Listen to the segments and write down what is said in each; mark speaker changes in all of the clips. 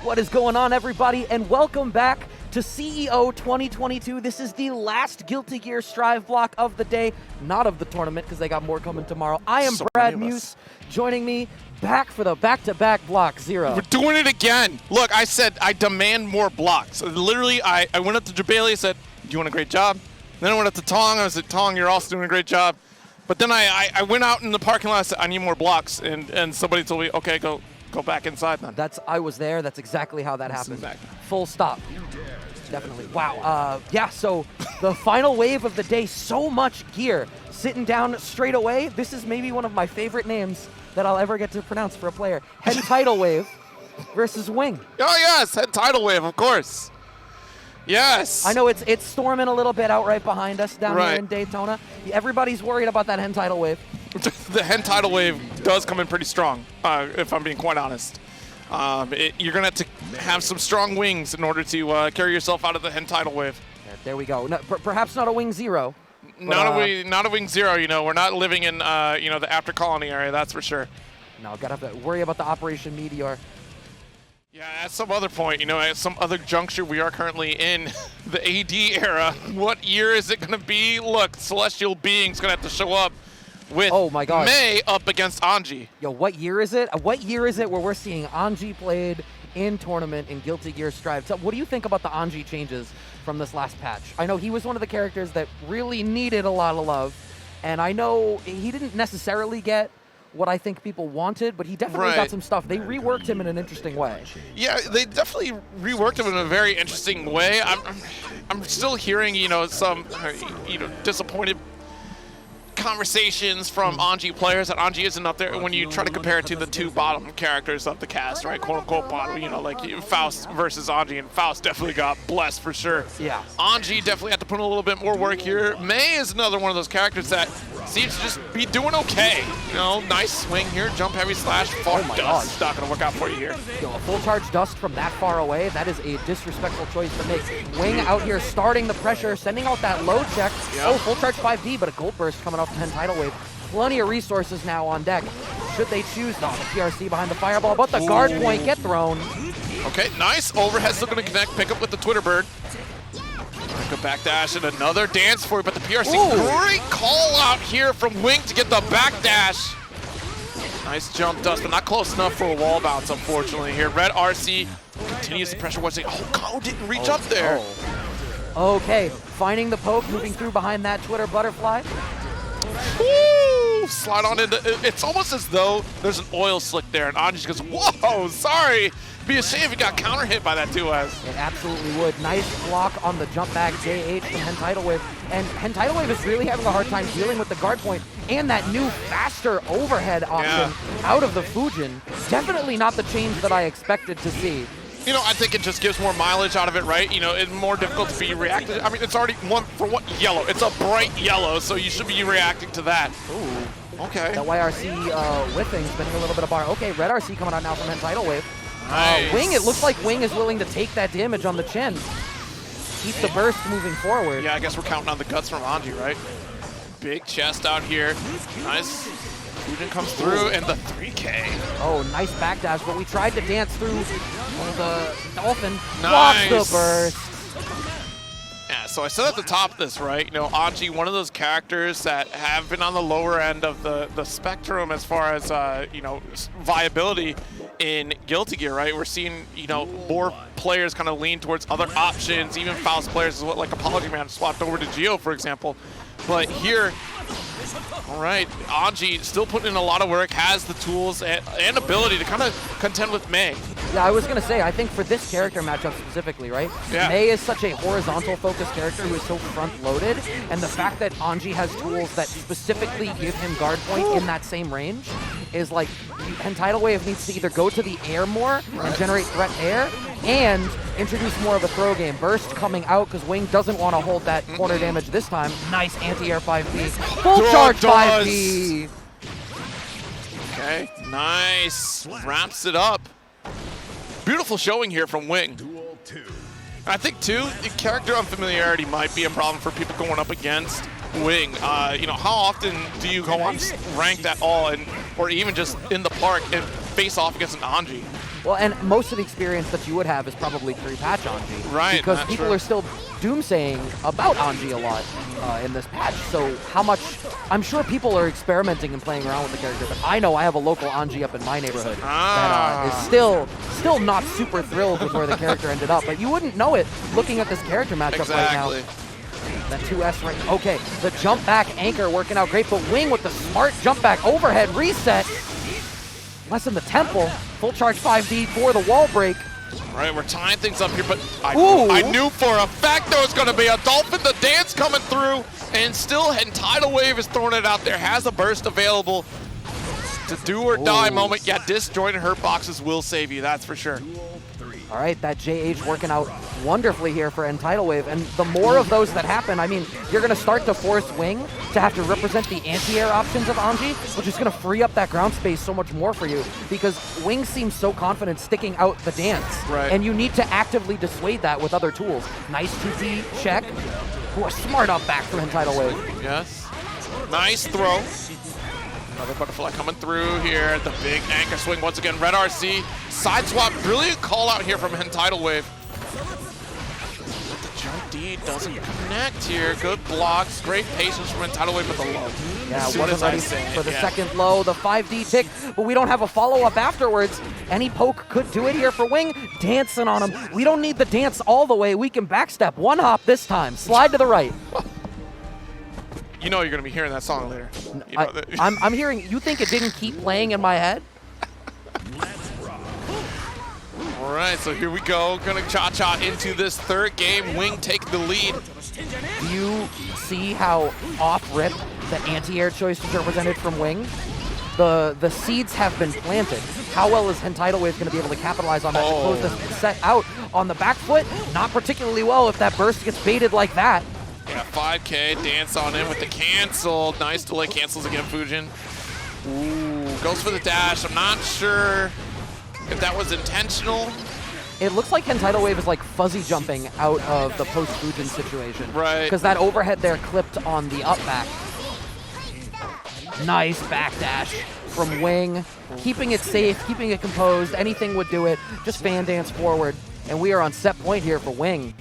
Speaker 1: What is going on, everybody, and welcome back to CEO 2022. This is the last Guilty Gear Strive block of the day, not of the tournament, because they got more coming tomorrow. I am Brad Muse, joining me back for the back-to-back block 0.
Speaker 2: We're doing it again. Look, I said I demand more blocks. Literally, I went up to Jabali, said, "You're doing a great job." Then I went up to Tong, I said, "Tong, you're also doing a great job." But then I went out in the parking lot, and said, "I need more blocks," and somebody told me, "Okay, go back inside then."
Speaker 1: I was there. That's exactly how that happened.
Speaker 2: Exactly.
Speaker 1: Full stop. Definitely. Wow. Yeah, so the final wave of the day, so much gear. Sitting down straight away, this is maybe one of my favorite names that I'll ever get to pronounce for a player. Hentaidalwave versus Wing.
Speaker 2: Oh, yes, Hentaidalwave, of course. Yes.
Speaker 1: I know it's storming a little bit out right behind us down
Speaker 2: Right.
Speaker 1: here in Daytona. Everybody's worried about that Hentaidalwave.
Speaker 2: The Hentaidalwave does come in pretty strong, if I'm being quite honest. You're going to have some strong wings in order to carry yourself out of the Hentaidalwave.
Speaker 1: There we go. No, perhaps not a Wing 0.
Speaker 2: Not a wing 0, you know. We're not living in, the after colony area, that's for sure.
Speaker 1: No, gotta have to worry about the Operation Meteor.
Speaker 2: Yeah, at some other point, at some other juncture, we are currently in the AD era. What year is it going to be? Look, Celestial Being's going to have to show up with May up against Anji.
Speaker 1: Yo, what year is it? What year is it where we're seeing Anji played in tournament in Guilty Gear Strive? So what do you think about the Anji changes from this last patch? I know he was one of the characters that really needed a lot of love, and I know he didn't necessarily get what I think people wanted, but he definitely got some stuff. They reworked him in an interesting way.
Speaker 2: Yeah, they definitely reworked him in a very interesting way. I'm still hearing, some, disappointed conversations from Anji players that Anji isn't up there when you try to compare it to the two bottom characters of the cast, right? Quote unquote bottom, like Faust versus Anji, and Faust definitely got blessed for sure.
Speaker 1: Yeah.
Speaker 2: Anji definitely had to put in a little bit more work here. May is another one of those characters that seems to just be doing okay. Nice swing here, jump heavy slash, fall dust. Not gonna work out for you here.
Speaker 1: Yo, a full charge dust from that far away, that is a disrespectful choice to make. Wing out here starting the pressure, sending out that low check. Yep. Oh, full charge 5D, but a gold burst coming off the Hentaidalwave. Plenty of resources now on deck. Should they choose? No, the PRC behind the fireball, but the guard point get thrown.
Speaker 2: Okay, nice. Overhead still gonna connect, pick up with the Twitter bird. Like a backdash and another dance for it, but the PRC, great call out here from Wing to get the backdash. Nice jump dust, but not close enough for a wall bounce, unfortunately here. Red RC continues to pressure once again. Oh, didn't reach up there.
Speaker 1: Okay, finding the poke, moving through behind that Twitter butterfly.
Speaker 2: Woo! Slide on into, it's almost as though there's an oil slick there, and Anji goes, "Whoa, sorry." Be a shame if he got counter hit by that 2S.
Speaker 1: It absolutely would. Nice block on the jump back JH from Hentaidalwave. And Hentaidalwave is really having a hard time dealing with the guard point and that new faster overhead option out of the Fujin. Definitely not the change that I expected to see.
Speaker 2: I think it just gives more mileage out of it, right? It's more difficult to be reacted. I mean, it's already yellow. It's a bright yellow, so you should be reacting to that.
Speaker 1: Ooh.
Speaker 2: Okay.
Speaker 1: That YRC whiffing, spinning a little bit of bar. Okay, red RC coming out now from Hentaidalwave.
Speaker 2: Nice.
Speaker 1: Wing, it looks like Wing is willing to take that damage on the chin. Keep the burst moving forward.
Speaker 2: Yeah, I guess we're counting on the guts from Anji, right? Big chest out here. Nice. Fujin comes through, and the 3K.
Speaker 1: Oh, nice backdash, but we tried to dance through the dolphin.
Speaker 2: Nice.
Speaker 1: Block the burst.
Speaker 2: Yeah, so I said at the top of this, right? Anji, one of those characters that have been on the lower end of the spectrum as far as, viability in Guilty Gear, right? We're seeing, more players kind of lean towards other options, even Faust players, like Apologyman swapped over to Geo, for example. But here, all right, Anji still putting in a lot of work, has the tools and ability to kind of contend with May.
Speaker 1: Yeah, I was going to say, I think for this character matchup specifically, right?
Speaker 2: Yeah.
Speaker 1: May is such a horizontal-focused character who is so front-loaded, and the fact that Anji has tools that specifically give him guard point in that same range is like, Hentaidalwave needs to either go to the air more and generate threat air, and introduce more of a throw game. Burst coming out because Wing doesn't want to hold that corner damage this time. Nice anti-air 5D. Full charge 5D!
Speaker 2: Okay, nice. Wraps it up. Beautiful showing here from Wing. I think, too, the character unfamiliarity might be a problem for people going up against Wing. How often do you go on ranked at all, or even just in the park, and face off against an Anji.
Speaker 1: Well, and most of the experience that you would have is probably pre-patch Anji.
Speaker 2: Right,
Speaker 1: Because
Speaker 2: that's
Speaker 1: people
Speaker 2: true.
Speaker 1: are still doomsaying about Anji a lot in this patch. So how much... I'm sure people are experimenting and playing around with the character, but I know I have a local Anji up in my neighborhood that is still not super thrilled with where the character ended up. But you wouldn't know it looking at this character matchup right now. That 2S right. Okay, the jump back anchor working out great, but Wing with the smart jump back overhead reset. Lessen the temple. Full charge 5D for the wall break.
Speaker 2: All right, we're tying things up here, but I knew for a fact there was going to be a Dolphin the Dance coming through, and still Hentaidalwave is throwing it out there, has a burst available. To do or die moment. Yeah, disjointed hurt boxes will save you, that's for sure.
Speaker 1: All right, that JH working out wonderfully here for Hentaidalwave, and the more of those that happen, I mean, you're going to start to force Wing to have to represent the anti-air options of Anji, which is going to free up that ground space so much more for you, because Wing seems so confident sticking out the dance, and you need to actively dissuade that with other tools. Nice 2D check. Ooh, a smart up back from Hentaidalwave.
Speaker 2: Yes. Nice throw. Another butterfly coming through here. The big anchor swing once again. Red RC. Side swap. Brilliant call out here from Hentaidalwave. But the jump D doesn't connect here. Good blocks. Great patience from Hentaidalwave with the low.
Speaker 1: Yeah, wasn't ready for the second low. The 5D tick, but we don't have a follow-up afterwards. Any poke could do it here for Wing. Dancing on him. We don't need the dance all the way. We can backstep. One hop this time. Slide to the right.
Speaker 2: You know you're going to be hearing that song later. You know
Speaker 1: I'm hearing, you think it didn't keep playing in my head?
Speaker 2: All right, so here we go. Going to cha-cha into this third game. Wing take the lead.
Speaker 1: Do you see how off-rip the anti-air choices are presented from Wing? The seeds have been planted. How well is Hentaidalwave going to be able to capitalize on that to close this set out on the back foot? Not particularly well if that burst gets baited like that.
Speaker 2: Yeah, 5K, dance on in with the cancel. Nice delay, cancels again, Fujin. Ooh, goes for the dash. I'm not sure if that was intentional.
Speaker 1: It looks like Hentaidalwave is like fuzzy jumping out of the post-Fujin situation.
Speaker 2: Right.
Speaker 1: Because that overhead there clipped on the up back. Nice backdash from Wing. Keeping it safe, keeping it composed. Anything would do it. Just fan dance forward. And we are on set point here for Wing.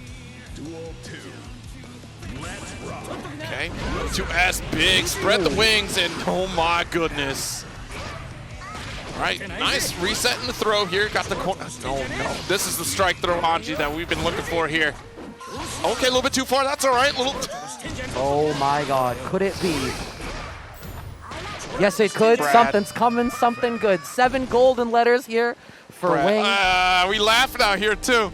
Speaker 2: Okay, 2S, big, spread the wings, and oh my goodness. All right, nice reset in the throw here. Got the corner. No. This is the strike throw, Anji, that we've been looking for here. Okay, a little bit too far. That's all right.
Speaker 1: Oh my God, could it be? Yes, it could.
Speaker 2: Brad.
Speaker 1: Something's coming, something good. 7 golden letters here for Wing.
Speaker 2: We laughing out here, too.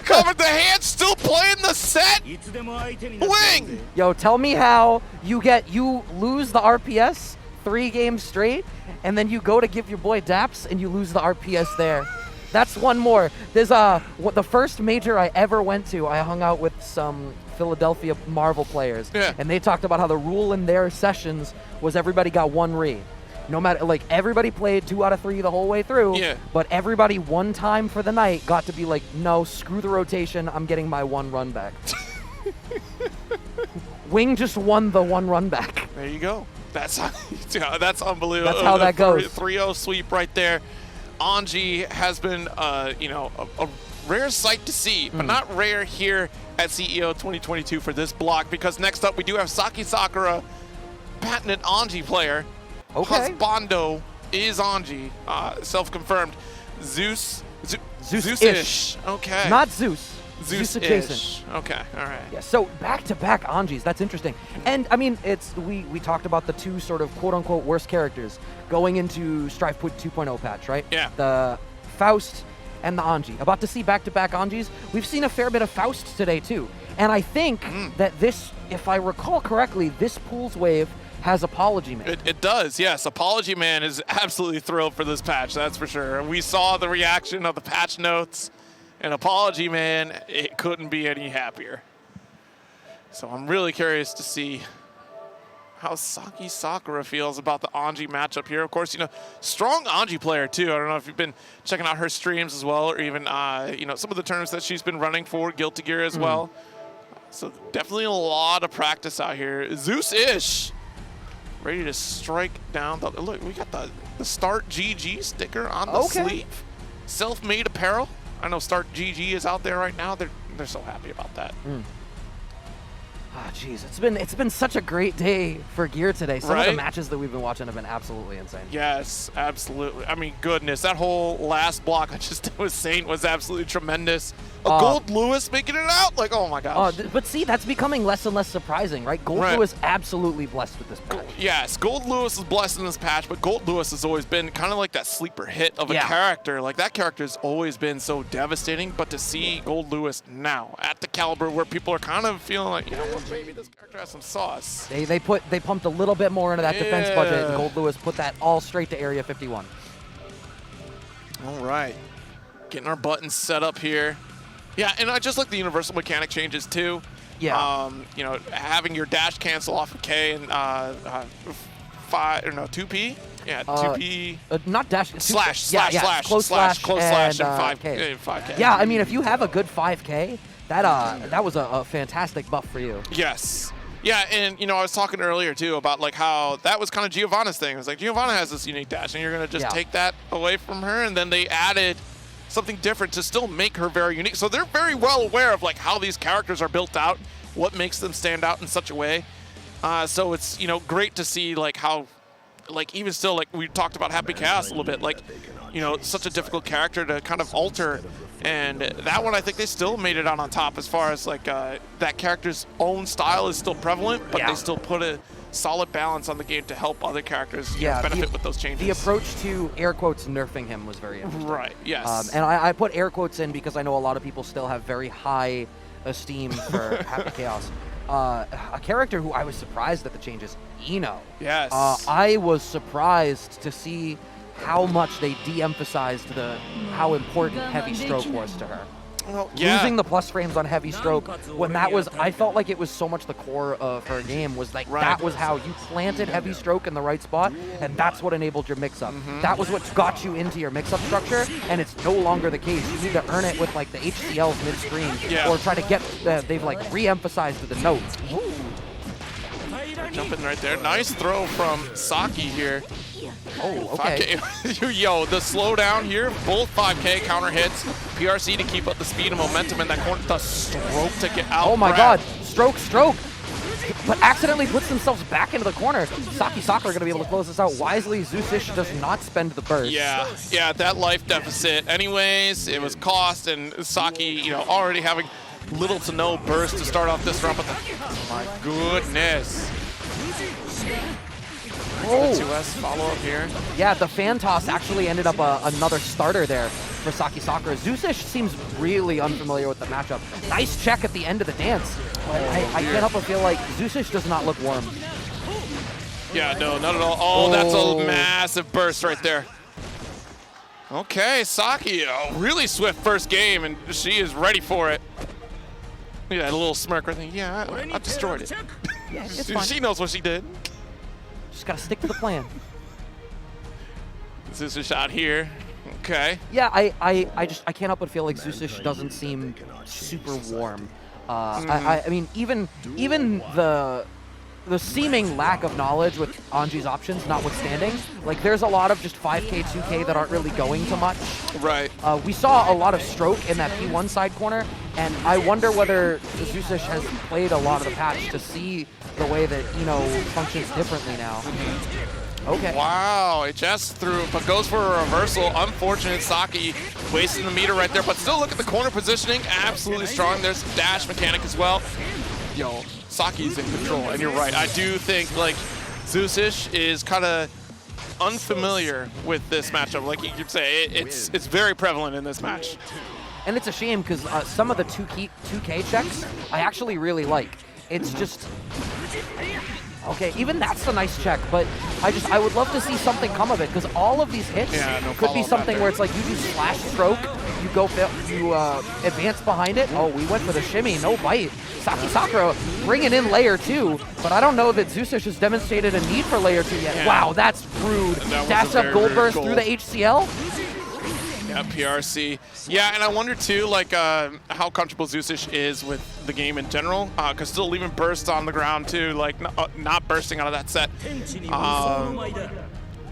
Speaker 2: Covered the hand, still playing the set. Wing!
Speaker 1: Yo, tell me how you lose the RPS 3 games straight, and then you go to give your boy daps and you lose the RPS there. That's one more. There's the first major I ever went to, I hung out with some Philadelphia Marvel players, and they talked about how the rule in their sessions was everybody got 1 re. No matter, like, everybody played 2 out of 3 the whole way through, but everybody one time for the night got to be like, no, screw the rotation, I'm getting my 1 run back. Wing just won the 1 run back.
Speaker 2: There you go. That's unbelievable.
Speaker 1: That's how that goes.
Speaker 2: 3-0 sweep right there. Anji has been, a rare sight to see, but not rare here at CEO 2022 for this block, because next up we do have SakiSakura, patented Anji player. Husbando is Anji, self-confirmed. Zeusish. Okay.
Speaker 1: Not Zeus. Zeus adjacent.
Speaker 2: Okay, all right.
Speaker 1: Yeah, so back-to-back Anjis, that's interesting. And I mean, we talked about the 2 sort of quote-unquote worst characters going into Strife 2.0 patch, right?
Speaker 2: Yeah.
Speaker 1: The Faust and the Anji. About to see back-to-back Anjis. We've seen a fair bit of Faust today, too. And I think that this, if I recall correctly, this Pools wave has Apologyman.
Speaker 2: It does, yes. Apologyman is absolutely thrilled for this patch, that's for sure. We saw the reaction of the patch notes, and Apologyman, it couldn't be any happier. So I'm really curious to see how SakiSakura feels about the Anji matchup here. Of course, strong Anji player too. I don't know if you've been checking out her streams as well, or even some of the tournaments that she's been running for Guilty Gear as well. So definitely a lot of practice out here. Zeusish ready to strike down. Look, we got the Start GG sticker on the sleeve. Self-made apparel. I know Start GG is out there right now. They're so happy about that.
Speaker 1: Ah, jeez, it's been such a great day for gear today. Some of the matches that we've been watching have been absolutely insane.
Speaker 2: Yes, absolutely. I mean, goodness, that whole last block I just was saying was absolutely tremendous. Gold Lewis making it out, like, oh my gosh.
Speaker 1: But see, that's becoming less and less surprising, right? Gold Lewis absolutely blessed with this patch.
Speaker 2: Yes, Gold Lewis is blessed in this patch, but Gold Lewis has always been kind of like that sleeper hit of a character. Like, that character's always been so devastating, but to see Gold Lewis now at the caliber where people are kind of feeling like, you know what, maybe this character has some sauce.
Speaker 1: They pumped a little bit more into that defense budget, and Gold Lewis put that all straight to Area 51.
Speaker 2: All right, getting our buttons set up here. Yeah, and I just like the universal mechanic changes too.
Speaker 1: Yeah.
Speaker 2: You know, having your dash cancel off of K and 2P. Yeah, 2P.
Speaker 1: Not dash.
Speaker 2: Slash,
Speaker 1: close slash,
Speaker 2: and 5K.
Speaker 1: Yeah, I mean, if you have a good 5K, that was a fantastic buff for you.
Speaker 2: Yes. Yeah, and you know, I was talking earlier too about like how that was kind of Giovanna's thing. It was like Giovanna has this unique dash, and you're gonna just take that away from her, and then they added something different to still make her very unique. So they're very well aware of like how these characters are built out, what makes them stand out in such a way. So it's, you know, great to see like how, like even still, like we talked about Happy Chaos a little bit, like, you know, such a difficult character to kind of alter. And that one, I think they still made it out on top as far as like that character's own style is still prevalent, but they still put a solid balance on the game to help other characters benefit with those changes.
Speaker 1: The approach to air quotes nerfing him was very interesting.
Speaker 2: Right, yes.
Speaker 1: And I put air quotes in because I know a lot of people still have very high esteem for Happy Chaos. A character who I was surprised at the changes, Eno.
Speaker 2: Yes.
Speaker 1: I was surprised to see how much they de-emphasized how important Heavy Stroke was to her.
Speaker 2: Well,
Speaker 1: Losing the plus frames on Heavy Stroke, when that was, I felt like it was so much the core of her game, was like that was how you planted Heavy Stroke in the right spot, and that's what enabled your mix-up. That was what got you into your mix-up structure, and it's no longer the case. You need to earn it with like the HCLs mid-screen, or try to get, they've like re-emphasized the note.
Speaker 2: Jumping right there. Nice throw from Saki here.
Speaker 1: Oh, okay.
Speaker 2: 5K. Yo, the slowdown here, both 5K counter hits, PRC to keep up the speed and momentum in that corner, the stroke to get out.
Speaker 1: Oh my god, stroke, but accidentally puts themselves back into the corner. SakiSakura are going to be able to close this out wisely. Zeusish does not spend the burst.
Speaker 2: Yeah, that life deficit. Anyways, it was cost, and Saki, you know, already having little to no burst to start off this round, but oh my goodness.
Speaker 1: Oh.
Speaker 2: 2S follow-up here.
Speaker 1: Yeah, the fan toss actually ended up another starter there for SakiSakura. Zeusish seems really unfamiliar with the matchup. Nice check at the end of the dance. I can't help but feel like Zeusish does not look warm.
Speaker 2: Yeah, no, not at all. Oh, that's a massive burst right there. Okay, Saki, a really swift first game, and she is ready for it. Yeah, a little smirk right there. Yeah, I destroyed it.
Speaker 1: Yeah, it's fine.
Speaker 2: She knows what she did.
Speaker 1: Just gotta stick to the plan.
Speaker 2: Zeusish out here. Okay.
Speaker 1: Yeah, I can't help but feel like Zeusish doesn't seem super warm. I mean, even the seeming lack of knowledge with Anji's options notwithstanding, like there's a lot of just 5K, 2K that aren't really going to much.
Speaker 2: Right.
Speaker 1: We saw a lot of stroke in that P1 side corner, and I wonder whether Zeusish has played a lot of the patch to see the way that functions differently now. Okay.
Speaker 2: Wow, HS through, but goes for a reversal. Unfortunate, Saki wasting the meter right there, but still look at the corner positioning, absolutely strong. There's dash mechanic as well. Yo, Saki's in control, and you're right. I do think like Zeusish is kind of unfamiliar with this matchup. Like you could say, it's very prevalent in this match.
Speaker 1: And it's a shame because some of the 2K checks I actually really like. It's just okay. Even that's a nice check, but I would love to see something come of it because all of these hits could be something where it's like you do slash stroke, you go advance behind it. Oh, we went for the shimmy, no bite. SakiSakura bringing in layer 2, but I don't know that Zeusish has demonstrated a need for layer 2 yet. Yeah. Wow, that's rude. Dash up gold burst through the HCL.
Speaker 2: Yeah, PRC. Yeah, and I wonder too, like, how comfortable Zeusish is with the game in general, because still leaving burst on the ground too, like not bursting out of that set.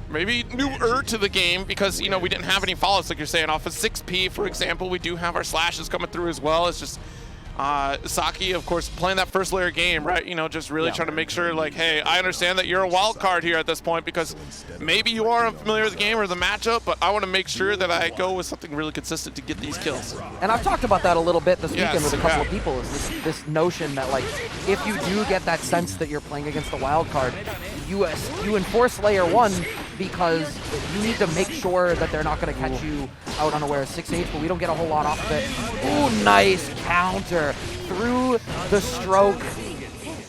Speaker 2: Maybe newer to the game because, you know, we didn't have any follows, like you're saying. Off of 6P, for example, we do have our slashes coming through as well. It's just Saki, of course, playing that first layer game, right? You know, just really trying to make sure, like, hey, I understand that you're a wild card here at this point because maybe you are unfamiliar with the game or the matchup, but I want to make sure that I go with something really consistent to get these kills.
Speaker 1: And I've talked about that a little bit this weekend with a couple of people, is this notion that, like, if you do get that sense that you're playing against the wild card, you enforce layer 1 because you need to make sure that they're not going to catch you out unaware. 6H, but we don't get a whole lot off of it. Ooh, nice counter through the stroke.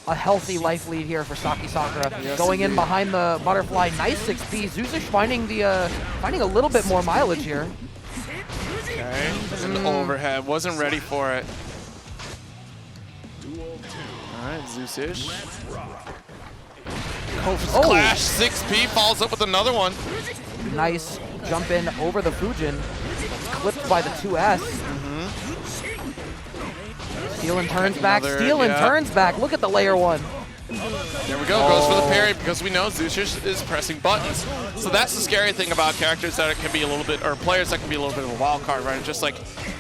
Speaker 1: A healthy life lead here for SakiSakura. Yes, going in behind the butterfly. Nice 6P. Zeusish finding a little bit more mileage here.
Speaker 2: Okay, an overhead. Wasn't ready for it. All right, Zeusish. Clash 6P follows up with another one.
Speaker 1: Nice jump in over the Fujin. Clipped by the 2S. Stealing turns back. Stealing turns back. Look at the layer 1.
Speaker 2: There we go. Goes for the parry because we know Zeusish is pressing buttons. So that's the scary thing about characters that can be a little bit, or players that can be a little bit of a wild card, right? It's just like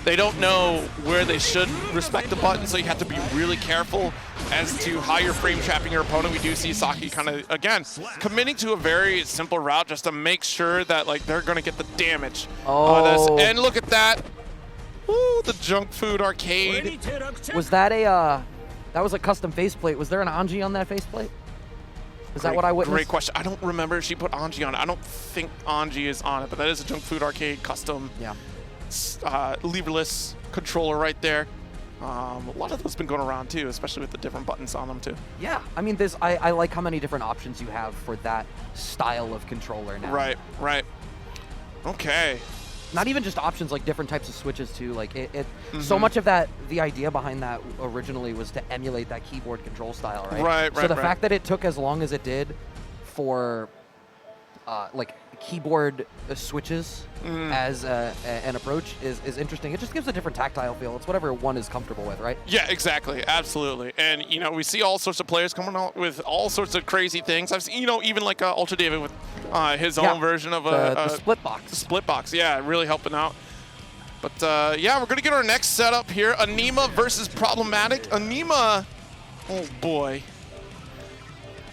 Speaker 2: they don't know where they should respect the button, so you have to be really careful as to how you're frame trapping your opponent. We do see Saki kind of, again, committing to a very simple route just to make sure that, like, they're going to get the damage. And look at that. Woo, the junk food arcade.
Speaker 1: Was that that was a custom faceplate. Was there an Anji on that faceplate? Is that what I witnessed?
Speaker 2: Great question. I don't remember if she put Anji on it. I don't think Anji is on it, but that is a junk food arcade custom leverless controller right there. A lot of those been going around too, especially with the different buttons on them too.
Speaker 1: Yeah, I mean, I like how many different options you have for that style of controller now.
Speaker 2: Right, right. Okay.
Speaker 1: Not even just options, like different types of switches too. Like so much of that, the idea behind that originally was to emulate that keyboard control style, right?
Speaker 2: Right,
Speaker 1: So the fact that it took as long as it did for like keyboard switches as an approach is interesting. It just gives a different tactile feel. It's whatever one is comfortable with, right?
Speaker 2: Yeah, exactly, absolutely. And you know, we see all sorts of players coming out with all sorts of crazy things. I've seen, you know, even like Ultra David with his own version of
Speaker 1: the split box.
Speaker 2: The split box, yeah, really helping out. But yeah, we're gonna get our next setup here. Aneema versus Problematick. Aneema, oh boy.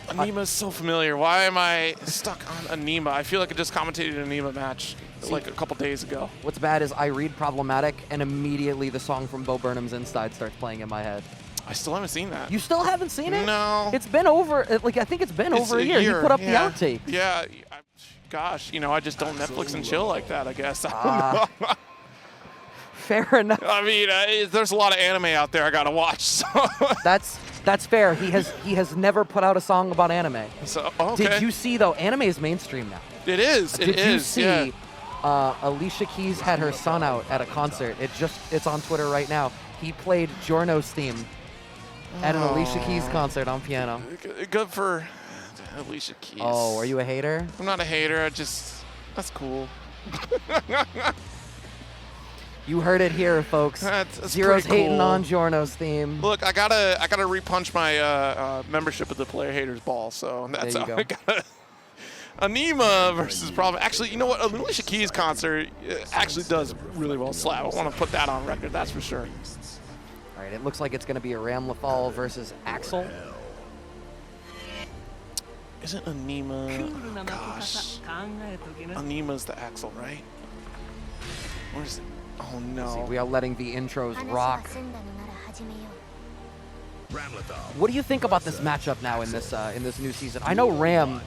Speaker 2: Aneema is so familiar. Why am I stuck on Aneema? I feel like I just commentated an Aneema match like a couple days ago.
Speaker 1: What's bad is I read Problematic and immediately the song from Bo Burnham's Inside starts playing in my head.
Speaker 2: I still haven't seen that.
Speaker 1: You still haven't seen it?
Speaker 2: No.
Speaker 1: It's been over, like I think it's been over a year. You put up the outtake.
Speaker 2: Yeah, gosh, you know, I just don't Netflix and chill like that, I guess. I don't know.
Speaker 1: Fair enough.
Speaker 2: I mean, there's a lot of anime out there I gotta watch. So.
Speaker 1: That's fair. He has never put out a song about anime.
Speaker 2: So okay.
Speaker 1: Did you see though? Anime is mainstream now.
Speaker 2: It is.
Speaker 1: Did you see? Alicia Keys had her son out at a concert. It's on Twitter right now. He played Giorno's theme at an Alicia Keys concert on piano.
Speaker 2: Good for Alicia Keys.
Speaker 1: Oh, are you a hater?
Speaker 2: I'm not a hater. That's cool.
Speaker 1: You heard it here, folks.
Speaker 2: That's
Speaker 1: Zero's hating
Speaker 2: cool.
Speaker 1: on Giorno's theme.
Speaker 2: Look, I gotta repunch my membership of the Player Haters Ball, so that's how I gotta. Aneema versus Problem. Actually, you know what? Alicia Keys concert actually does really well slap. I want to put that on record. That's for sure.
Speaker 1: All right, it looks like it's going to be a Ramlethal versus Axel.
Speaker 2: Isn't Aneema? Oh, gosh. Aneema's the Axel, right? Where's it? Oh no.
Speaker 1: We are letting the intros rock. What do you think about this matchup now in this new season? I know Ram,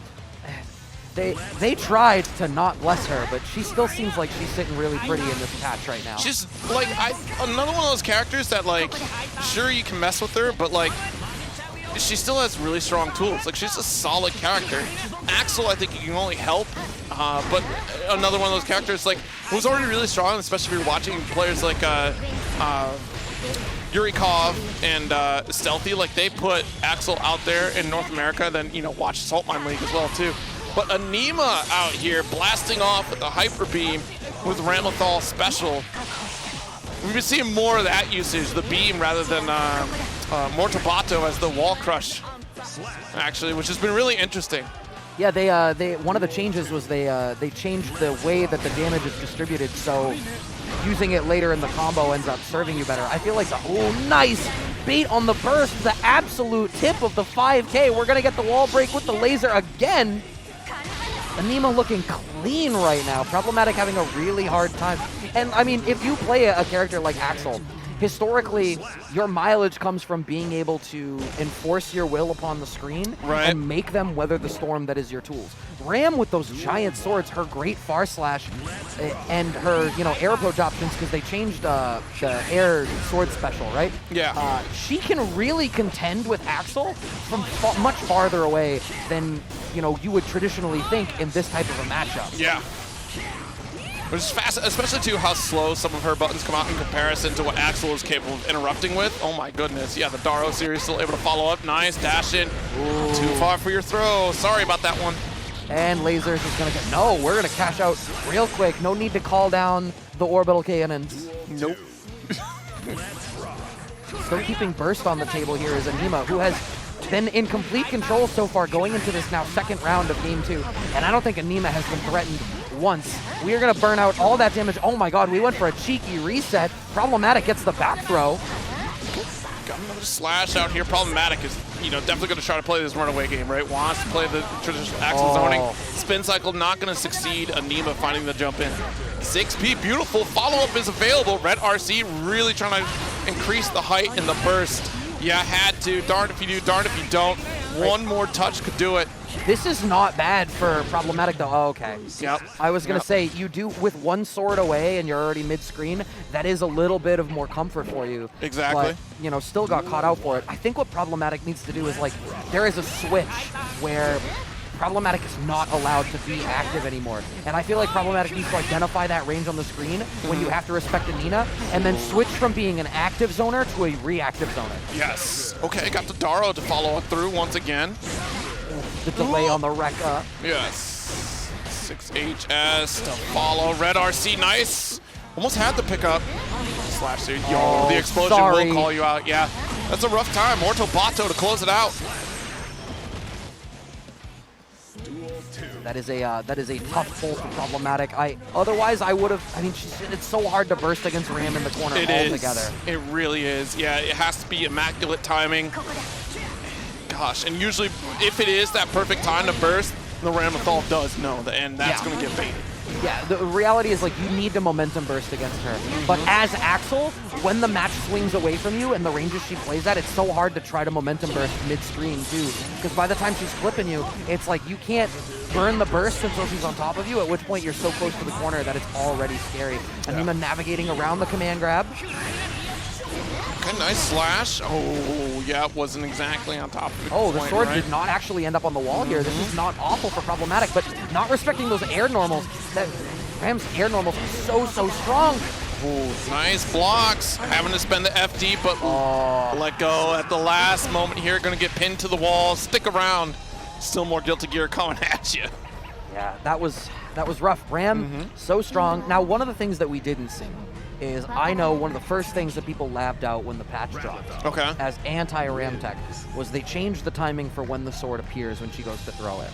Speaker 1: they tried to not bless her, but she still seems like she's sitting really pretty in this patch right now.
Speaker 2: She's like another one of those characters that, like, sure you can mess with her, but like she still has really strong tools. Like, she's a solid character. Axel, I think you can only help, but another one of those characters, like, who's already really strong, especially if you're watching players like Yurikov and Stealthy. Like, they put Axel out there in North America, then, you know, watch Saltmine League as well, too. But Aneema out here blasting off with the Hyper Beam with Ramlethal special. We've been seeing more of that usage, the beam rather than Mortal Bato as the wall crush, actually, which has been really interesting.
Speaker 1: Yeah, they one of the changes was they changed the way that the damage is distributed, so using it later in the combo ends up serving you better. I feel like nice bait on the burst, the absolute tip of the 5K. We're gonna get the wall break with the laser again. Aneema looking clean right now. Problematic having a really hard time. And I mean, if you play a character like Axel, historically, your mileage comes from being able to enforce your will upon the screen and make them weather the storm that is your tools. Ram with those giant swords, her great far slash, and her air approach options, because they changed the air sword special, right?
Speaker 2: Yeah.
Speaker 1: She can really contend with Axel from much farther away than you would traditionally think in this type of a matchup.
Speaker 2: Yeah. Which is fast, especially too how slow some of her buttons come out in comparison to what Axel is capable of interrupting with. Oh my goodness. Yeah, the Daro series still able to follow up. Nice, dash in. Ooh. Too far for your throw. Sorry about that one.
Speaker 1: And Lasers is gonna get, no, we're gonna cash out real quick. No need to call down the orbital cannons.
Speaker 2: Nope.
Speaker 1: Still keeping burst on the table here is Aneema, who has been in complete control so far going into this now second round of game 2. And I don't think Aneema has been threatened once. We are going to burn out all that damage. Oh my god, we went for a cheeky reset. Problematic gets the back throw.
Speaker 2: Got another slash out here. Problematic is, definitely going to try to play this runaway game, right? Wants to play the traditional Axel zoning. Spin cycle not going to succeed. Aneema finding the jump in. 6P, beautiful. Follow-up is available. Red RC really trying to increase the height and the burst. Yeah, had to. Darn if you do, darn if you don't. One more touch could do it.
Speaker 1: This is not bad for Problematic, though. Oh, okay.
Speaker 2: Yep.
Speaker 1: I was going to say, you do, with one sword away and you're already mid-screen, that is a little bit of more comfort for you.
Speaker 2: Exactly.
Speaker 1: But, still got caught out for it. I think what Problematic needs to do is, there is a switch where Problematic is not allowed to be active anymore. And I feel like Problematic needs to identify that range on the screen when you have to respect Aneema, and then switch from being an active zoner to a reactive zoner.
Speaker 2: Yes. Okay, got the Daro to follow up through once again.
Speaker 1: The delay on the Rekka.
Speaker 2: Yes. 6HS to follow. Red RC, nice. Almost had the pickup. Slash there. Yo, the explosion will call you out. Yeah, that's a rough time. Mortal Bato to close it out.
Speaker 1: That is a tough pull for Problematic. Otherwise I would have. I mean, it's so hard to burst against Ram in the corner altogether.
Speaker 2: It really is. Yeah, it has to be immaculate timing. Gosh, and usually if it is that perfect time to burst, the Ramlethal does know, and that's going to get baited.
Speaker 1: Yeah, the reality is you need to momentum burst against her. But as Axel, when the match swings away from you and the ranges she plays at, it's so hard to try to momentum burst mid-screen too. Because by the time she's flipping you, it's you can't burn the burst until she's on top of you, at which point you're so close to the corner that it's already scary. Aneema navigating around the command grab.
Speaker 2: Okay, nice slash. Oh, yeah, it wasn't exactly on top of it.
Speaker 1: Oh, the sword did not actually end up on the wall here. This is not awful for Problematic, but not respecting those air normals. That Ram's air normals are so strong.
Speaker 2: Ooh, nice blocks. Having to spend the FD, but let go at the last moment here. Going to get pinned to the wall. Stick around. Still more Guilty Gear coming at you.
Speaker 1: Yeah, that was rough. Ram, so strong. Now, one of the things that we didn't see is, I know one of the first things that people labbed out when the patch dropped as anti-Ram tech was they changed the timing for when the sword appears when she goes to throw it.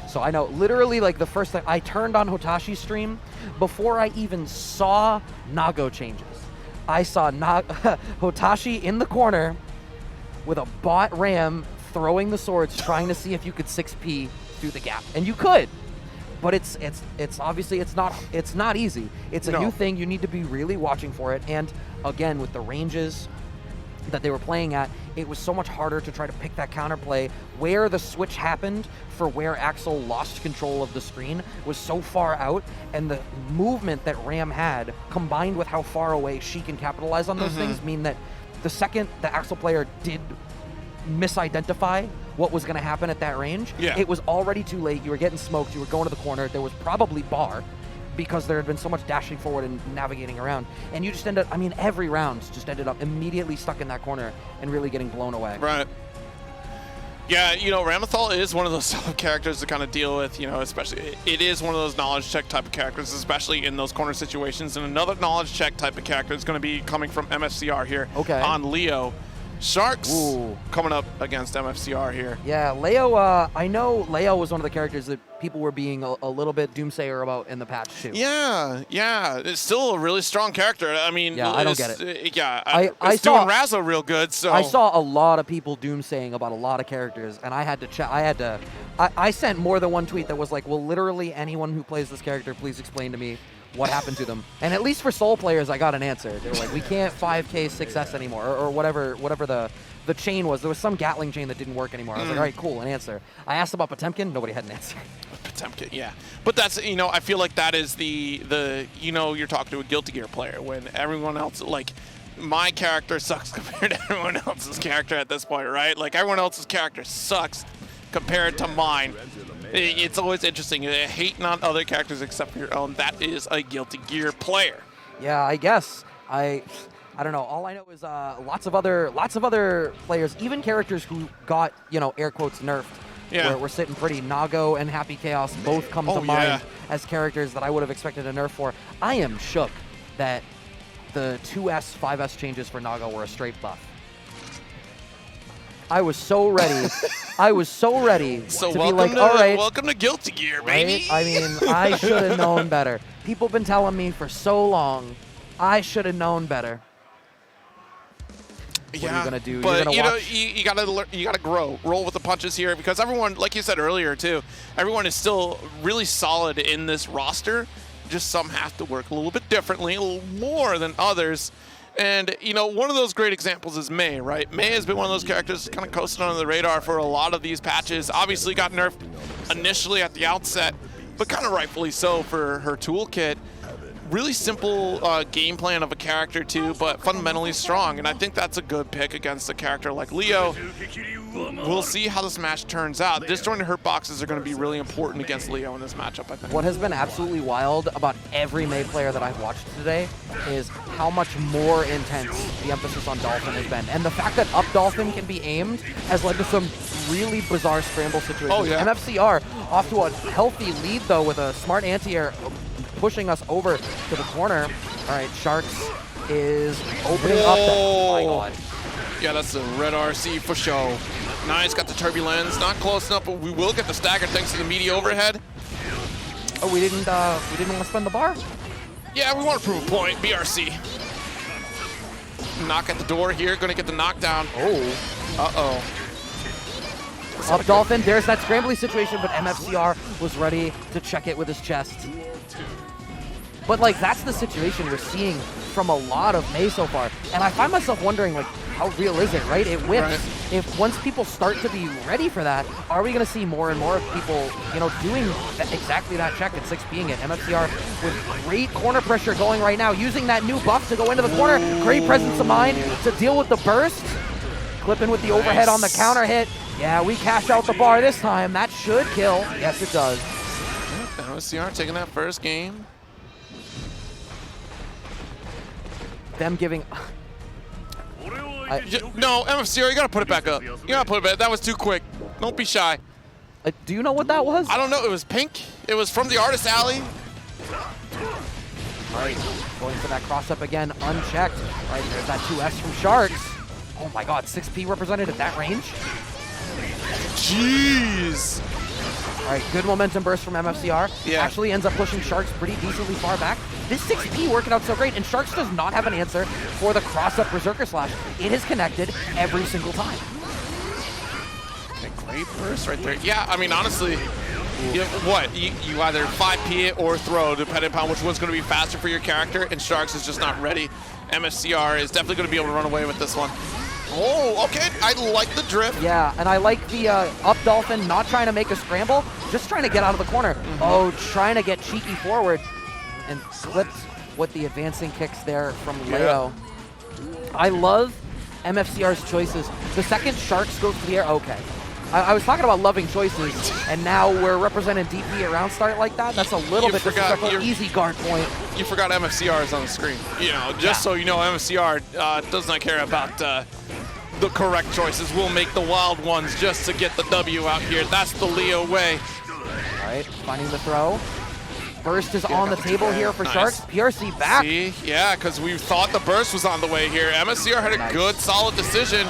Speaker 1: So I know literally the first thing, I turned on Hotashi's stream before I even saw Nago changes. I saw Hotashi in the corner with a bot Ram throwing the swords, trying to see if you could 6P through the gap. And you could. But it's obviously it's not easy. It's a new thing. You need to be really watching for it. And again, with the ranges that they were playing at, it was so much harder to try to pick that counterplay. Where the switch happened for where Axel lost control of the screen was so far out, and the movement that Ram had, combined with how far away she can capitalize on those things, mean that the second the Axel player did misidentify what was going to happen at that range, it was already too late. You were getting smoked. You were going to the corner. There was probably bar because there had been so much dashing forward and navigating around. And you just ended up, I mean, every round just ended up immediately stuck in that corner and really getting blown away.
Speaker 2: Right. Yeah, you know, Ramlethal is one of those characters to kind of deal with, you know, especially, it is one of those knowledge check type of characters, especially in those corner situations. And another knowledge check type of character is going to be coming from MFCR here on Leo. Sharkz coming up against MFCR here.
Speaker 1: Yeah, Leo, I know Leo was one of the characters that people were being a little bit doomsayer about in the patch too.
Speaker 2: Yeah, yeah. It's still a really strong character. I mean,
Speaker 1: yeah, I don't get it.
Speaker 2: Yeah, it's doing Razzo real good, so.
Speaker 1: I saw a lot of people doomsaying about a lot of characters, and I had to check. I sent more than one tweet that was like, well, literally anyone who plays this character, please explain to me what happened to them. And at least for Soul players, I got an answer. They were like, we can't 5K 6S anymore, or whatever the chain was. There was some Gatling chain that didn't work anymore. I was like, all right, cool, an answer. I asked about Potemkin, nobody had an answer.
Speaker 2: Potemkin, yeah. But that's, you know, I feel like that is the you know, you're talking to a Guilty Gear player when everyone else, like, my character sucks compared to everyone else's character at this point, right? Like, everyone else's character sucks compared to mine. It's always interesting. Hating on other characters except for your own. That is a Guilty Gear player.
Speaker 1: Yeah, I guess. I don't know. All I know is lots of other players, even characters who got, you know, air quotes nerfed. Yeah. We're sitting pretty. Nago and Happy Chaos both come to mind as characters that I would have expected a nerf for. I am shook that the 2S, 5S changes for Nago were a straight buff. I was so ready. I was so ready to be like, all right.
Speaker 2: Welcome to Guilty Gear, baby.
Speaker 1: Right? I mean, I should have known better. People have been telling me for so long. I should have known better. What are you gonna do?
Speaker 2: But you know, you gotta grow, roll with the punches here, because everyone, like you said earlier too, everyone is still really solid in this roster. Just some have to work a little bit differently, a little more than others. And, you know, one of those great examples is Mei, right? Mei has been one of those characters kind of coasting under the radar for a lot of these patches. Obviously got nerfed initially at the outset, but kind of rightfully so for her toolkit. Really simple game plan of a character too, but fundamentally strong. And I think that's a good pick against a character like Leo. We'll see how this match turns out. Disjointed hurt boxes are going to be really important against Leo in this matchup, I think.
Speaker 1: What has been absolutely wild about every Mei player that I've watched today is how much more intense the emphasis on Dolphin has been. And the fact that up Dolphin can be aimed has led to some really bizarre scramble situations.
Speaker 2: Oh, yeah.
Speaker 1: MFCR off to a healthy lead, though, with a smart anti-air pushing us over to the corner. All right, Sharkz is opening up. Oh my god.
Speaker 2: Yeah, that's the red RC for show. Nice, got the turbulence. Not close enough, but we will get the stagger thanks to the meaty overhead.
Speaker 1: Oh, we didn't want to spend the bar?
Speaker 2: Yeah, we want to prove a point. BRC. Knock at the door here, gonna get the knockdown.
Speaker 1: Oh.
Speaker 2: Uh-oh.
Speaker 1: Up Dolphin, there's that scrambly situation, but MFCR was ready to check it with his chest. But, like, that's the situation we're seeing from a lot of Mei so far. And I find myself wondering, like, how real is it, right? It whips. Right. If once people start to be ready for that, are we going to see more and more of people, you know, doing exactly that check and 6P'ing it? MFCR with great corner pressure going right now, using that new buff to go into the corner. Great presence of mind to deal with the burst. Clipping with the overhead on the counter hit. Yeah, we cash out the bar this time. That should kill. Yes, it does.
Speaker 2: MFCR taking that first game.
Speaker 1: Them giving...
Speaker 2: No, MFCR, you gotta put it back up. You gotta put it back. That was too quick. Don't be shy.
Speaker 1: Do you know what that was?
Speaker 2: I don't know. It was pink. It was from the Artist Alley.
Speaker 1: All right, going for that cross-up again, unchecked. All right, there's that 2S from Sharkz. Oh my god, 6P represented at that range?
Speaker 2: Jeez.
Speaker 1: All right, good momentum burst from MFCR.
Speaker 2: Yeah.
Speaker 1: Actually ends up pushing Sharkz pretty decently far back. This 6P working out so great, and Sharkz does not have an answer for the cross-up Berserker Slash. It has connected every single time.
Speaker 2: Okay, great burst right there. Yeah, I mean, honestly, you either 5P it or throw, depending upon which one's going to be faster for your character, and Sharkz is just not ready. MFCR is definitely going to be able to run away with this one. Oh, okay. I like the drift.
Speaker 1: Yeah, and I like the up Dolphin not trying to make a scramble, just trying to get out of the corner. Oh, trying to get cheeky forward and clipped with the advancing kicks there from Leo. I love MFCR's choices. The second Sharkz goes to the air, okay. I was talking about loving choices, and now we're representing DP around start like that. That's a little bit disrespectful. Easy guard point.
Speaker 2: You forgot MFCR is on the screen. You know, just so you know, MFCR does not care about the correct choices. We'll make the wild ones just to get the W out here. That's the Leo way.
Speaker 1: All right, finding the throw. Burst is on the table here for Sharkz. PRC back.
Speaker 2: See? Yeah, because we thought the burst was on the way here. MFCR had a good, solid decision.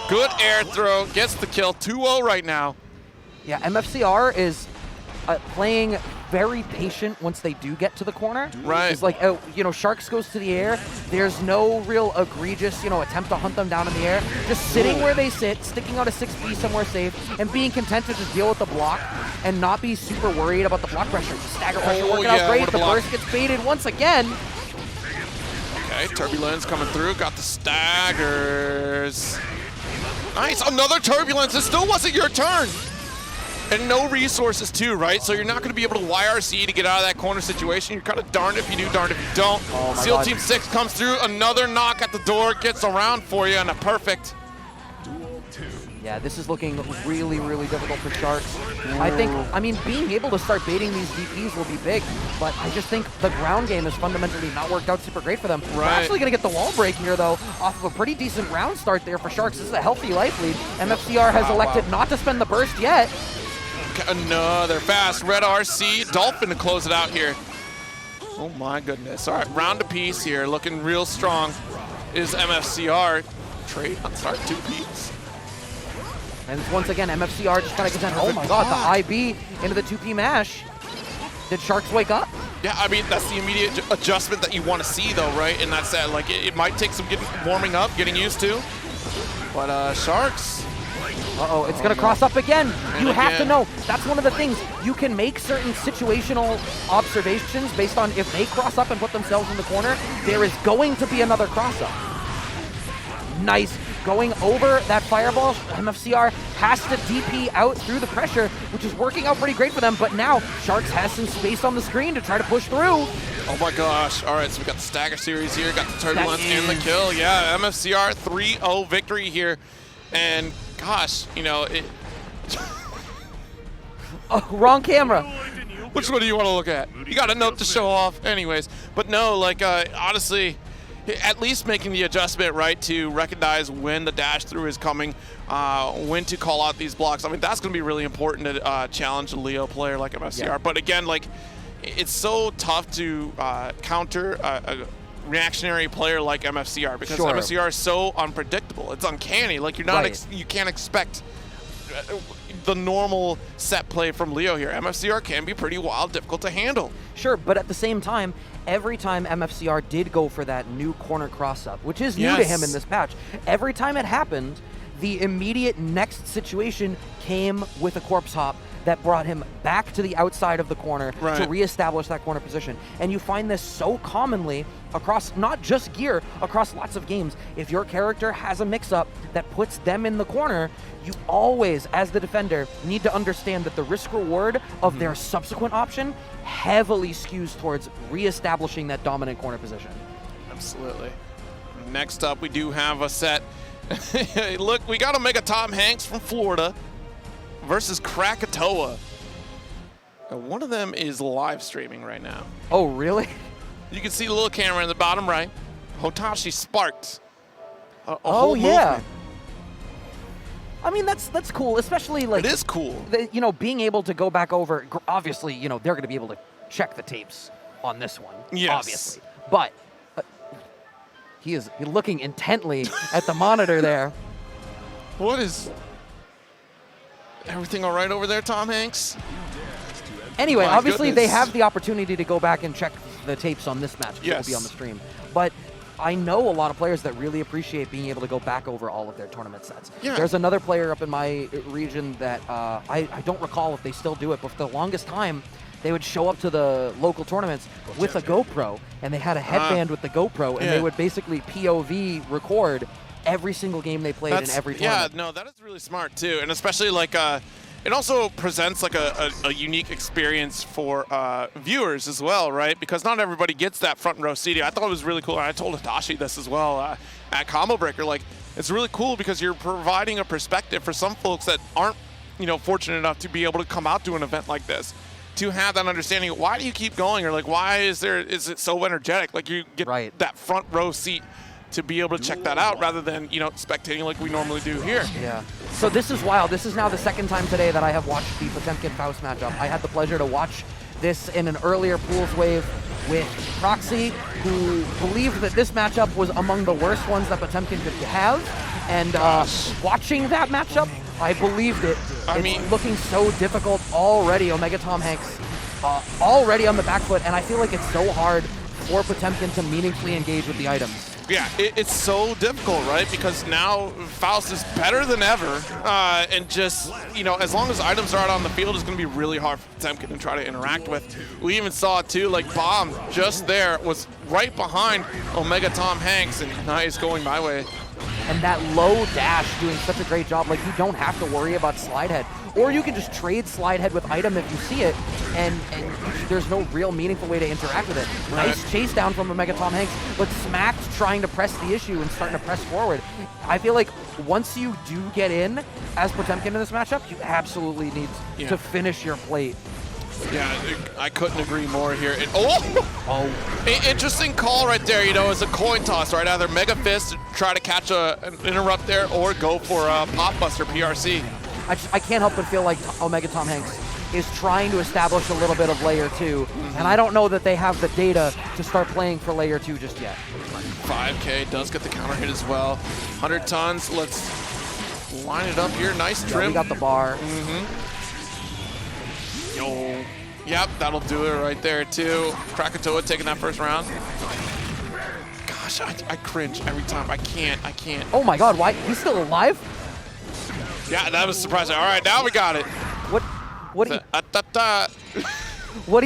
Speaker 2: Good air throw, gets the kill. 2-0 right now.
Speaker 1: Yeah, MFCR is playing very patient once they do get to the corner.
Speaker 2: Right.
Speaker 1: It's like, you know, Sharkz goes to the air. There's no real egregious, you know, attempt to hunt them down in the air. Just sitting where they sit, sticking out a 6B somewhere safe, and being content to just deal with the block and not be super worried about the block pressure. Stagger pressure working out great. The burst gets baited once again.
Speaker 2: Okay, Turbulence coming through. Got the staggers. Nice, another Turbulence. It still wasn't your turn. And no resources too, right? So you're not going to be able to YRC to get out of that corner situation. You're kind of darned if you do, darned if you don't. SEAL Team 6 comes through, another knock at the door, gets around for you, and a perfect.
Speaker 1: Yeah, this is looking really, really difficult for Sharkz. I mean, being able to start baiting these DPs will be big, but I just think the ground game has fundamentally not worked out super great for them. We're actually going to get the wall break here, though, off of a pretty decent round start there for Sharkz. This is a healthy life lead. MFCR has elected not to spend the burst yet.
Speaker 2: Another fast red RC. Dolphin to close it out here. Oh my goodness. All right, round apiece here. Looking real strong is MFCR. Trade on start 2Ps.
Speaker 1: And once again, MFCR just kind of gets oh my god, the IB into the 2P mash. Did Sharkz wake up?
Speaker 2: Yeah, I mean, that's the immediate adjustment that you want to see though, right? And that's that, like, it might take some warming up, getting used to. But Sharkz.
Speaker 1: Uh-oh, it's going to cross up again. You have to know. That's one of the things. You can make certain situational observations based on if they cross up and put themselves in the corner, there is going to be another cross-up. Nice. Going over that fireball, MFCR has to DP out through the pressure, which is working out pretty great for them, but now Sharkz has some space on the screen to try to push through.
Speaker 2: Oh my gosh. All right, so we got the stagger series here, got the turbulence and the kill. Yeah, MFCR 3-0 victory here. And gosh, you know, it...
Speaker 1: Oh, wrong camera.
Speaker 2: Which one do you want to look at? You got a note to show off anyways. But no, like, honestly, at least making the adjustment, right, to recognize when the dash through is coming, when to call out these blocks. I mean, that's going to be really important to challenge a Leo player like MFCR. Yeah. But again, like, it's so tough to counter a reactionary player like MFCR because MFCR is so unpredictable. It's uncanny. Like, you're not you can't expect the normal set play from Leo here. MFCR can be pretty wild, difficult to handle. Sure,
Speaker 1: but at the same time, every time MFCR did go for that new corner cross-up, which is new to him in this patch, every time it happened, the immediate next situation came with a corpse hop that brought him back to the outside of the corner to reestablish that corner position. And you find this so commonly across not just gear, across lots of games. If your character has a mix-up that puts them in the corner, you always, as the defender, need to understand that the risk-reward of their subsequent option heavily skews towards reestablishing that dominant corner position.
Speaker 2: Absolutely. Next up, we do have a set. Look, we got OmegaTomHanks from Florida versus Krakatoa. Now, one of them is live streaming right now.
Speaker 1: Oh, really?
Speaker 2: You can see the little camera in the bottom right. Hotashi sparked
Speaker 1: oh, yeah. Movement. I mean, that's cool, especially like...
Speaker 2: It is cool.
Speaker 1: You know, being able to go back over, obviously, you know, they're going to be able to check the tapes on this one, obviously. But he's looking intently at the monitor there.
Speaker 2: What is... Everything all right over there, Tom Hanks?
Speaker 1: Anyway, obviously they have the opportunity to go back and check the tapes on this match because it will be on the stream. But I know a lot of players that really appreciate being able to go back over all of their tournament sets. Yeah. There's another player up in my region that I don't recall if they still do it, but for the longest time, they would show up to the local tournaments with a GoPro, and they had a headband with the GoPro, and they would basically POV record every single game they played in every tournament.
Speaker 2: Yeah, no, that is really smart too, and especially like it also presents like a unique experience for viewers as well, right? Because not everybody gets that front row seating. I thought it was really cool, and I told Hitachi this as well at Combo Breaker. Like, it's really cool because you're providing a perspective for some folks that aren't, you know, fortunate enough to be able to come out to an event like this, to have that understanding. Why do you keep going, or like why is it so energetic? Like, you get that front row seat to be able to check that out rather than, you know, spectating like we normally do here.
Speaker 1: Yeah. So this is wild. This is now the second time today that I have watched the Potemkin Faust matchup. I had the pleasure to watch this in an earlier pools wave with Proxy, who believed that this matchup was among the worst ones that Potemkin could have. And watching that matchup, I believed it.
Speaker 2: I
Speaker 1: it's
Speaker 2: mean,
Speaker 1: looking so difficult already. OmegaTomHanks already on the back foot, and I feel like it's so hard for Potemkin to meaningfully engage with the items.
Speaker 2: Yeah, it's so difficult, right? Because now Faust is better than ever, and just, you know, as long as items are out on the field, it's going to be really hard for Potemkin to try to interact with. We even saw it too, like Bomb just there was right behind OmegaTomHanks, and nice going my way.
Speaker 1: And that low dash doing such a great job. Like, you don't have to worry about slide head. Or you can just trade slide head with item if you see it, and there's no real meaningful way to interact with it.
Speaker 2: Right.
Speaker 1: Nice chase down from OmegaTomHanks, but smacked trying to press the issue and starting to press forward. I feel like once you do get in as Potemkin in this matchup, you absolutely need to finish your plate.
Speaker 2: Yeah, I couldn't agree more here. Interesting call right there. You know, it's a coin toss, right? Either Mega Fist to try to catch an interrupt there, or go for a Pop Buster PRC.
Speaker 1: I can't help but feel like OmegaTomHanks is trying to establish a little bit of layer 2, and I don't know that they have the data to start playing for layer 2 just yet.
Speaker 2: 5K does get the counter hit as well. 100 tons. Let's line it up here. Nice trim.
Speaker 1: Yeah, we got the bar.
Speaker 2: Yo. Yep, that'll do it right there too. Krakatoa taking that first round. Gosh, I cringe every time. I can't.
Speaker 1: Oh my god, why? He's still alive?
Speaker 2: Yeah, that was surprising. All right, now we got it.
Speaker 1: What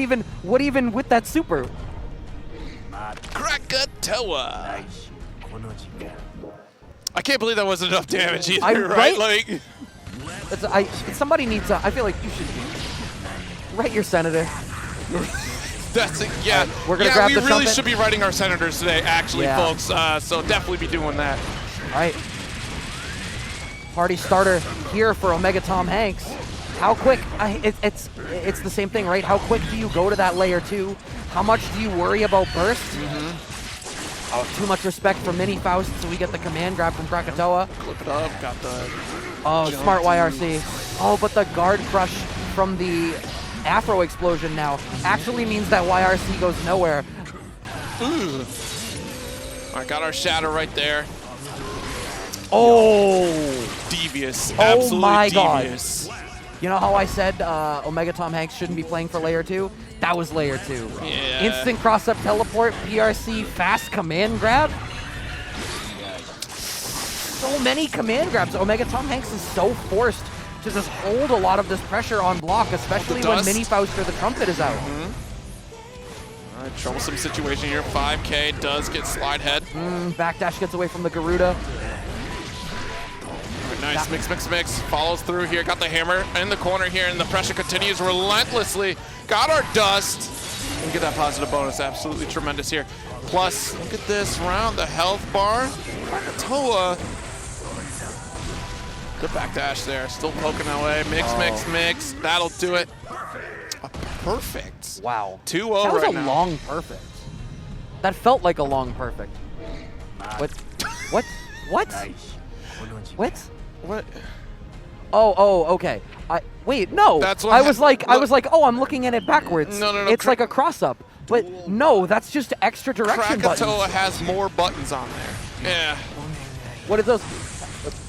Speaker 1: even with that super?
Speaker 2: Krakatoa. I can't believe that wasn't enough damage either, right? Like,
Speaker 1: somebody needs to. I feel like you should write your senator.
Speaker 2: That's it. Yeah,
Speaker 1: we're gonna grab
Speaker 2: we
Speaker 1: the
Speaker 2: really
Speaker 1: trumpet.
Speaker 2: should be writing our senators today, actually, folks. So definitely be doing that.
Speaker 1: All right. Party starter here for OmegaTomHanks. How quick? It's the same thing, right? How quick do you go to that layer 2? How much do you worry about burst? Oh, too much respect for Mini Faust, so we get the command grab from Krakatoa.
Speaker 2: Flip it up, got the
Speaker 1: smart YRC. Oh, but the guard crush from the Afro explosion now actually means that YRC goes nowhere.
Speaker 2: Ooh. All right, got our shadow right there.
Speaker 1: Oh!
Speaker 2: Devious.
Speaker 1: Oh
Speaker 2: Absolutely
Speaker 1: my
Speaker 2: devious.
Speaker 1: god. You know how I said OmegaTomHanks shouldn't be playing for layer 2? That was layer 2.
Speaker 2: Yeah.
Speaker 1: Instant cross-up teleport, PRC, fast command grab. So many command grabs. OmegaTomHanks is so forced to just hold a lot of this pressure on block, especially when Mini Faust or the trumpet is out.
Speaker 2: All right, troublesome situation here. 5K does get slide head.
Speaker 1: Backdash gets away from the Garuda.
Speaker 2: Nice, mix. Follows through here. Got the hammer in the corner here, and the pressure continues relentlessly. Got our dust. And get that positive bonus. Absolutely tremendous here. Plus, look at this round. The health bar. Krakatoa. Good backdash there. Still poking that way. Mix. That'll do it. A perfect.
Speaker 1: Wow.
Speaker 2: 2-0
Speaker 1: that was
Speaker 2: right
Speaker 1: a
Speaker 2: now.
Speaker 1: long perfect. That felt like a long perfect. What? What?
Speaker 2: What?
Speaker 1: Oh, okay. Wait, no.
Speaker 2: That's what
Speaker 1: I was like, oh, I'm looking at it backwards.
Speaker 2: No.
Speaker 1: It's like a cross-up. But no, that's just extra direction buttons.
Speaker 2: Krakatoa has more buttons on there. Yeah.
Speaker 1: What are those?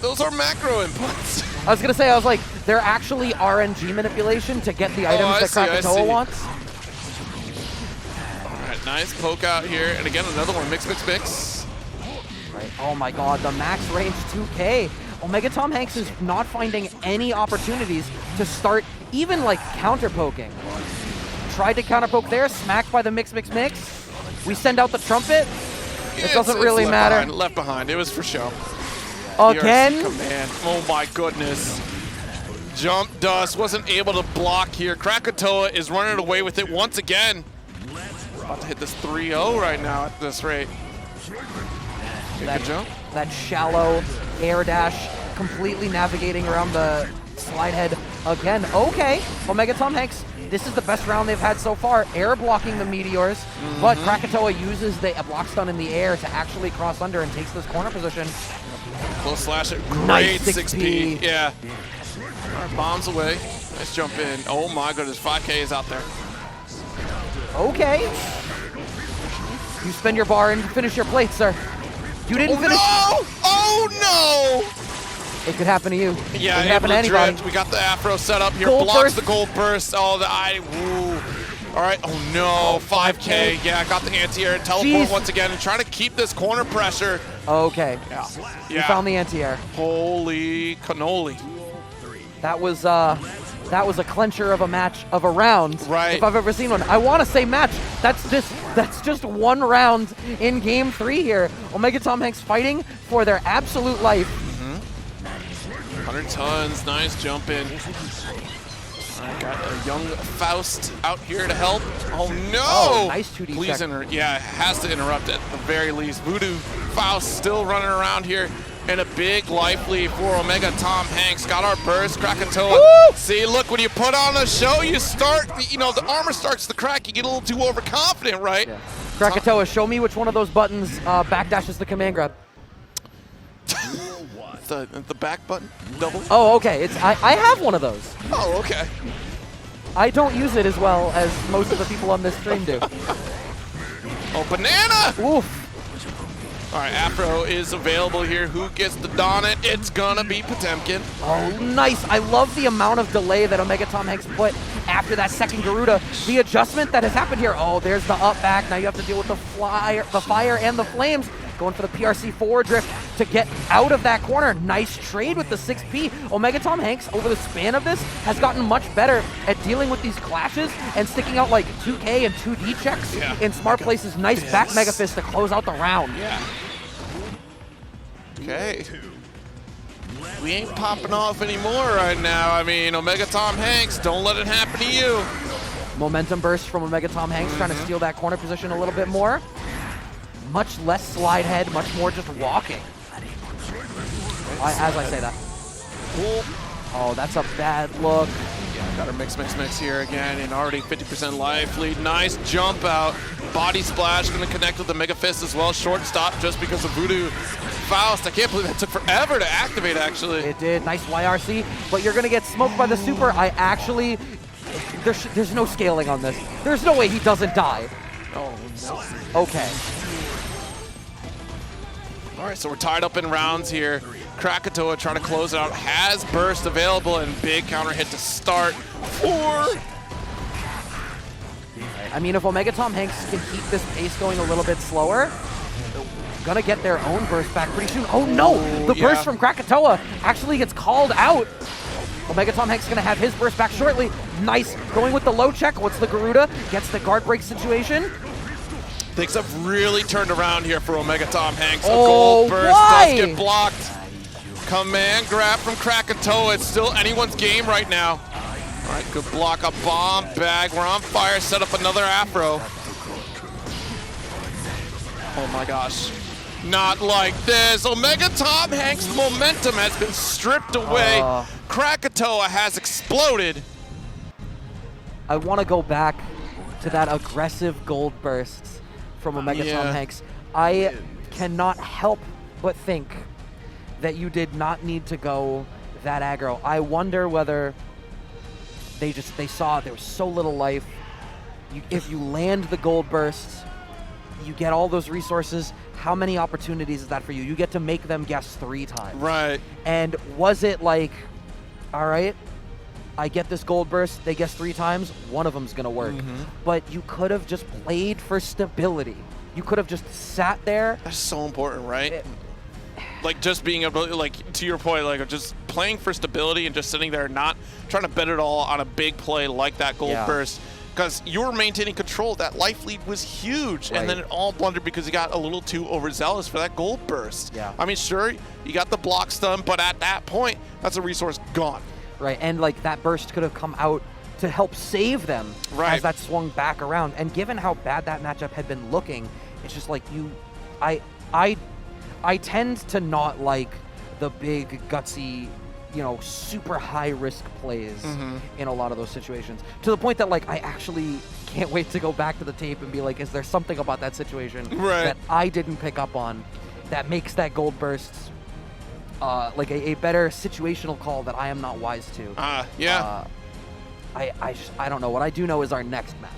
Speaker 2: Those are macro inputs.
Speaker 1: I was gonna say, I was like, they're actually RNG manipulation to get the items that Krakatoa wants.
Speaker 2: All right, nice poke out here, and again another one. Mix.
Speaker 1: Right. Oh my God, the max range 2K. OmegaTomHanks is not finding any opportunities to start even like counter poking. Tried to counter poke there, smacked by the mix. We send out the trumpet. It doesn't really matter.
Speaker 2: Left behind. It was for show.
Speaker 1: Again?
Speaker 2: PRC command. Oh my goodness. Jump dust. Wasn't able to block here. Krakatoa is running away with it once again. About to hit this 3-0 right now at this rate. Good jump.
Speaker 1: That shallow air dash, completely navigating around the slide head again. Okay, OmegaTomHanks this is the best round they've had so far, air blocking the meteors, but Krakatoa uses the block stun in the air to actually cross under and takes this corner position.
Speaker 2: Close slash, great
Speaker 1: Nice
Speaker 2: 6P. Yeah. All right, bombs away. Nice jump in. Oh my goodness, 5K is out there.
Speaker 1: Okay. You spend your bar and finish your plate, sir. You didn't finish.
Speaker 2: No! Oh no!
Speaker 1: It could happen to you.
Speaker 2: Yeah,
Speaker 1: it could happen to anybody.
Speaker 2: We got the afro set up here.
Speaker 1: Gold
Speaker 2: Blocks
Speaker 1: burst.
Speaker 2: the gold burst. Oh, woo. All right. Oh no, 5K. Yeah, got the anti-air. Teleport once again and trying to keep this corner pressure.
Speaker 1: Okay.
Speaker 2: Yeah.
Speaker 1: You found the anti-air.
Speaker 2: Holy cannoli.
Speaker 1: That was a clincher of a match, of a round,
Speaker 2: right?
Speaker 1: If I've ever seen one. I want to say match. That's just one round in Game 3 here. OmegaTomHanks fighting for their absolute life.
Speaker 2: 100 tons, nice jump in. All right, got a young Faust out here to help. Oh no!
Speaker 1: Oh, nice 2D
Speaker 2: Please
Speaker 1: check.
Speaker 2: yeah, has to interrupt at the very least. Voodoo Faust still running around here. And a big life lead for OmegaTomHanks. Got our burst, Krakatoa.
Speaker 1: Woo!
Speaker 2: See, look, when you put on a show, you start, the armor starts to crack. You get a little too overconfident, right?
Speaker 1: Yeah. Krakatoa, show me which one of those buttons backdashes the command grab.
Speaker 2: the back button, double?
Speaker 1: Oh, okay. I have one of those.
Speaker 2: Oh, okay.
Speaker 1: I don't use it as well as most of the people on this stream do.
Speaker 2: Oh, banana!
Speaker 1: Oof.
Speaker 2: All right, Afro is available here. Who gets to don it? It's gonna be Potemkin.
Speaker 1: Oh, nice. I love the amount of delay that OmegaTomHanks put after that second Garuda. The adjustment that has happened here. Oh, there's the up back. Now you have to deal with the fire and the flames. Going for the PRC forward drift to get out of that corner. Nice trade with the 6P. OmegaTomHanks, over the span of this, has gotten much better at dealing with these clashes and sticking out like 2K and 2D checks in smart places. Nice back Mega Fist to close out the round.
Speaker 2: Yeah. Okay. We ain't popping off anymore right now. I mean, OmegaTomHanks, don't let it happen to you.
Speaker 1: Momentum burst from OmegaTomHanks, trying to steal that corner position a little bit more. Much less slide head, much more just walking. As I say that. Oh, that's a bad look.
Speaker 2: Yeah, got our mix here again, and already 50% life lead. Nice jump out. Body splash, gonna connect with the Mega Fist as well. Short stop just because of Voodoo Faust. I can't believe that took forever to activate, actually.
Speaker 1: It did. Nice YRC, but you're gonna get smoked by the super. There's no scaling on this. There's no way he doesn't die.
Speaker 2: Oh, no.
Speaker 1: Okay.
Speaker 2: All right, so we're tied up in rounds here. Krakatoa trying to close it out. Has burst available and big counter hit to start. 4.
Speaker 1: I mean, if OmegaTomHanks can keep this pace going a little bit slower, they're gonna get their own burst back pretty soon. Oh no! The burst from Krakatoa actually gets called out. OmegaTomHanks gonna have his burst back shortly. Nice, going with the low check. What's the Garuda? Gets the guard break situation.
Speaker 2: Things have really turned around here for OmegaTomHanks.
Speaker 1: Oh,
Speaker 2: a gold burst
Speaker 1: why?
Speaker 2: does get blocked. Command grab from Krakatoa. It's still anyone's game right now. All right, good block. A bomb bag. We're on fire. Set up another Afro. Oh my gosh. Not like this. OmegaTomHanks' momentum has been stripped away. Krakatoa has exploded.
Speaker 1: I want to go back to that aggressive gold burst from OmegaTomHanks. I cannot help but think that you did not need to go that aggro. I wonder whether they saw there was so little life. If you land the gold burst, you get all those resources. How many opportunities is that for you? You get to make them guess 3 times.
Speaker 2: Right.
Speaker 1: And was it like, all right, I get this gold burst, they guess 3 times, one of them's gonna work. But you could have just played for stability. You could have just sat there.
Speaker 2: That's so important, right? Like just being able to, like, to your point, like just playing for stability and just sitting there, not trying to bet it all on a big play like that gold burst. Because you were maintaining control. That life lead was huge. And then it all blundered because you got a little too overzealous for that gold burst.
Speaker 1: Yeah.
Speaker 2: I mean, sure, you got the block stun, but at that point, that's a resource gone.
Speaker 1: Right, and like that burst could have come out to help save them as that swung back around. And given how bad that matchup had been looking, it's just like I tend to not like the big gutsy you know, super high risk plays in a lot of those situations, to the point that like I actually can't wait to go back to the tape and be like, is there something about that situation that I didn't pick up on that makes that gold burst like a better situational call that I am not wise to? I don't know. What I do know is our next match.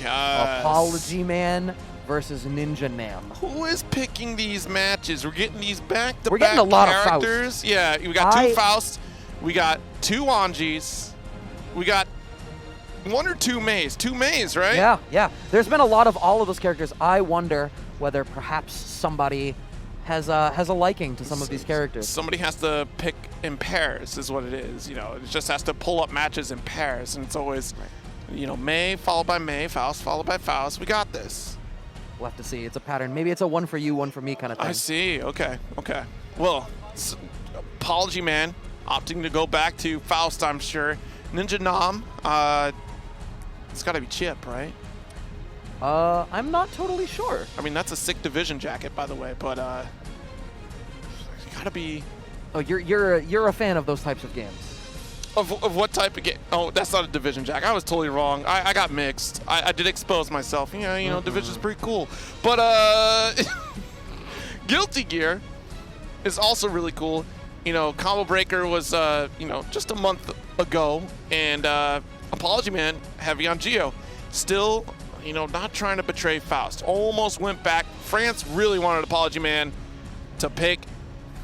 Speaker 1: Apologyman versus NinjaNam.
Speaker 2: Who is picking these matches? We're getting these back-to-back
Speaker 1: We're getting a lot
Speaker 2: characters.
Speaker 1: of Faust.
Speaker 2: Yeah, we got 2 Fausts. We got 2 Anjis. We got 1 or 2 Meis. 2 Meis, right?
Speaker 1: Yeah, yeah. There's been a lot of all of those characters. I wonder whether perhaps somebody has a liking to some of these characters.
Speaker 2: Somebody has to pick in pairs, is what it is. You know, it just has to pull up matches in pairs, and it's always, you know, Mei followed by Mei, Faust followed by Faust. We got this.
Speaker 1: We'll have to see. It's a pattern. Maybe it's a one for you, one for me kind of thing.
Speaker 2: I see. Okay. Okay. Well, Apologyman opting to go back to Faust, I'm sure. NinjaNam, it's got to be Chip, right?
Speaker 1: I'm not totally sure.
Speaker 2: I mean, that's a sick division jacket, by the way, but it's got to be.
Speaker 1: Oh, you're a fan of those types of games.
Speaker 2: Of what type of game? Oh, that's not a division jack. I was totally wrong. I got mixed. I did expose myself. Yeah, you know, division's pretty cool. But Guilty Gear is also really cool. You know, Combo Breaker was you know, just a month ago, and Apologyman heavy on Geo. Still, you know, not trying to betray Faust. Almost went back. France really wanted Apologyman to pick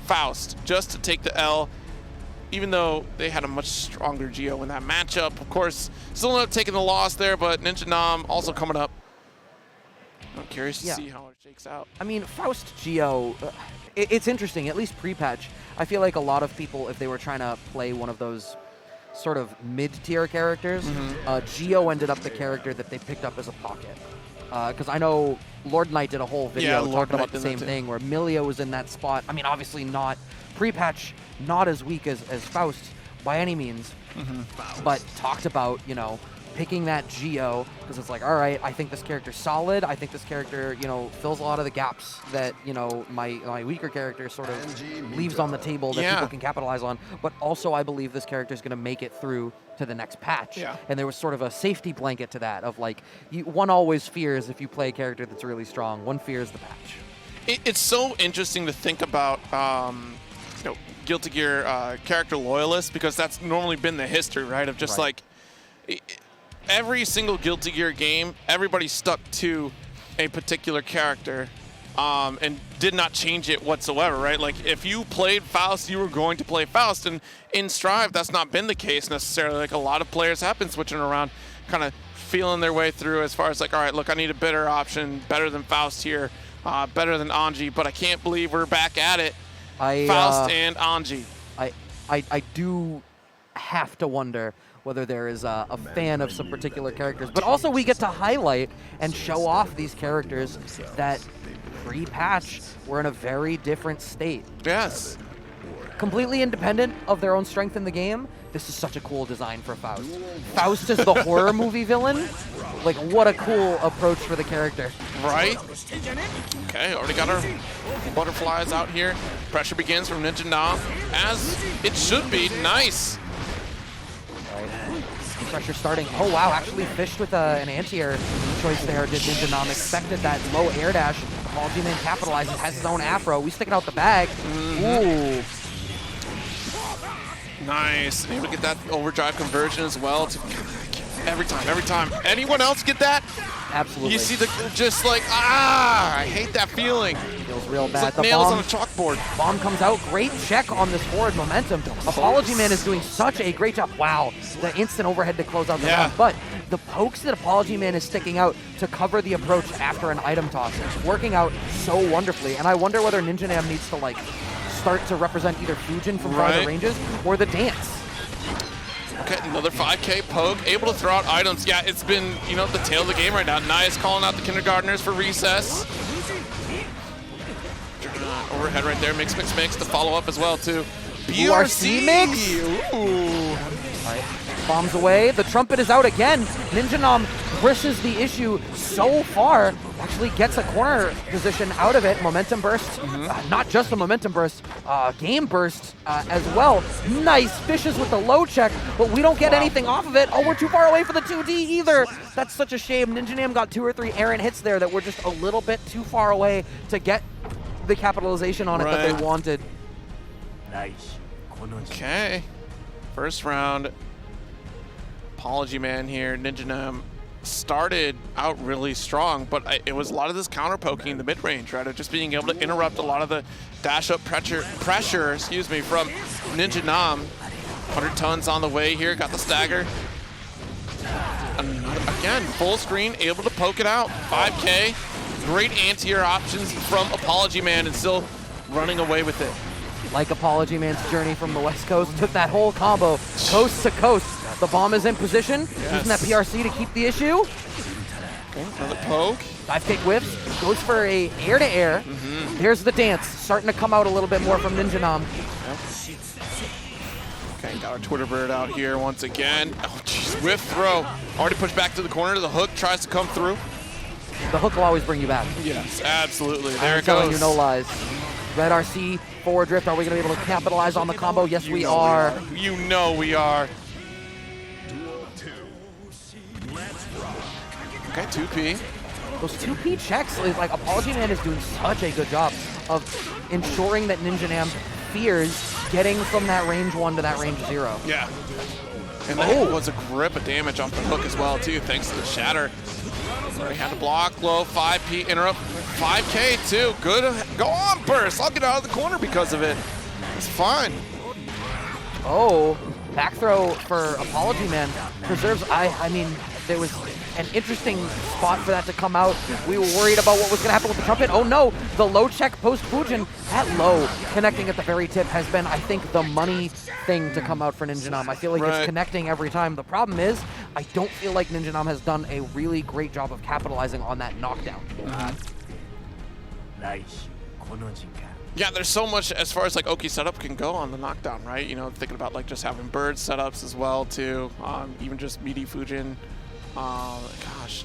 Speaker 2: Faust just to take the L, even though they had a much stronger Geo in that matchup. Of course, still ended up taking the loss there, but NinjaNam also coming up. I'm curious to see how it shakes out.
Speaker 1: I mean, Faust Geo, it's interesting, at least pre-patch. I feel like a lot of people, if they were trying to play one of those sort of mid-tier characters, Geo ended up the character that they picked up as a pocket. Because I know Lord Knight did a whole video talking about the same thing, where Milio was in that spot. I mean, obviously not pre-patch, not as weak as Faust by any means, but talked about, you know, picking that Geo, because it's like, all right, I think this character's solid. I think this character, you know, fills a lot of the gaps that, you know, my weaker character sort of leaves on the table that people can capitalize on. But also, I believe this character is going to make it through to the next patch. And there was sort of a safety blanket to that of like, one always fears if you play a character that's really strong. One fears the patch.
Speaker 2: It's so interesting to think about, you know, Guilty Gear character loyalists, because that's normally been the history, right? Of just like every single Guilty Gear game, everybody stuck to a particular character and did not change it whatsoever, right? Like if you played Faust, you were going to play Faust, and in Strive, that's not been the case necessarily. Like a lot of players have been switching around, kind of feeling their way through as far as like, all right, look, I need a better option, better than Faust here, better than Anji, but I can't believe we're back at it. Faust and Anji.
Speaker 1: I do have to wonder whether there is a fan of some particular characters, but also we get to highlight and show off these characters that pre-patch were in a very different state.
Speaker 2: Yes.
Speaker 1: Completely independent of their own strength in the game. This is such a cool design for Faust. Faust is the horror movie villain. Like, what a cool approach for the character.
Speaker 2: Right? Okay, already got our butterflies out here. Pressure begins from NinjaNam, as it should be. Nice.
Speaker 1: Pressure starting. Oh, wow, actually fished with an anti-air choice there. Did NinjaNam expected that low air dash. Apologyman capitalizes, has his own afro. We sticking out the bag. Ooh.
Speaker 2: Nice. Able to get that overdrive conversion as well. Every time. Anyone else get that?
Speaker 1: Absolutely.
Speaker 2: You see the, just like, I hate that feeling.
Speaker 1: Feels real bad.
Speaker 2: It's like nails on a chalkboard.
Speaker 1: Bomb comes out. Great check on this forward momentum. Apologyman is doing such a great job. Wow. The instant overhead to close out the round. But the pokes that Apologyman is sticking out to cover the approach after an item toss, working out so wonderfully. And I wonder whether NinjaNam needs to like start to represent either Fujin from farther ranges or the dance.
Speaker 2: Okay, another 5K poke, able to throw out items. Yeah, it's been, you know, the tail of the game right now. Nice calling out the kindergartners for recess. Overhead right there, mix to follow up as well, too.
Speaker 1: BRC mix?
Speaker 2: Ooh.
Speaker 1: All right. Bombs away. The trumpet is out again. NinjaNam pushes the issue so far. Actually gets a corner position out of it. Momentum burst. Not just a momentum burst. Game burst as well. Nice fishes with the low check, but we don't get anything off of it. Oh, we're too far away for the 2D either. That's such a shame. NinjaNam got 2 or 3 errant hits there that were just a little bit too far away to get the capitalization on it that they wanted.
Speaker 2: Okay. First round. Apologyman here. NinjaNam started out really strong, but it was a lot of this counter poking in the mid range, right? Of just being able to interrupt a lot of the dash up pressure, from NinjaNam. 100 tons on the way here, got the stagger. Again, full screen, able to poke it out. 5K, great anti-air options from Apologyman and still running away with it.
Speaker 1: Like Apologyman's journey from the West Coast, took that whole combo coast to coast. The bomb is in position, using that PRC to keep the issue.
Speaker 2: Okay, another poke.
Speaker 1: Dive kick whiffs, goes for a air-to-air. There's the dance, starting to come out a little bit more from NinjaNam.
Speaker 2: Okay, got our Twitter bird out here once again. Oh, jeez, whiff throw. Already pushed back to the corner. The hook tries to come through.
Speaker 1: The hook will always bring you back.
Speaker 2: Yes, absolutely. There
Speaker 1: I'm
Speaker 2: it
Speaker 1: telling
Speaker 2: goes.
Speaker 1: you, no lies. Red RC, forward drift. Are we going to be able to capitalize on the combo? Yes, we are.
Speaker 2: You know we are. Okay, 2P.
Speaker 1: Those 2P checks, like Apologyman is doing such a good job of ensuring that NinjaNam fears getting from that range 1 to that range 0.
Speaker 2: Yeah. And that was a grip of damage off the hook as well, too, thanks to the shatter. Already had to block, low, 5P, interrupt, 5K, too. Good, go on, burst. I'll get out of the corner because of it. It's fine.
Speaker 1: Oh, back throw for Apologyman. Preserves, I mean, there was an interesting spot for that to come out. We were worried about what was going to happen with the trumpet. Oh no, the low check post Fujin. That low connecting at the very tip has been, I think, the money thing to come out for NinjaNam. I feel like it's connecting every time. The problem is, I don't feel like NinjaNam has done a really great job of capitalizing on that knockdown.
Speaker 2: Yeah, there's so much as far as like Oakey setup can go on the knockdown, right? You know, thinking about like just having bird setups as well too. Even just meaty Fujin. Gosh.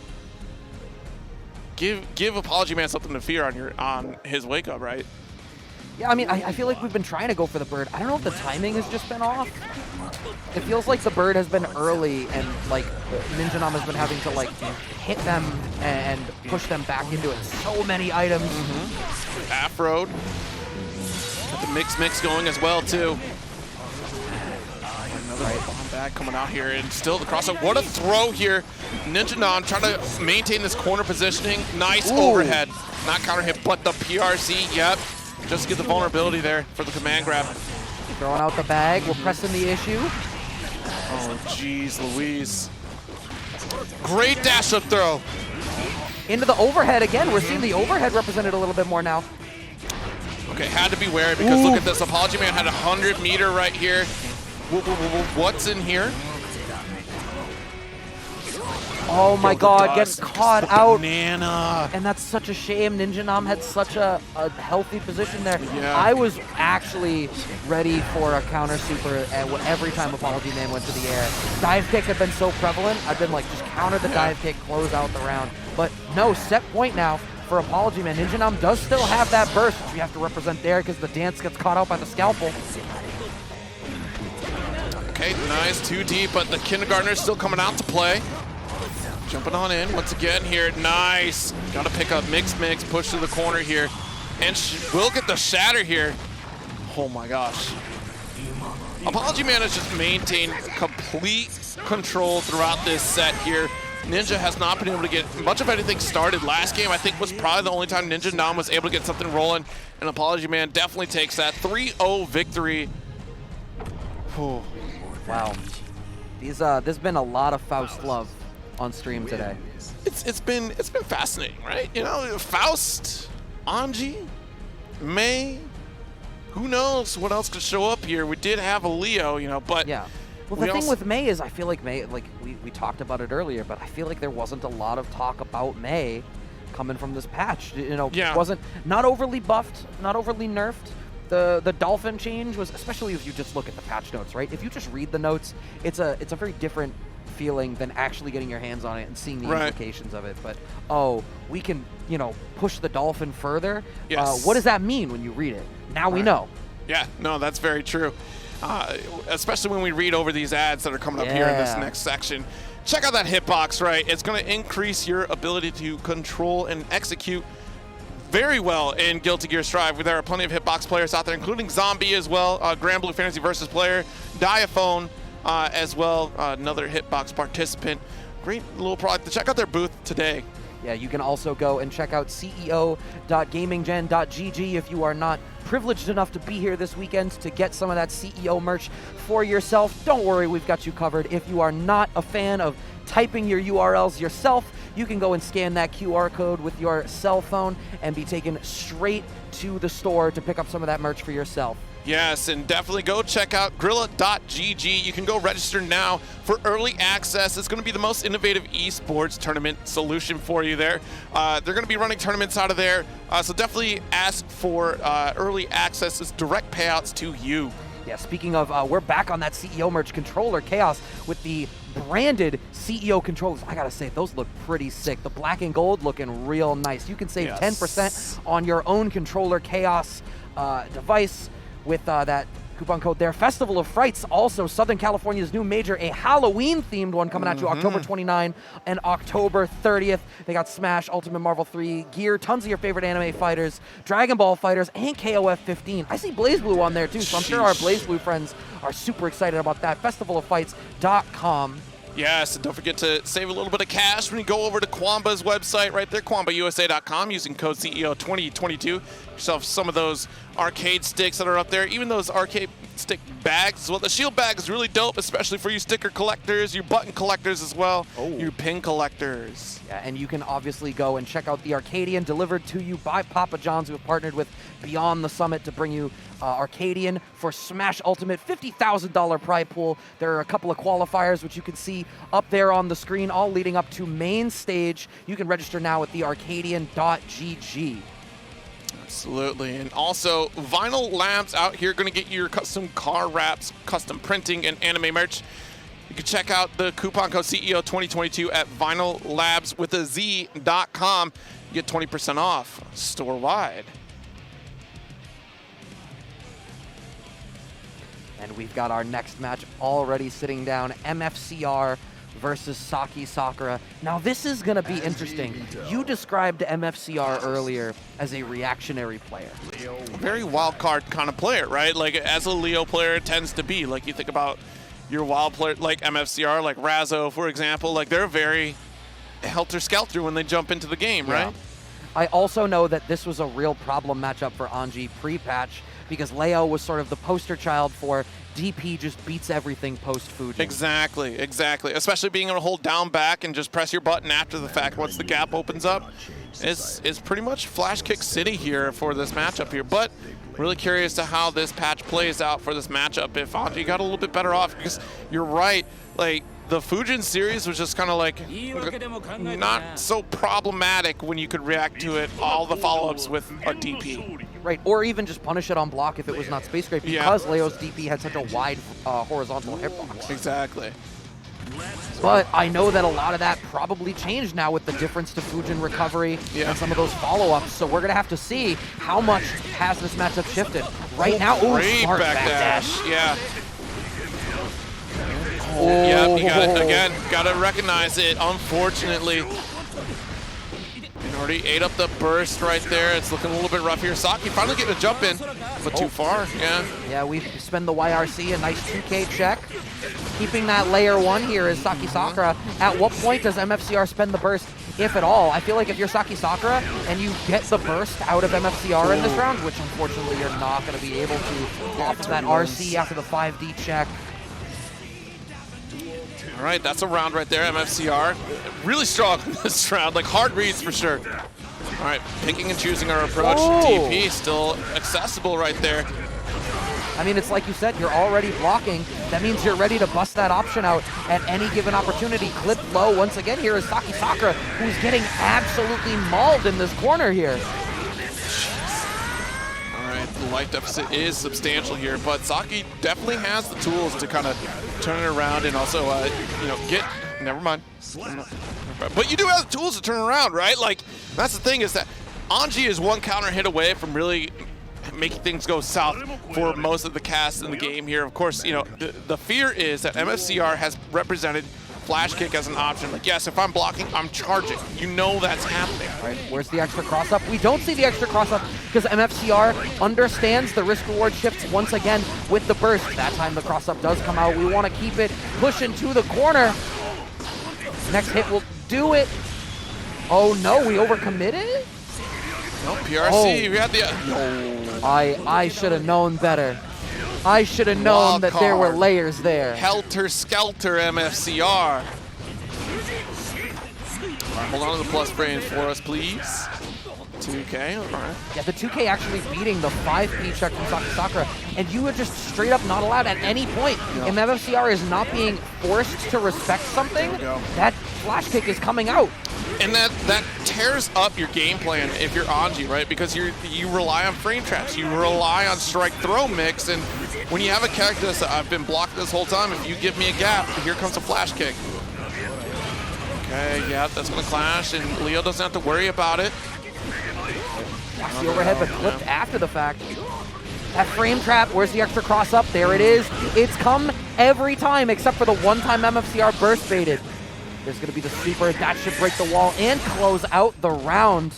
Speaker 2: Give Apologyman something to fear on his wake up, right?
Speaker 1: Yeah, I mean, I feel like we've been trying to go for the bird. I don't know if the timing has just been off. It feels like the bird has been early and like NinjaNam has been having to like hit them and push them back into it. So many items.
Speaker 2: Afroed. Got the mix going as well too. Another bomb back coming out here and still the crossover. What a throw here. NinjaNam trying to maintain this corner positioning. Nice overhead. Not counter hit, but the PRC, yep. Just get the vulnerability there for the command grab.
Speaker 1: Throwing out the bag, we're pressing the issue.
Speaker 2: Oh, jeez, Louise. Great dash up throw.
Speaker 1: Into the overhead again. We're seeing the overhead represented a little bit more now.
Speaker 2: Okay, had to be wary because look at this. Apologyman had 100 meter right here. What's in here?
Speaker 1: Oh my god, gets caught out.
Speaker 2: Banana.
Speaker 1: And that's such a shame. NinjaNam had such a healthy position there.
Speaker 2: Yeah.
Speaker 1: I was actually ready for a counter super every time Apologyman went to the air. Dive kick had been so prevalent. I've been like, just counter the dive kick, close out the round. But no, set point now for Apologyman. NinjaNam does still have that burst, which we have to represent there because the dance gets caught out by the scalpel.
Speaker 2: Okay, nice, 2 deep, but the kindergartner's still coming out to play. Jumping on in once again here, nice. Got to pick up mix, push to the corner here. And we'll get the shatter here. Oh my gosh. Apologyman has just maintained complete control throughout this set here. Ninja has not been able to get much of anything started. Last game, I think, was probably the only time NinjaNam was able to get something rolling. And Apologyman definitely takes that 3-0 victory.
Speaker 1: Wow. There's been a lot of Faust love on stream today.
Speaker 2: It's been fascinating, right? You know, Faust, Anji, May, who knows what else could show up here? We did have a Leo, you know, but
Speaker 1: yeah. Well, the thing with May is I feel like May, like we talked about it earlier, but I feel like there wasn't a lot of talk about May coming from this patch. You know, wasn't not overly buffed, not overly nerfed. The dolphin change was, especially if you just look at the patch notes, right? If you just read the notes, it's a very different feeling than actually getting your hands on it and seeing the implications of it. But we can, push the dolphin further.
Speaker 2: Yes.
Speaker 1: What does that mean when you read it? Now we know.
Speaker 2: Yeah, no, that's very true. Especially when we read over these ads that are coming up here in this next section. Check out that hitbox, right? It's going to increase your ability to control and execute very well in Guilty Gear Strive. There are plenty of hitbox players out there, including Zombie as well, Grand Blue Fantasy Versus player, Diaphone as well, another hitbox participant. Great little product. Check out their booth today.
Speaker 1: Yeah, you can also go and check out ceo.gaminggen.gg if you are not privileged enough to be here this weekend to get some of that CEO merch for yourself. Don't worry, we've got you covered. If you are not a fan of typing your URLs yourself, you can go and scan that QR code with your cell phone and be taken straight to the store to pick up some of that merch for yourself.
Speaker 2: Yes, and definitely go check out Grilla.gg. You can go register now for early access. It's going to be the most innovative esports tournament solution for you there. They're going to be running tournaments out of there, so definitely ask for early access. It's direct payouts to you.
Speaker 1: Yeah, speaking of, we're back on that CEO merch controller chaos with the branded CEO controllers. I gotta say, those look pretty sick. The black and gold looking real nice. You can save 10% on your own controller chaos device with that coupon code there. Festival of Frights, also Southern California's new major, a Halloween-themed one coming at you October 29 and October 30th. They got Smash, Ultimate Marvel 3, Gear, tons of your favorite anime fighters, Dragon Ball fighters, and KOF 15. I see BlazBlue on there too, so I'm sure our BlazBlue friends are super excited about that. Festivaloffights.com.
Speaker 2: Yes, and don't forget to save a little bit of cash when you go over to Kwamba's website right there, KwambaUSA.com, using code CEO2022. Yourself some of those arcade sticks that are up there, even those arcade stick bags as well. The shield bag is really dope, especially for you sticker collectors, your button collectors as well, your pin collectors.
Speaker 1: Yeah, and you can obviously go and check out the Arcadian, delivered to you by Papa John's, who have partnered with Beyond the Summit to bring you Arcadian for Smash Ultimate, $50,000 prize pool. There are a couple of qualifiers, which you can see up there on the screen, all leading up to main stage. You can register now at the Arcadian.gg.
Speaker 2: Absolutely, and also Vinyl Labs out here going to get your custom car wraps, custom printing, and anime merch. You can check out the coupon code CEO2022 at vinyllabs.com. You get 20% off store-wide.
Speaker 1: And we've got our next match already sitting down, MFCR versus SakiSakura. Now this is going to be interesting. You described MFCR earlier as a reactionary player.
Speaker 2: Very wild card kind of player, right? Like as a Leo player it tends to be. Like you think about your wild player like MFCR, like Razzo, for example, like they're very helter-skelter when they jump into the game, right?
Speaker 1: I also know that this was a real problem matchup for Anji pre-patch because Leo was sort of the poster child for DP just beats everything post-Fujin.
Speaker 2: Exactly, exactly. Especially being able to hold down back and just press your button after the fact once the gap opens up. It's pretty much Flash Kick City here for this matchup here. But really curious to how this patch plays out for this matchup if Anji got a little bit better off, because you're right, like the Fujin series was just kind of like not so problematic when you could react to it, all the follow-ups with a DP.
Speaker 1: Right, or even just punish it on block if it was not space great, because Leo's DP had such a wide horizontal hitbox.
Speaker 2: Exactly.
Speaker 1: But I know that a lot of that probably changed now with the difference to Fujin recovery and some of those follow-ups, so we're going to have to see how much has this matchup shifted. Right now, smart backdash.
Speaker 2: Yeah. Yep, you got it again. Got to recognize it. Unfortunately, already ate up the burst right there. It's looking a little bit rough here. Saki finally getting a jump in, but too far.
Speaker 1: Yeah, we spend the YRC, a nice 2K check. Keeping that layer 1 here is SakiSakura. At what point does MFCR spend the burst, if at all? I feel like if you're SakiSakura and you get the burst out of MFCR in this round, which unfortunately you're not going to be able to off of that RC after the 5D check.
Speaker 2: All right, that's a round right there, MFCR. Really strong in this round, like hard reads for sure. All right, picking and choosing our approach. DP still accessible right there.
Speaker 1: I mean, it's like you said, you're already blocking. That means you're ready to bust that option out at any given opportunity. Clip low once again here is SakiSakura, who's getting absolutely mauled in this corner here.
Speaker 2: All right, life deficit is substantial here, but Saki definitely has the tools to kind of turn it around and also, you know, never mind. But you do have the tools to turn around, right? Like, that's the thing, is that Anji is one counter hit away from really making things go south for most of the cast in the game here. Of course, you know, the fear is that MFCR has represented flash kick as an option. Like, yes, if I'm blocking, I'm charging. You know that's happening.
Speaker 1: Right, where's the extra cross-up? We don't see the extra cross-up because MFCR understands the risk-reward shifts once again with the burst. That time the cross-up does come out. We want to keep it pushing to the corner. Next hit will do it. Oh no, we overcommitted?
Speaker 2: No, PRC, we had the...
Speaker 1: I should have known better. I should have known that there were layers there.
Speaker 2: Helter-skelter MFCR. Hold on to the plus frames for us, please. 2K, all right.
Speaker 1: Yeah, the 2K actually beating the 5P check from SakiSakura, and you are just straight up not allowed at any point. If MFCR is not being forced to respect something, that flash kick is coming out.
Speaker 2: And that tears up your game plan if you're Anji, right? Because you rely on frame traps, you rely on strike throw mix, and when you have a character that's I've been blocked this whole time, if you give me a gap, here comes a flash kick. Okay, yeah, that's gonna clash, and Leo doesn't have to worry about it.
Speaker 1: Watch the overhead, but clipped after the fact. That frame trap, where's the extra cross up? There it is. It's come every time except for the one time MFCR burst baited. There's going to be the sweeper. That should break the wall and close out the round.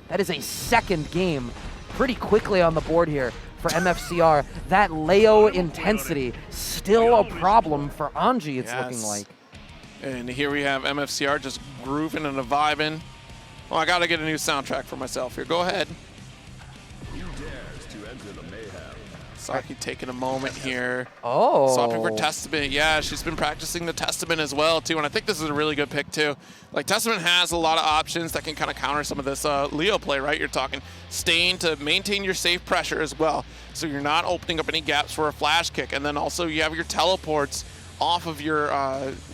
Speaker 1: That is a second game pretty quickly on the board here for MFCR. That Leo intensity still a problem for Anji, it's looking like.
Speaker 2: And here we have MFCR just grooving and vibing. Oh, I got to get a new soundtrack for myself here. Go ahead. Saki taking a moment here.
Speaker 1: Oh.
Speaker 2: Swapping for Testament. Yeah, she's been practicing the Testament as well, too. And I think this is a really good pick, too. Like, Testament has a lot of options that can kind of counter some of this Leo play, right? You're talking staying to maintain your safe pressure as well. So you're not opening up any gaps for a flash kick. And then also you have your teleports off of your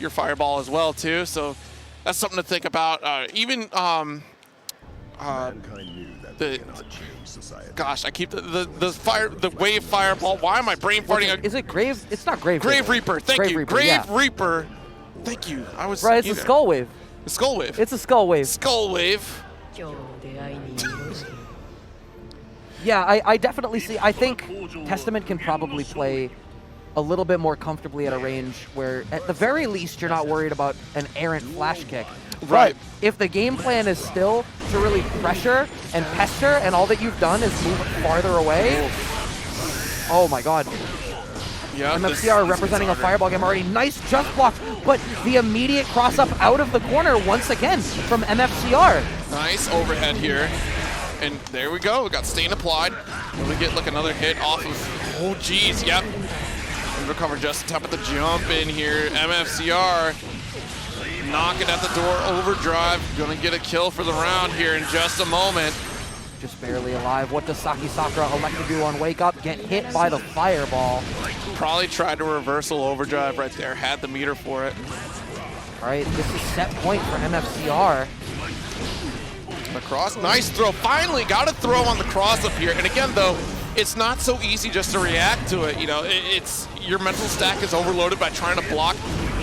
Speaker 2: fireball as well, too. So that's something to think about. Gosh, I keep the wave fireball. Why am I brain farting?
Speaker 1: Is it Grave? It's not Grave.
Speaker 2: Grave Reaper. Thank you. Grave Reaper. Thank you. I was
Speaker 1: right. It's a Skull Wave.
Speaker 2: The Skull Wave.
Speaker 1: It's a Skull Wave.
Speaker 2: Skull Wave.
Speaker 1: Yeah, I definitely see. I think Testament can probably play a little bit more comfortably at a range where, at the very least, you're not worried about an errant flash kick.
Speaker 2: Right.
Speaker 1: But if the game plan is still to really pressure and pester, and all that you've done is move farther away, oh my god.
Speaker 2: Yeah,
Speaker 1: MFCR representing a fireball game already. Nice jump block, but the immediate cross up out of the corner once again from MFCR.
Speaker 2: Nice overhead here. And there we go. We got stain applied. And we get like another hit off of, oh geez, yep. Recover just top of the jump in here. MFCR knocking at the door, overdrive. Gonna get a kill for the round here in just a moment.
Speaker 1: Just barely alive. What does SakiSakura elect to do on Wake Up? Get hit by the fireball.
Speaker 2: Probably tried a reversal overdrive right there. Had the meter for it.
Speaker 1: All right, this is set point for MFCR.
Speaker 2: The cross, nice throw. Finally got a throw on the cross up here. And again, though, it's not so easy just to react to it. You know, it's your mental stack is overloaded by trying to block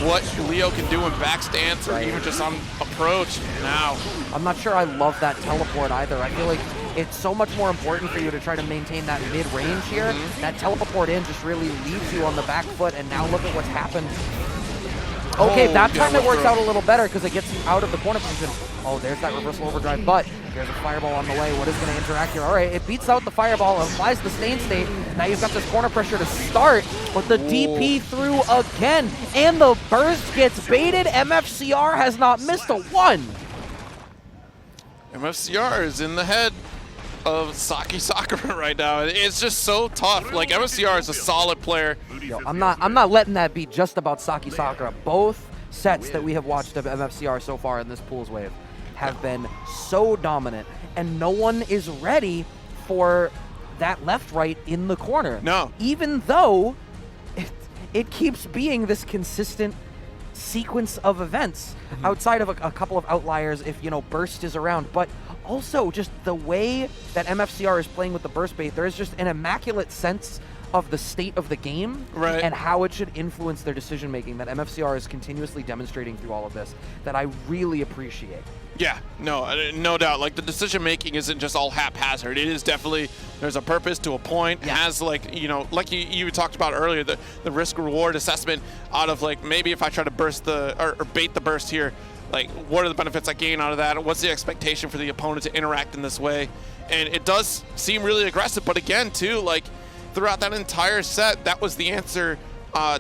Speaker 2: what Leo can do in back stance or even just on approach now.
Speaker 1: I'm not sure I love that teleport either. I feel like it's so much more important for you to try to maintain that mid-range here. That teleport in just really leaves you on the back foot, and now look at what's happened. Okay, that time it works out a little better because it gets you out of the corner position. Oh, there's that reversal overdrive, but there's a fireball on the way. What is going to interact here? All right, it beats out the fireball, applies the stain state. Now you've got this corner pressure to start, but the DP through again, and the burst gets baited. MFCR has not missed a one.
Speaker 2: MFCR is in the head of SakiSakura right now. It's just so tough. Like, MFCR is a solid player.
Speaker 1: Yo, I'm not letting that be just about SakiSakura. Both sets that we have watched of MFCR so far in this pools wave have been so dominant, and no one is ready for that left-right in the corner.
Speaker 2: No.
Speaker 1: Even though it keeps being this consistent sequence of events outside of a couple of outliers if, you know, burst is around. But also just the way that MFCR is playing with the burst bait, there is just an immaculate sense of the state of the game and how it should influence their decision making that MFCR is continuously demonstrating through all of this that I really appreciate.
Speaker 2: Yeah, no doubt. Like, the decision making isn't just all haphazard. It is definitely, there's a purpose to a point. It has, like, you know, like you talked about earlier, the risk reward assessment out of, like, maybe if I try to burst or bait the burst here, like, what are the benefits I gain out of that? What's the expectation for the opponent to interact in this way? And it does seem really aggressive, but again, too, like, throughout that entire set, that was the answer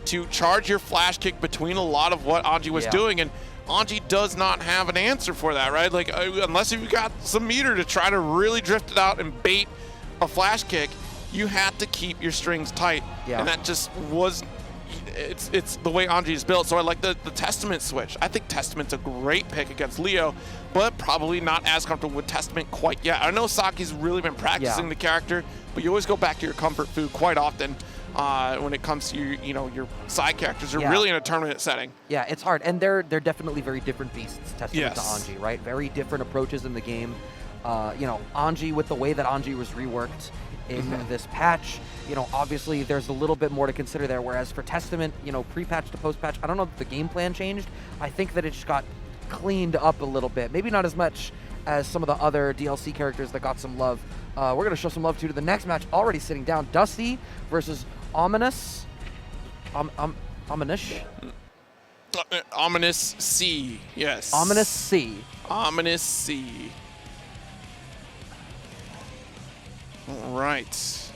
Speaker 2: to charge your flash kick between a lot of what Anji was doing. And Anji does not have an answer for that, right? Like, unless you've got some meter to try to really drift it out and bait a flash kick, you had to keep your strings tight. And that just was, it's the way Anji is built. So I like the Testament switch. I think Testament's a great pick against Leo, but probably not as comfortable with Testament quite yet. I know Saki's really been practicing the character, but you always go back to your comfort food quite often when it comes to your side characters are really in a tournament setting. Yeah,
Speaker 1: it's hard, and they're definitely very different beasts. Testament to Anji, right? Very different approaches in the game. Anji, with the way that Anji was reworked in this patch, obviously there's a little bit more to consider there. Whereas for Testament, pre-patch to post-patch, I don't know if the game plan changed. I think that it just got cleaned up a little bit. Maybe not as much as some of the other DLC characters that got some love. We're going to show some love to the next match, already sitting down. Dusty versus Ominousc. Ominousc?
Speaker 2: Ominousc, yes.
Speaker 1: Ominousc.
Speaker 2: Ominousc. All right.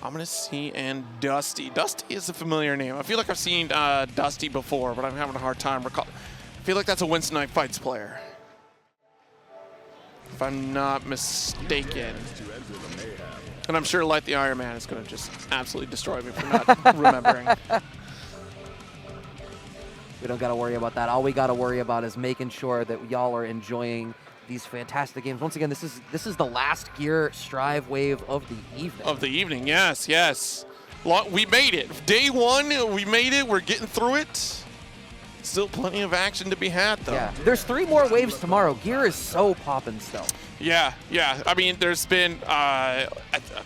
Speaker 2: Ominousc and Dusty. Dusty is a familiar name. I feel like I've seen Dusty before, but I'm having a hard time recalling. I feel like that's a Winston Night Fights player, if I'm not mistaken. And I'm sure Light the Iron Man is going to just absolutely destroy me for not remembering.
Speaker 1: We don't got to worry about that. All we got to worry about is making sure that y'all are enjoying these fantastic games. Once again, this is the last Gear Strive wave of the evening.
Speaker 2: Of the evening, yes, yes. We made it. Day one, we made it. We're getting through it. Still plenty of action to be had, though.
Speaker 1: Yeah, there's 3 more waves tomorrow. Gear is so poppin' still.
Speaker 2: Yeah. I mean, there's been, I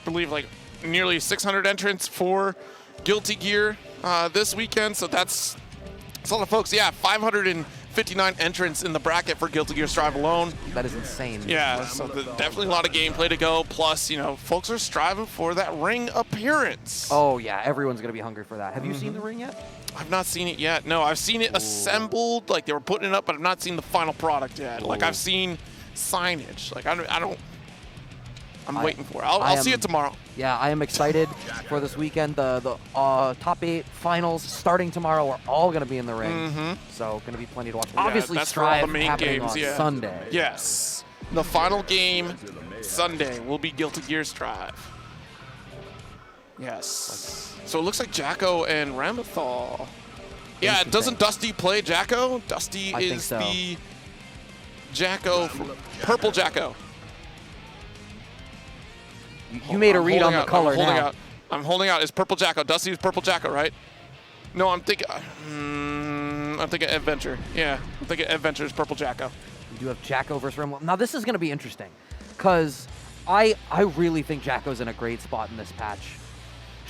Speaker 2: believe, like nearly 600 entrants for Guilty Gear this weekend. So that's a lot of folks. Yeah, 559 entrants in the bracket for Guilty Gear Strive alone.
Speaker 1: That is insane.
Speaker 2: Yeah, so definitely a lot of gameplay to go. Plus, folks are striving for that ring appearance.
Speaker 1: Oh, yeah, everyone's going to be hungry for that. Have you seen the ring yet?
Speaker 2: I've not seen it yet. No, I've seen it assembled, like they were putting it up, but I've not seen the final product yet. Like, I've seen signage. Like, I'm waiting for it. I'll see it tomorrow.
Speaker 1: Yeah, I am excited for this weekend. The top 8 finals starting tomorrow are all going to be in the ring. So going to be plenty to watch.
Speaker 2: Yeah,
Speaker 1: obviously,
Speaker 2: that's
Speaker 1: Strive
Speaker 2: for all the main games,
Speaker 1: on Sunday.
Speaker 2: Yes. The final game Sunday will be Guilty Gear Strive. Yes. So it looks like Jacko and Ramlethal. Yeah, doesn't Dusty play Jacko? Dusty is the Jacko, Purple Jacko.
Speaker 1: You made a read on the color now.
Speaker 2: I'm holding out. It's Purple Jacko. Dusty is Purple Jacko, right? No, I'm thinking Adventure. Yeah, I'm thinking Adventure is Purple Jacko.
Speaker 1: You do have Jacko versus Ramlethal. Now this is going to be interesting, because I really think Jacko's in a great spot in this patch.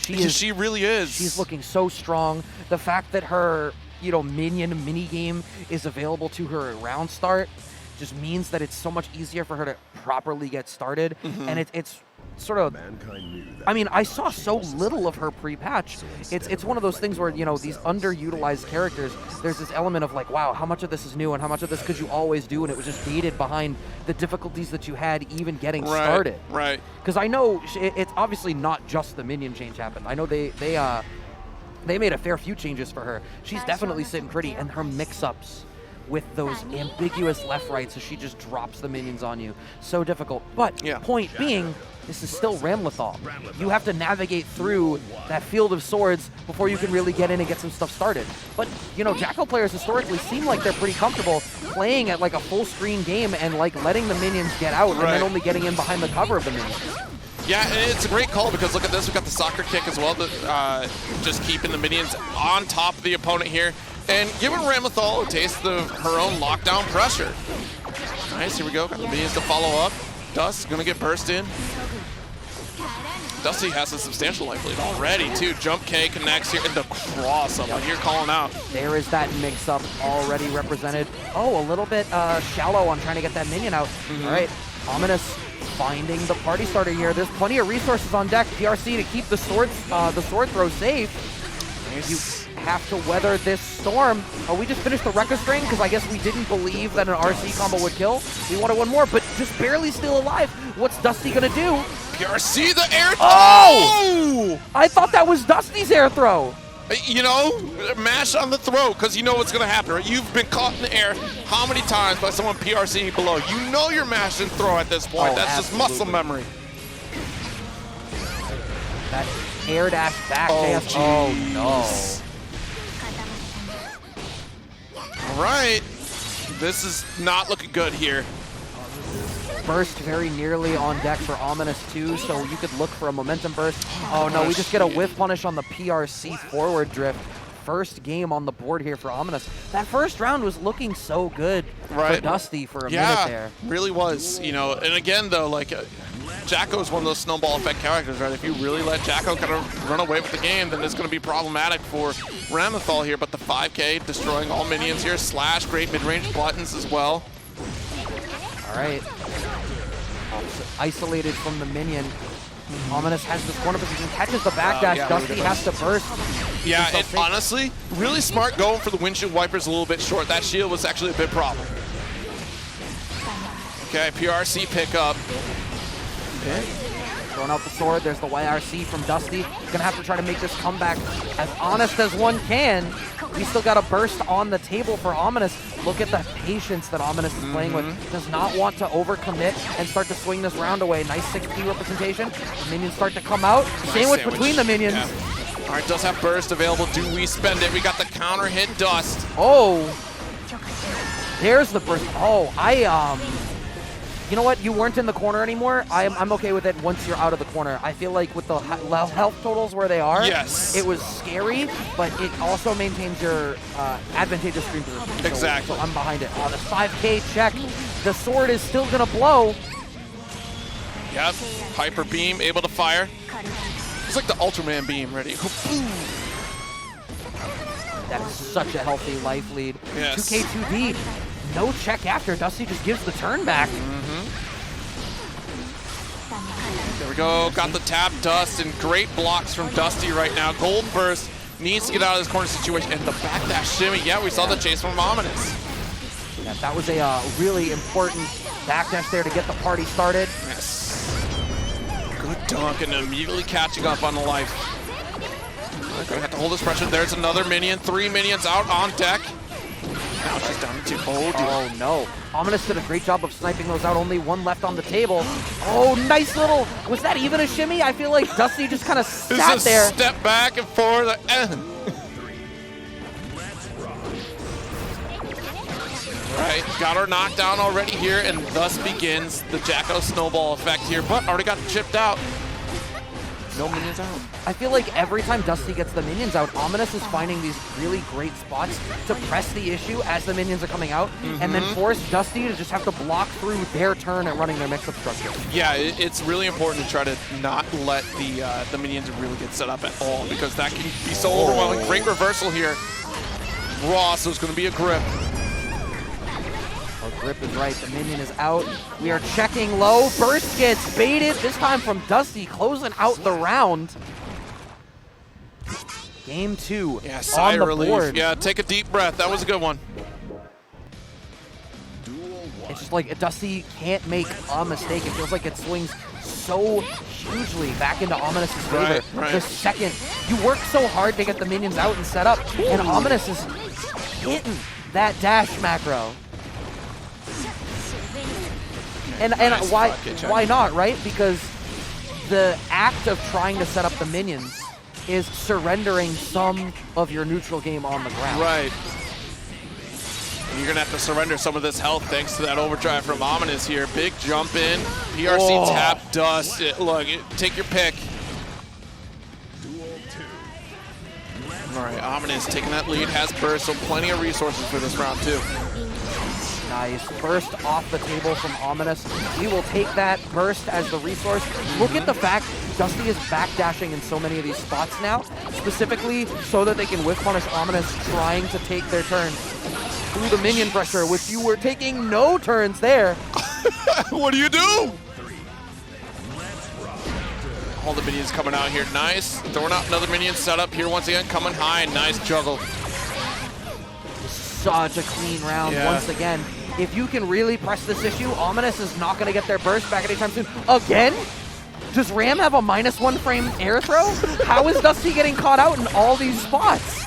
Speaker 2: She really is.
Speaker 1: She's looking so strong. The fact that her, minion mini game is available to her at round start just means that it's so much easier for her to properly get started. And it's sort of, I mean, I saw so little of her pre-patch. It's one of those things where, these underutilized characters, there's this element of like, wow, how much of this is new and how much of this could you always do? And it was just dated behind the difficulties that you had even getting started.
Speaker 2: Right.
Speaker 1: Because I know it's obviously not just the minion change happened. I know they made a fair few changes for her. She's definitely sitting pretty, and her mix-ups with those ambiguous left-rights, so she just drops the minions on you. So difficult. But point being, this is still Ramlethal. You have to navigate through that field of swords before you can really get in and get some stuff started. But, Jacko players historically seem like they're pretty comfortable playing at like a full-screen game and like letting the minions get out and then only getting in behind the cover of the minions.
Speaker 2: Yeah, and it's a great call because look at this. We've got the soccer kick as well, just keeping the minions on top of the opponent here. and giving Ramlethal a taste of her own lockdown pressure. Nice, here we go. Got the minions to follow up. Dust gonna get burst in. Dusty has a substantial life lead already, too. Jump K connects here, and the cross up here calling out.
Speaker 1: There is that mix-up already represented. Oh, a little bit shallow on trying to get that minion out. All right, Ominousc finding the party starter here. There's plenty of resources on deck. PRC to keep the sword throw safe.
Speaker 2: Nice.
Speaker 1: You have to weather this storm. Oh, we just finished the Rekka string because I guess we didn't believe that an RC combo would kill. We wanted one more, but just barely still alive. What's Dusty gonna do?
Speaker 2: PRC the air.
Speaker 1: Oh! I thought that was Dusty's air throw.
Speaker 2: You know, mash on the throat, because you know what's going to happen, right? You've been caught in the air how many times by someone PRCing below? You know you're mash and throw at this point. That's
Speaker 1: absolutely.
Speaker 2: just muscle memory.
Speaker 1: That air dash back.
Speaker 2: Oh
Speaker 1: no.
Speaker 2: All right. This is not looking good here.
Speaker 1: Burst very nearly on deck for Ominousc too, so you could look for a momentum burst. Oh no, we just get a whiff punish on the PRC forward drift. First game on the board here for Ominousc. That first round was looking so good for Dusty for a minute there.
Speaker 2: Really was. You know, and again though, like Jacko's one of those snowball effect characters, right? If you really let Jacko kind of run away with the game, then it's going to be problematic for Ramlethal here. But the 5K destroying all minions here. Slash, great mid-range buttons as well.
Speaker 1: All right. Isolated from the minion. Ominousc has this corner position, catches the backdash. Dusty has to burst.
Speaker 2: Yeah, and honestly, really smart going for the windshield wipers a little bit short. That shield was actually a big problem. Okay, PRC pickup.
Speaker 1: Okay. Throwing out the sword. There's the YRC from Dusty. Gonna have to try to make this comeback as honest as one can. We still got a burst on the table for Ominousc. Look at the patience that Ominousc is playing with. Does not want to overcommit and start to swing this round away. Nice 6P representation. The minions start to come out.
Speaker 2: Nice
Speaker 1: Sandwich between the minions.
Speaker 2: Yeah. All right, does have burst available. Do we spend it? We got the counter hit Dust.
Speaker 1: Oh. There's the burst. Oh, you know what? You weren't in the corner anymore. I'm okay with it once you're out of the corner. I feel like with the health totals where they are, it was scary, but it also maintains your advantageous screen position.
Speaker 2: Exactly.
Speaker 1: So I'm behind it. Oh, the 5K check. The sword is still going to blow.
Speaker 2: Yep. Hyper beam able to fire. It's like the Ultraman beam ready.
Speaker 1: That is such a healthy life lead.
Speaker 2: Yes.
Speaker 1: 2K2D. No check after. Dusty just gives the turn back.
Speaker 2: There we go. Got the tap Dust and great blocks from Dusty right now. Gold burst needs to get out of this corner situation. And the backdash shimmy. Yeah, we saw the chase from Ominousc.
Speaker 1: Yeah, that was a really important backdash there to get the party started.
Speaker 2: Yes. Good dunk and immediately catching up on the life. Gonna have to hold this pressure. There's another minion. 3 minions out on deck. Now she's down to 2. Oh, dear.
Speaker 1: Oh, no. Ominousc did a great job of sniping those out. Only one left on the table. Oh, nice little... Was that even a shimmy? I feel like Dusty just kind of sat there.
Speaker 2: Step back and forward. Right, got her knocked down already here, and thus begins the Jacko snowball effect here, but already got chipped out. No minions out.
Speaker 1: I feel like every time Dusty gets the minions out, Ominousc is finding these really great spots to press the issue as the minions are coming out, and then force Dusty to just have to block through their turn at running their mix-up structure.
Speaker 2: Yeah, it's really important to try to not let the minions really get set up at all, because that can be so overwhelming. Great reversal here. Raw, so it's going to be a grip.
Speaker 1: Oh, grip is right. The minion is out. We are checking low. Burst gets baited, this time from Dusty, closing out the round. Game 2
Speaker 2: yeah, sigh
Speaker 1: on the
Speaker 2: of relief.
Speaker 1: board.
Speaker 2: Yeah, take a deep breath. That was a good one.
Speaker 1: It's just like Dusty can't make a mistake. It feels like it swings so hugely back into Ominousc's favor.
Speaker 2: Right.
Speaker 1: The second you work so hard to get the minions out and set up, and Ominousc is hitting that dash macro. And
Speaker 2: Nice
Speaker 1: why not, right? Because the act of trying to set up the minions is surrendering some of your neutral game on the ground.
Speaker 2: Right. And you're going to have to surrender some of this health thanks to that overdrive from Ominousc here. Big jump in. PRC tap Dust. Look, take your pick. All right, Ominousc taking that lead, has burst, so plenty of resources for this round too.
Speaker 1: Nice burst off the table from Ominousc. We will take that burst as the resource. Look at the fact Dusty is backdashing in so many of these spots now, specifically so that they can whiff punish Ominousc trying to take their turn through the minion pressure, which you were taking no turns there.
Speaker 2: What do you do? All the minions coming out here. Nice. Throwing out another minion setup here once again. Coming high. Nice juggle.
Speaker 1: Such a clean round once again. If you can really press this issue, Ominousc is not going to get their burst back anytime soon. Again? Does Ram have a -1 frame air throw? How is Dusty getting caught out in all these spots?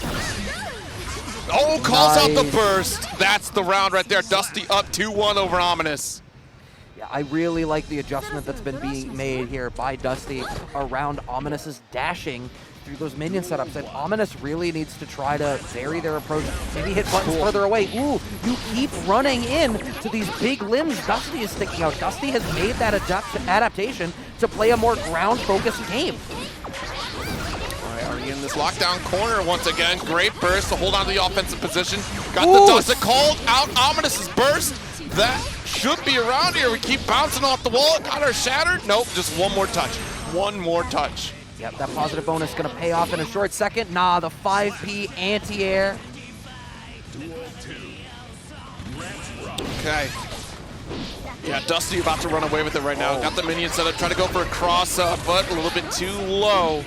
Speaker 2: Oh, calls out the burst. That's the round right there. Dusty up 2-1 over Ominousc.
Speaker 1: I really like the adjustment that's been being made here by Dusty around Ominous's dashing through those minion setups, and Ominousc really needs to try to vary their approach, maybe hit buttons further away. Ooh, you keep running in to these big limbs Dusty is sticking out. Dusty has made that adaptation to play a more ground-focused game.
Speaker 2: All right, already in this lockdown corner once again. Great burst to hold on to the offensive position. Got the dust that called out Ominous's burst. That should be around here. We keep bouncing off the wall. Got her shattered. Nope, just one more touch. One more touch.
Speaker 1: Yep, that positive bonus going to pay off in a short second. Nah, the 5P anti-air.
Speaker 2: Okay. Yeah, Dusty about to run away with it right now. Got the minion set up, trying to go for a cross-up, but a little bit too low.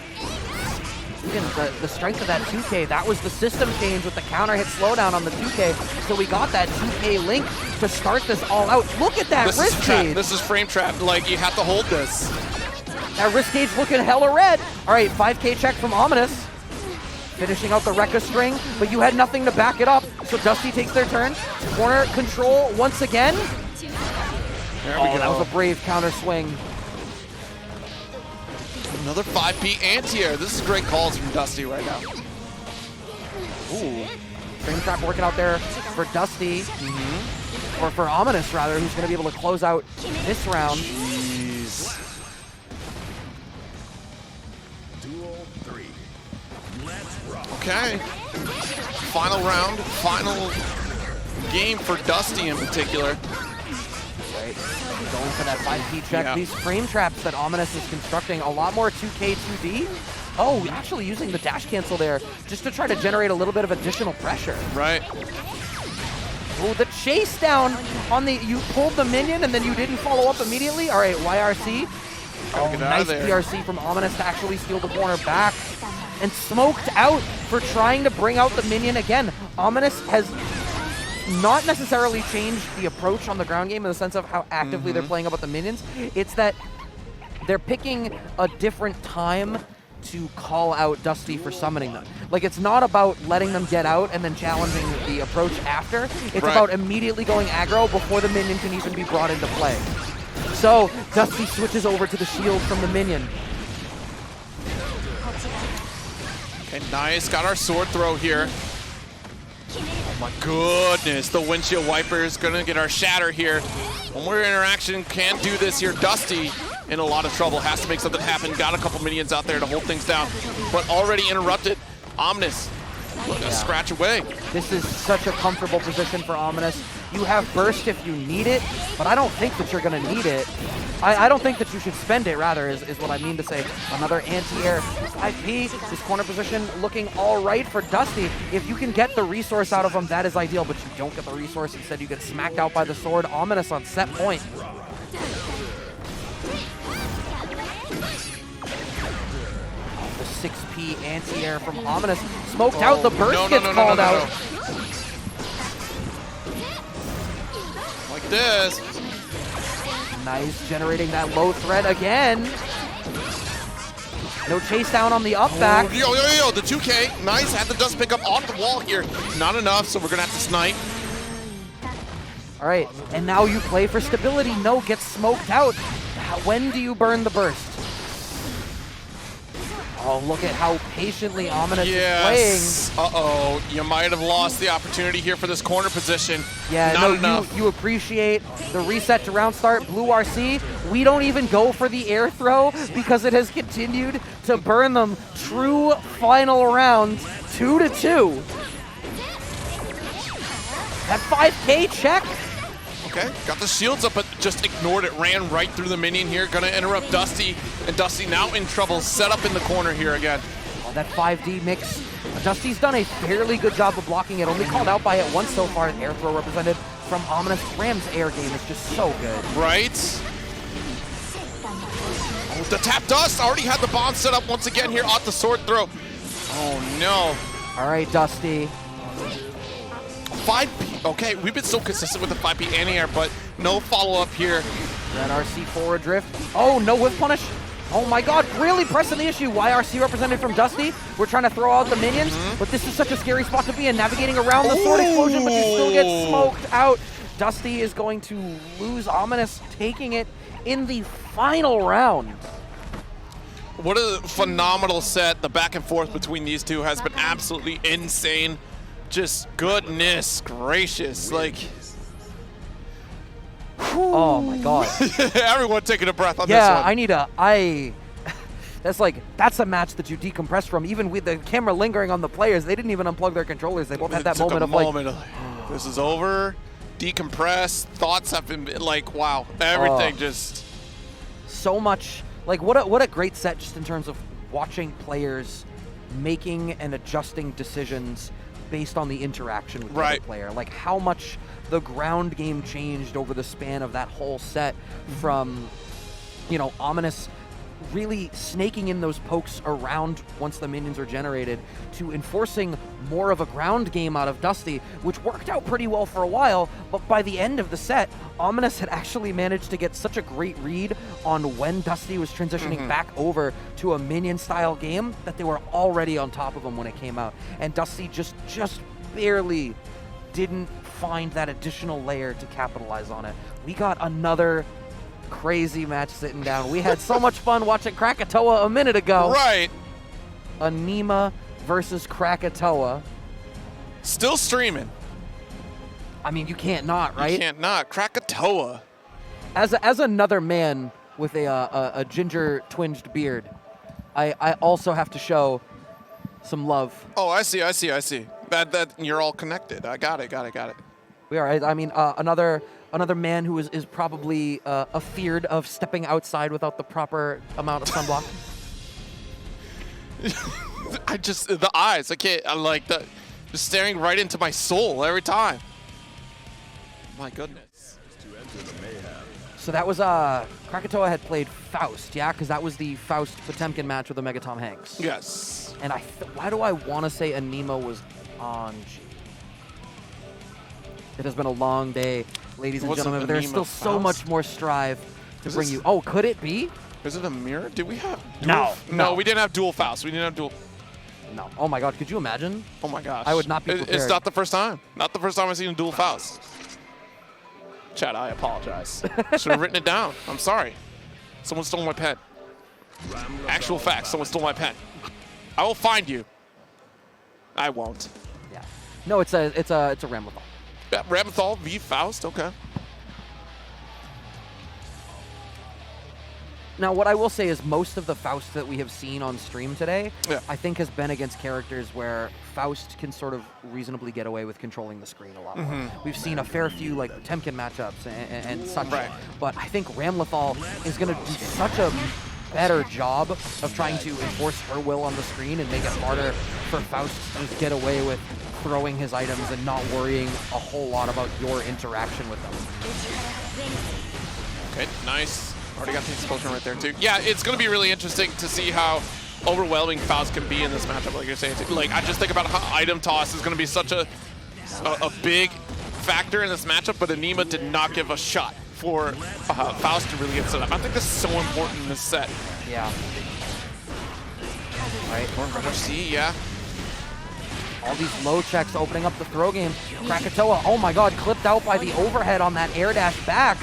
Speaker 1: Even the strength of that 2K, that was the system change with the counter hit slowdown on the 2K. So we got that 2K link to start this all out. Look at that wrist gauge.
Speaker 2: This is frame trap. Like, you have to hold this.
Speaker 1: That wrist gauge looking hella red. All right, 5K check from Ominousc. Finishing out the Rekka string, but you had nothing to back it up. So Dusty takes their turn. Corner control once again.
Speaker 2: There we go.
Speaker 1: That was a brave counter swing.
Speaker 2: Another 5P anti-air. This is great calls from Dusty right now.
Speaker 1: Ooh. Frame trap working out there for Dusty. Or for Ominousc, rather, who's going to be able to close out this round.
Speaker 2: Jeez. Okay. Final round. Final game for Dusty in particular.
Speaker 1: Right. Going for that 5P check. These frame traps that Ominousc is constructing, a lot more 2K, 2D. Oh, actually using the dash cancel there just to try to generate a little bit of additional pressure.
Speaker 2: Right.
Speaker 1: Oh, the chase down on the, you pulled the minion and then you didn't follow up immediately. All right, YRC. Oh, nice PRC from Ominousc to actually steal the corner back. And smoked out for trying to bring out the minion again. Ominousc has not necessarily changed the approach on the ground game in the sense of how actively they're playing about the minions. It's that they're picking a different time to call out Dusty for summoning them. Like, it's not about letting them get out and then challenging the approach after. It's about immediately going aggro before the minion can even be brought into play. So Dusty switches over to the shield from the minion.
Speaker 2: Okay, nice. Got our sword throw here. Oh my goodness, the windshield wiper is gonna get our shatter here. One more interaction, can't do this here. Dusty in a lot of trouble, has to make something happen. Got a couple minions out there to hold things down, but already interrupted. Ominousc, scratch away.
Speaker 1: This is such a comfortable position for Ominousc. You have burst if you need it, but I don't think that you're gonna need it. I don't think that you should spend it, rather, is what I mean to say. Another anti-air 5P, this corner position looking all right for Dusty. If you can get the resource out of him, that is ideal, but you don't get the resource. Instead, you get smacked out by the sword. Ominousc on set point. The 6P anti-air from Ominousc. Smoked out, the burst gets called out.
Speaker 2: Like this.
Speaker 1: Nice, generating that low threat again. No chase down on the up back.
Speaker 2: Yo, the 2K, nice, had the dust pick up off the wall here. Not enough, so we're gonna have to snipe.
Speaker 1: All right, and now you play for stability. No, gets smoked out. When do you burn the burst? Oh, look at how patiently Ominousc is playing.
Speaker 2: Uh-oh, you might have lost the opportunity here for this corner position.
Speaker 1: Yeah,
Speaker 2: not enough.
Speaker 1: You appreciate the reset to round start. Blue RC, we don't even go for the air throw because it has continued to burn them. True final round 2-2. That 5K check.
Speaker 2: Okay, got the shields up, but just ignored it. Ran right through the minion here. Gonna interrupt Dusty, and Dusty now in trouble. Set up in the corner here again.
Speaker 1: Oh, that 5D mix. Dusty's done a fairly good job of blocking it. Only called out by it once so far. Air throw represented from Ominousc. Ram's air game is just so good.
Speaker 2: Right. Oh, the tap Dust already had the bomb set up once again here off the sword throw. Oh no.
Speaker 1: All right, Dusty.
Speaker 2: 5P. Okay, we've been so consistent with the 5P anti-air, but no follow-up here.
Speaker 1: That RC forward drift. Oh, no whiff punish. Oh my god, really pressing the issue. YRC represented from Dusty. We're trying to throw out the minions, but this is such a scary spot to be in, navigating around the sword explosion, but you still get smoked out. Dusty is going to lose Ominousc, taking it in the final round.
Speaker 2: What a phenomenal set. The back and forth between these two has been absolutely insane. Just goodness gracious, like.
Speaker 1: Oh my god.
Speaker 2: Everyone taking a breath on this one.
Speaker 1: Yeah, that's a match that you decompress from. Even with the camera lingering on the players, they didn't even unplug their controllers. They both had that moment of like,
Speaker 2: this is over, decompress, thoughts have been like, wow, everything just.
Speaker 1: So much, like what a great set just in terms of watching players making and adjusting decisions based on the interaction with the other player. Like how much the ground game changed over the span of that whole set from, you know, Ominousc really snaking in those pokes around once the minions are generated to enforcing more of a ground game out of Dusty, which worked out pretty well for a while, but by the end of the set, Ominousc had actually managed to get such a great read on when Dusty was transitioning back over to a minion-style game that they were already on top of him when it came out. And Dusty just barely didn't find that additional layer to capitalize on it. We got another crazy match sitting down. We had so much fun watching Krakatoa a minute ago.
Speaker 2: Right.
Speaker 1: Aneema versus Krakatoa.
Speaker 2: Still streaming.
Speaker 1: I mean, you can't not, right?
Speaker 2: You can't not. Krakatoa.
Speaker 1: As another man with a ginger twinged beard, I also have to show some love.
Speaker 2: Oh, I see. That you're all connected. I got it.
Speaker 1: We are. I mean, another man who is probably afeared of stepping outside without the proper amount of sunblock.
Speaker 2: The eyes. I can't. I'm like that. Just staring right into my soul every time. My goodness.
Speaker 1: So that was Krackatoa had played Faust, yeah, because that was the Faust Potemkin match with OmegaTomHanks.
Speaker 2: Yes.
Speaker 1: And why do I want to say Aneema was Anji? It has been a long day, ladies and gentlemen, but there's still so much more strive to bring you. Oh, could it be?
Speaker 2: Is it a mirror? Did we have
Speaker 1: No,
Speaker 2: we didn't have dual Faust. We didn't have dual.
Speaker 1: No. Oh my god, could you imagine?
Speaker 2: Oh my gosh.
Speaker 1: I would not be prepared.
Speaker 2: It's not the first time. Not the first time I've seen a dual Faust. Chad, I apologize. Should have written it down. I'm sorry. Someone stole my pen. Actual facts. Someone stole my pen. I will find you. I won't.
Speaker 1: Yeah. No, it's a Ramlethal.
Speaker 2: Yeah, Ramlethal v Faust. Okay.
Speaker 1: Now, what I will say is most of the Faust that we have seen on stream today,
Speaker 2: Yeah.
Speaker 1: I think has been against characters where Faust can sort of reasonably get away with controlling the screen a lot more. We've seen a fair few like Potemkin matchups and such, but I think Ramlethal is going to do such a better job of trying to enforce her will on the screen and make it harder for Faust to just get away with throwing his items and not worrying a whole lot about your interaction with them.
Speaker 2: Okay, nice. Already got the explosion right there too. Yeah, it's going to be really interesting to see how overwhelming Faust can be in this matchup, like you're saying. Like, I just think about how item toss is going to be such a big factor in this matchup, but Aneema did not give a shot for Faust to really get set up. I think this is so important in this set.
Speaker 1: Yeah. Right.
Speaker 2: See, yeah.
Speaker 1: All these low checks opening up the throw game. Krakatoa, oh my god, clipped out by the overhead on that air dash back.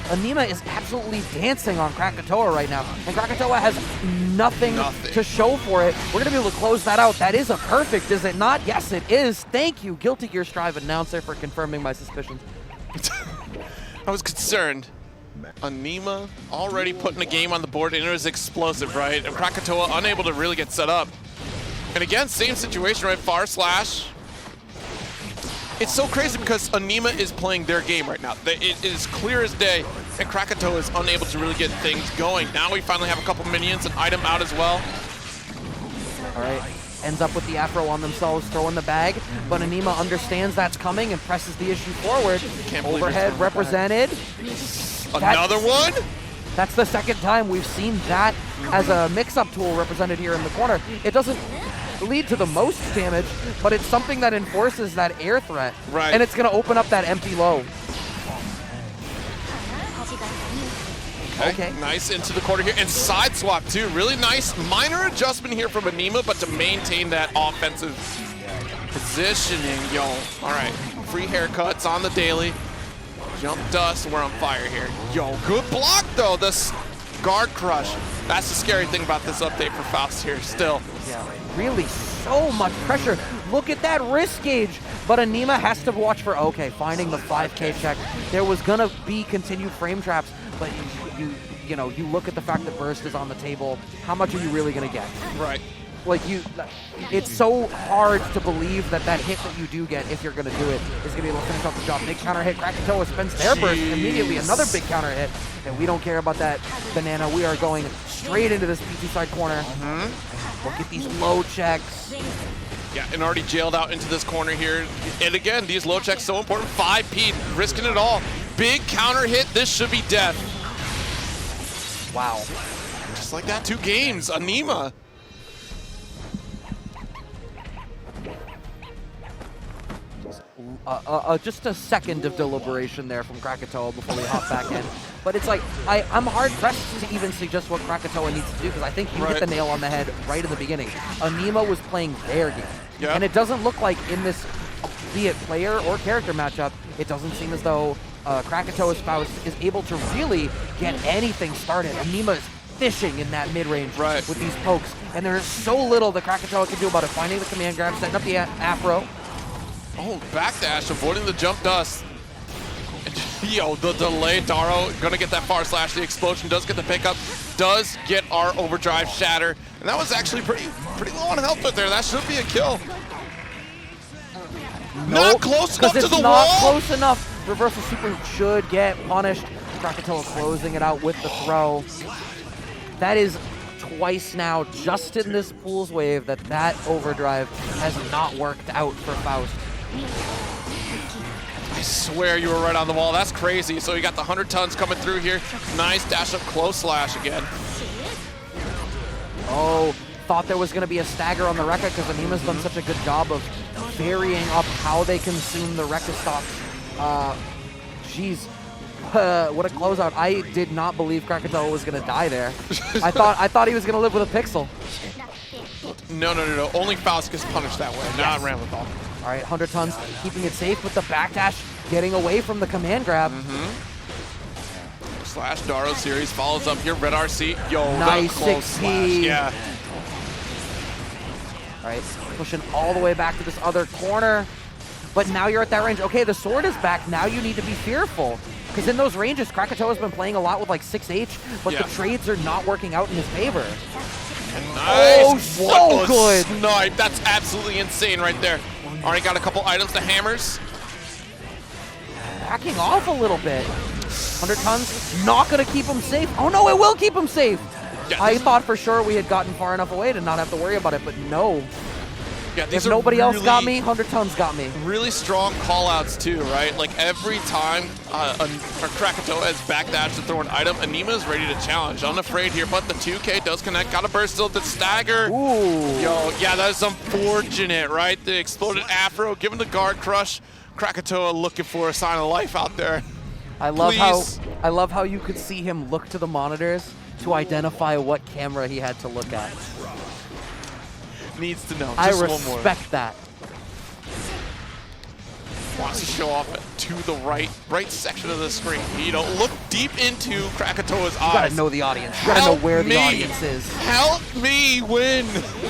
Speaker 1: Aneema is absolutely dancing on Krakatoa right now, and Krakatoa has nothing to show for it. We're going to be able to close that out. That is a perfect, is it not? Yes, it is. Thank you, Guilty Gear Strive announcer, for confirming my suspicions.
Speaker 2: I was concerned. Aneema already putting a game on the board, and it was explosive, right? And Krakatoa unable to really get set up. And again, same situation, right? Far slash. It's so crazy because Aneema is playing their game right now. It is clear as day, and Krakatoa is unable to really get things going. Now we finally have a couple minions, an item out as well.
Speaker 1: All right, ends up with the Afro on themselves, throwing the bag, but Aneema understands that's coming and presses the issue forward. Overhead represented.
Speaker 2: Another one?
Speaker 1: That's the second time we've seen that as a mix-up tool represented here in the corner. It doesn't lead to the most damage, but it's something that enforces that air threat.
Speaker 2: Right.
Speaker 1: And it's going to open up that empty low. Okay.
Speaker 2: Nice into the corner here, and side swap too. Really nice minor adjustment here from Aneema, but to maintain that offensive positioning, yo. All right, free haircuts on the daily. Jump dust, we're on fire here. Yo, good block though, this guard crush. That's the scary thing about this update for Faust here still.
Speaker 1: Yeah, really so much pressure. Look at that risk gauge. But Aneema has to watch for, okay, finding the 5K check. There was gonna be continued frame traps, but you know, you look at the fact that burst is on the table. How much are you really gonna get?
Speaker 2: Right.
Speaker 1: Like it's so hard to believe that that hit that you do get, if you're gonna do it, is gonna be able to finish off the job. Big counter hit. Krakatoa spends their burst immediately. Another big counter hit, and we don't care about that banana. We are going straight into this PT side corner. Look at these low checks.
Speaker 2: Yeah, and already jailed out into this corner here. And again, these low checks so important. 5P, risking it all. Big counter hit. This should be death.
Speaker 1: Wow.
Speaker 2: Just like that, 2 games. Aneema.
Speaker 1: Just a second of deliberation there from Krakatoa before we hop back in. But it's like, I'm hard-pressed to even suggest what Krakatoa needs to do, because I think you hit the nail on the head right in the beginning. Aneema was playing their game.
Speaker 2: Yeah.
Speaker 1: And it doesn't look like in this, be it player or character matchup, it doesn't seem as though Krakatoa's Faust is able to really get anything started. Aneema is fishing in that mid-range with these pokes, and there's so little that Krakatoa can do about it. Finding the command grab, setting up the Afro.
Speaker 2: Oh, backdash, avoiding the jump dust. Yo, the delay, Daro gonna get that far slash. The explosion does get the pickup, does get our overdrive shatter, and that was actually pretty low on health right there. That should be a kill. Not close enough to the wall.
Speaker 1: Not close enough. Reversal super should get punished. Krakatoa closing it out with the throw. That is twice now, just in this Pools wave, that overdrive has not worked out for Faust.
Speaker 2: I swear you were right on the wall. That's crazy. So you got the 100 tons coming through here. Nice dash up close slash again.
Speaker 1: Oh, thought there was going to be a stagger on the Rekka because Aneema's done such a good job of varying up how they consume the Rekka stocks. Jeez. What a closeout. I did not believe Krakatoa was going to die there. I thought he was going to live with a pixel.
Speaker 2: No. Only Faust gets punished that way, not Ramlethal.
Speaker 1: All right, 100 tons, keeping it safe with the backdash, getting away from the command grab.
Speaker 2: Slash Daro series follows up here. Red RC. Yo,
Speaker 1: nice
Speaker 2: close
Speaker 1: 6P.
Speaker 2: slash. Yeah.
Speaker 1: All right, pushing all the way back to this other corner. But now you're at that range. Okay, the sword is back. Now you need to be fearful. Because in those ranges, Krakatoa's been playing a lot with like 6H, but the trades are not working out in his favor.
Speaker 2: Nice.
Speaker 1: Oh, so good.
Speaker 2: Snipe. That's absolutely insane right there. Already got a couple items to hammers.
Speaker 1: Backing off a little bit. 100 tons, not going to keep him safe. Oh no, it will keep him safe. Yeah, I thought for sure we had gotten far enough away to not have to worry about it, but no.
Speaker 2: Yeah,
Speaker 1: if nobody else got me, 100 tons got me.
Speaker 2: Really strong call-outs too, right? Like every time Krakatoa has backdash to throw an item, Aneema is ready to challenge. Unafraid here, but the 2K does connect. Got a burst still to stagger.
Speaker 1: Ooh.
Speaker 2: Yo, yeah, that is unfortunate, right? The exploded Afro, given the guard crush. Krakatoa looking for a sign of life out there.
Speaker 1: I love how you could see him look to the monitors to identify what camera he had to look at.
Speaker 2: Needs to know.
Speaker 1: I
Speaker 2: Just one more.
Speaker 1: respect that.
Speaker 2: Wants to show off to the right section of the screen. You know, look deep into Krakatoa's eyes.
Speaker 1: You gotta know the audience. You gotta know where the audience is.
Speaker 2: Help me win.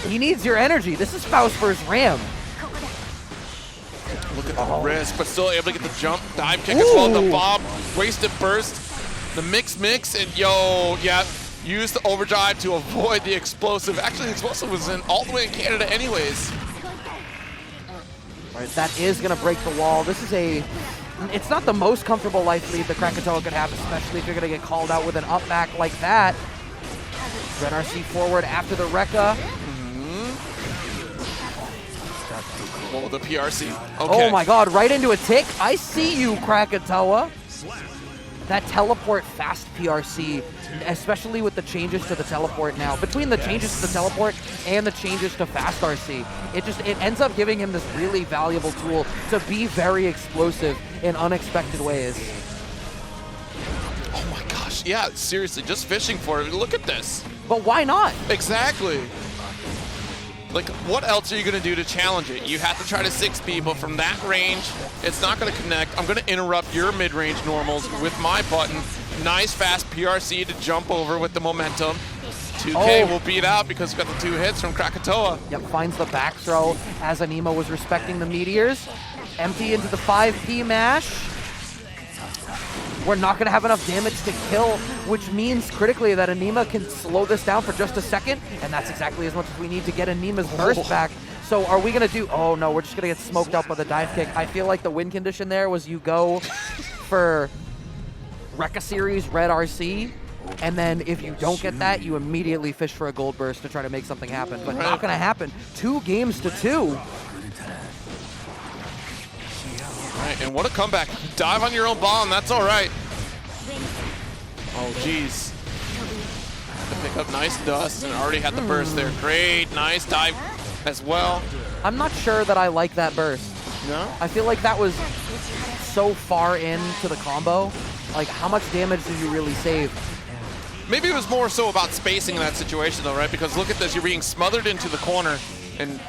Speaker 1: He needs your energy. This is Faust versus Ram.
Speaker 2: Look at the risk, but still able to get the jump, dive kick as well. The bomb, wasted burst, the mix, and yo, yeah. use the overdrive to avoid the explosive. Actually, the explosive was all the way in Canada anyways.
Speaker 1: Right, that is going to break the wall. This is it's not the most comfortable life lead that Krakatoa could have, especially if you're going to get called out with an up back like that. Red RC forward after the Rekka.
Speaker 2: Oh, the PRC. Okay.
Speaker 1: Oh my god, right into a tick. I see you, Krakatoa. That teleport fast PRC, especially with the changes to the teleport now. Between the changes to the teleport and the changes to fast RC, it ends up giving him this really valuable tool to be very explosive in unexpected ways.
Speaker 2: Oh my gosh, yeah, seriously, just fishing for it. Look at this.
Speaker 1: But why not?
Speaker 2: Exactly. Like, what else are you going to do to challenge it? You have to try to 6B, but from that range, it's not going to connect. I'm going to interrupt your mid-range normals with my button. Nice, fast PRC to jump over with the momentum. 2K will beat out because we've got the 2 hits from Krakatoa.
Speaker 1: Yep, finds the back throw as Aneema was respecting the meteors. Empty into the 5P mash. We're not going to have enough damage to kill, which means critically that Aneema can slow this down for just a second, and that's exactly as much as we need to get Aneema's burst back. So are we going to do... Oh, no, we're just going to get smoked up with a dive kick. I feel like the win condition there was you go for Rekka Series, Red RC, and then if you don't get that, you immediately fish for a gold burst to try to make something happen. But not going to happen. 2 games to 2.
Speaker 2: Right, and what a comeback. Dive on your own bomb, that's all right. Oh, jeez. To pick up nice dust and already had the burst there. Great, nice dive as well.
Speaker 1: I'm not sure that I like that burst.
Speaker 2: No?
Speaker 1: I feel like that was so far into the combo. Like, how much damage did you really save?
Speaker 2: Maybe it was more so about spacing in that situation though, right? Because look at this, you're being smothered into the corner, and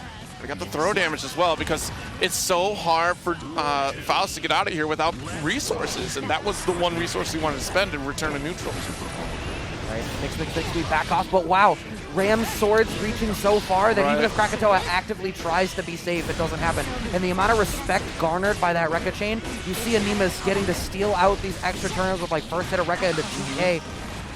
Speaker 2: we got the throw damage as well because it's so hard for Faust to get out of here without resources, and that was the one resource he wanted to spend in return to neutral.
Speaker 1: Right, mix, we back off, but wow, Ram's swords reaching so far that even if Krakatoa actively tries to be safe, it doesn't happen. And the amount of respect garnered by that Rekka chain, you see Aneema's getting to steal out these extra turns with like first hit of Rekka into 2K.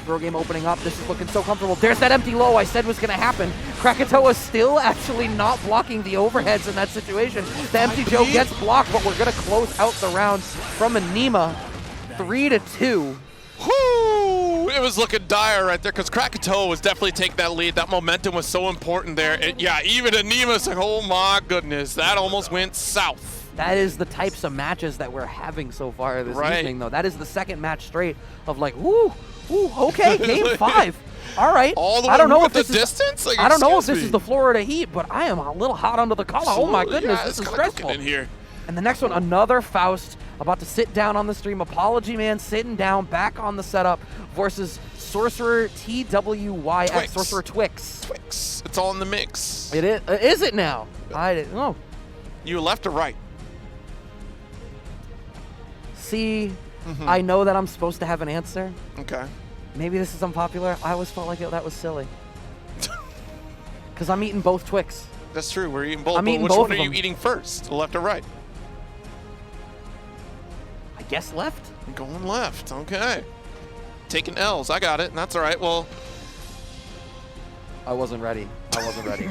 Speaker 1: Throw game opening up. This is looking so comfortable. There's that empty low I said was going to happen. Krakatoa still actually not blocking the overheads in that situation. The empty Joe gets blocked, but we're going to close out the round from Aneema. 3-2.
Speaker 2: Whoo! It was looking dire right there because Krakatoa was definitely taking that lead. That momentum was so important there. Yeah, even Aneema's like, oh my goodness, that almost went south.
Speaker 1: That is the types of matches that we're having so far this evening, though. That is the second match straight of like, woo, okay, game 5. All right.
Speaker 2: All the way with the distance? Like,
Speaker 1: I don't know if this is the Florida heat, but I am a little hot under the collar. Oh my goodness, this is stressful.
Speaker 2: In here.
Speaker 1: And the next one, another Faust about to sit down on the stream. Apologyman sitting down back on the setup versus SorcererTwyx, SorcererTwyx.
Speaker 2: Twix. It's all in the mix.
Speaker 1: It is. Is it now? I didn't know.
Speaker 2: You left or right?
Speaker 1: See, I know that I'm supposed to have an answer.
Speaker 2: Okay.
Speaker 1: Maybe this is unpopular. I always felt like that was silly. Because I'm eating both Twix.
Speaker 2: That's true. We're eating both.
Speaker 1: I'm eating
Speaker 2: which
Speaker 1: both
Speaker 2: one
Speaker 1: of
Speaker 2: are you
Speaker 1: them.
Speaker 2: eating first? Left or right?
Speaker 1: I guess left.
Speaker 2: I'm going left. Okay. Taking L's. I got it. That's all right. Well,
Speaker 1: I wasn't ready. I wasn't ready.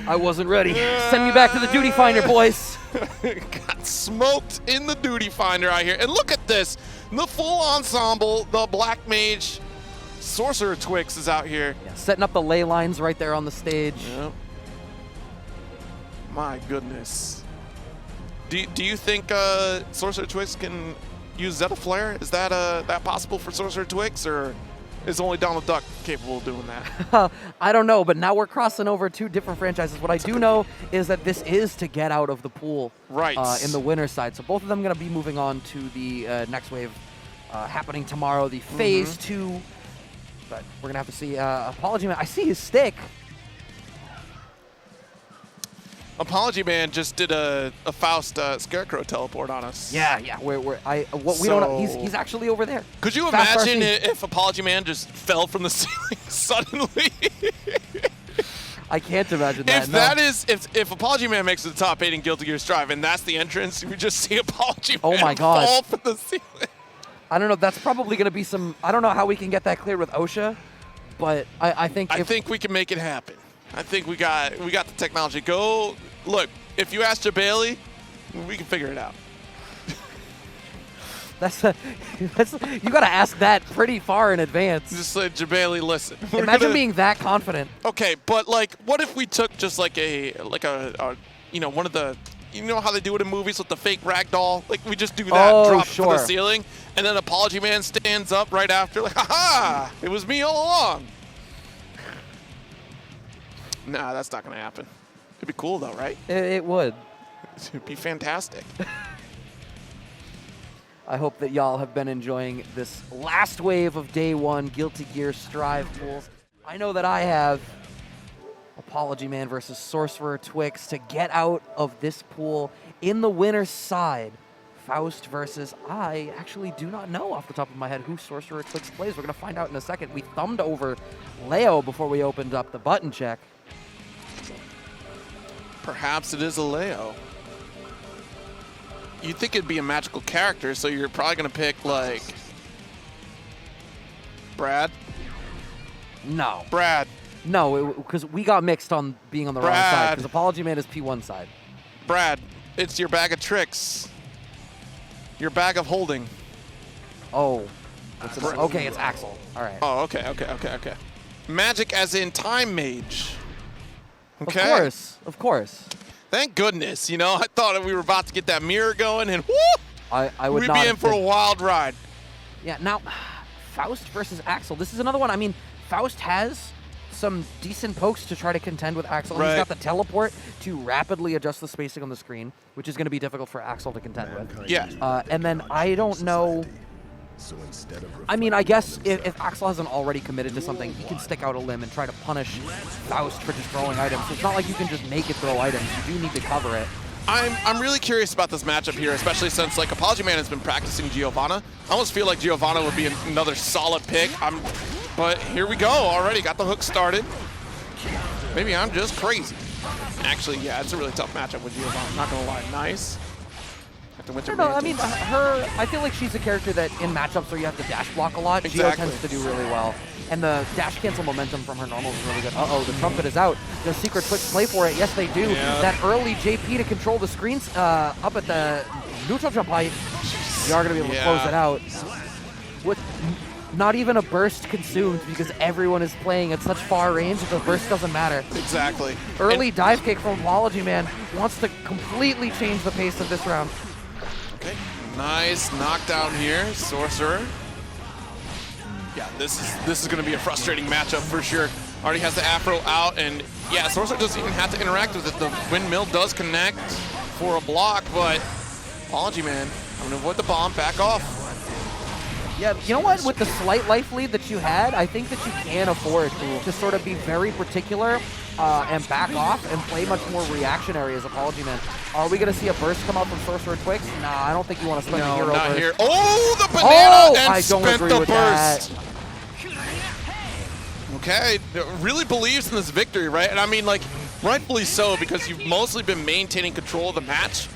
Speaker 1: I wasn't ready. Send me back to the duty finder, boys.
Speaker 2: Got smoked in the duty finder out here. And look at this. The full ensemble, the Black Mage, SorcererTwyx is out here.
Speaker 1: Yeah, setting up the ley lines right there on the stage.
Speaker 2: Yep. My goodness. Do you think SorcererTwyx can use Zeta Flare? Is that that possible for SorcererTwyx, or is only Donald Duck capable of doing that?
Speaker 1: I don't know, but now we're crossing over 2 different franchises. What I do know is that this is to get out of the pool in the winner's side. So both of them going to be moving on to the next wave happening tomorrow, the Phase 2. But we're going to have to see Apologyman. I see his stick.
Speaker 2: Apologyman just did a Faust Scarecrow teleport on us.
Speaker 1: Yeah. We don't know. He's actually over there.
Speaker 2: Could you imagine if Apologyman just fell from the ceiling suddenly?
Speaker 1: I can't imagine that.
Speaker 2: If Apologyman makes it to the top 8 in Guilty Gear Strive and that's the entrance, we just see Apologyman
Speaker 1: oh my God.
Speaker 2: fall from the ceiling.
Speaker 1: I don't know. That's probably going to be some. I don't know how we can get that cleared with OSHA, but I think
Speaker 2: we can make it happen. I think we got the technology. Go look. If you ask Jabali, we can figure it out.
Speaker 1: You got to ask that pretty far in advance.
Speaker 2: Just say, Jabali, listen.
Speaker 1: Imagine being that confident.
Speaker 2: Okay, but like, what if we took just like a you know, one of the, you know how they do it in movies with the fake ragdoll? Like, we just do that, drop it to the ceiling, and then Apologyman stands up right after, like, ha-ha, it was me all along. Nah, that's not gonna happen. It'd be cool though, right?
Speaker 1: It would.
Speaker 2: It'd be fantastic.
Speaker 1: I hope that y'all have been enjoying this last wave of day one Guilty Gear Strive pools. I know that I have. Apologyman versus SorcererTwyx to get out of this pool in the winner's side. Faust versus, I actually do not know off the top of my head who SorcererTwyx plays. We're going to find out in a second. We thumbed over Leo before we opened up the button check.
Speaker 2: Perhaps it is a Leo. You'd think it'd be a magical character, so you're probably going to pick, like, Brad?
Speaker 1: No.
Speaker 2: Brad.
Speaker 1: No, because we got mixed on being on the wrong side, because Apologyman is P1 side.
Speaker 2: Brad, it's your bag of tricks. Your bag of holding.
Speaker 1: Oh. Okay, it's Axel. All right.
Speaker 2: Oh, okay. Magic as in time mage. Okay.
Speaker 1: Of course.
Speaker 2: Thank goodness. You know, I thought we were about to get that mirror going, and whoop!
Speaker 1: I would
Speaker 2: we'd
Speaker 1: not
Speaker 2: be in for a wild ride.
Speaker 1: Yeah, now, Faust versus Axel. This is another one. I mean, Faust has some decent pokes to try to contend with Axel. Right. He's got the teleport to rapidly adjust the spacing on the screen, which is going to be difficult for Axel to contend with.
Speaker 2: Yeah.
Speaker 1: And then I don't know. I mean, I guess if Axel hasn't already committed to something, he can stick out a limb and try to punish Faust for just throwing items. So it's not like you can just make it throw items. You do need to cover it.
Speaker 2: I'm really curious about this matchup here, especially since like Apologyman has been practicing Giovanna. I almost feel like Giovanna would be another solid pick. But here we go. Already got the hook started. Maybe I'm just crazy. Actually, yeah, it's a really tough matchup with Giovanna. I'm not gonna lie. Nice.
Speaker 1: I mean, I feel like she's a character that in matchups where you have to dash block a lot, Gio tends to do really well. And the dash cancel momentum from her normal is really good. Uh-oh, the trumpet is out. Does SorcererTwyx play for it? Yes, they do. Yeah. That early JP to control the screens up at the neutral jump height. You are going to be able to close it out. With not even a burst consumed because everyone is playing at such far range that the burst doesn't matter.
Speaker 2: Exactly.
Speaker 1: Early dive kick from Apologyman wants to completely change the pace of this round.
Speaker 2: Okay, nice knockdown here, Sorcerer. Yeah, this is going to be a frustrating matchup for sure. Already has the Afro out, and yeah, Sorcerer doesn't even have to interact with it. The windmill does connect for a block, but Apologyman, I'm going to avoid the bomb, back off.
Speaker 1: Yeah, you know what? With the slight life lead that you had, I think that you can afford to sort of be very particular and back off and play much more reactionary as Apologyman. Are we going to see a burst come out from SorcererTwyx? Nah, I don't think you want to spend the hero
Speaker 2: not
Speaker 1: burst.
Speaker 2: Here. Oh, the banana and
Speaker 1: I don't
Speaker 2: spent
Speaker 1: agree
Speaker 2: the
Speaker 1: with
Speaker 2: burst.
Speaker 1: That.
Speaker 2: Okay, really believes in this victory, right? And I mean, like, rightfully so, because you've mostly been maintaining control of the match,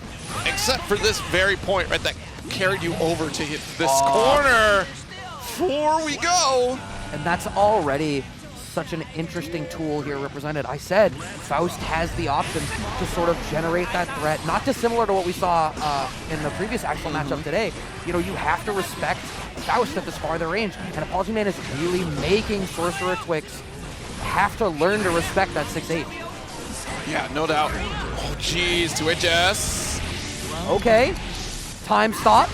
Speaker 2: except for this very point, right, that carried you over to hit this corner. 4 we go.
Speaker 1: And that's already such an interesting tool here represented. I said Faust has the options to sort of generate that threat, not dissimilar to what we saw in the previous actual matchup today. You know, you have to respect Faust at this farther range, and Apologyman is really making SorcererTwyx have to learn to respect that 6-8.
Speaker 2: Yeah, no doubt. Oh, geez, 2HS.
Speaker 1: Okay, time stop.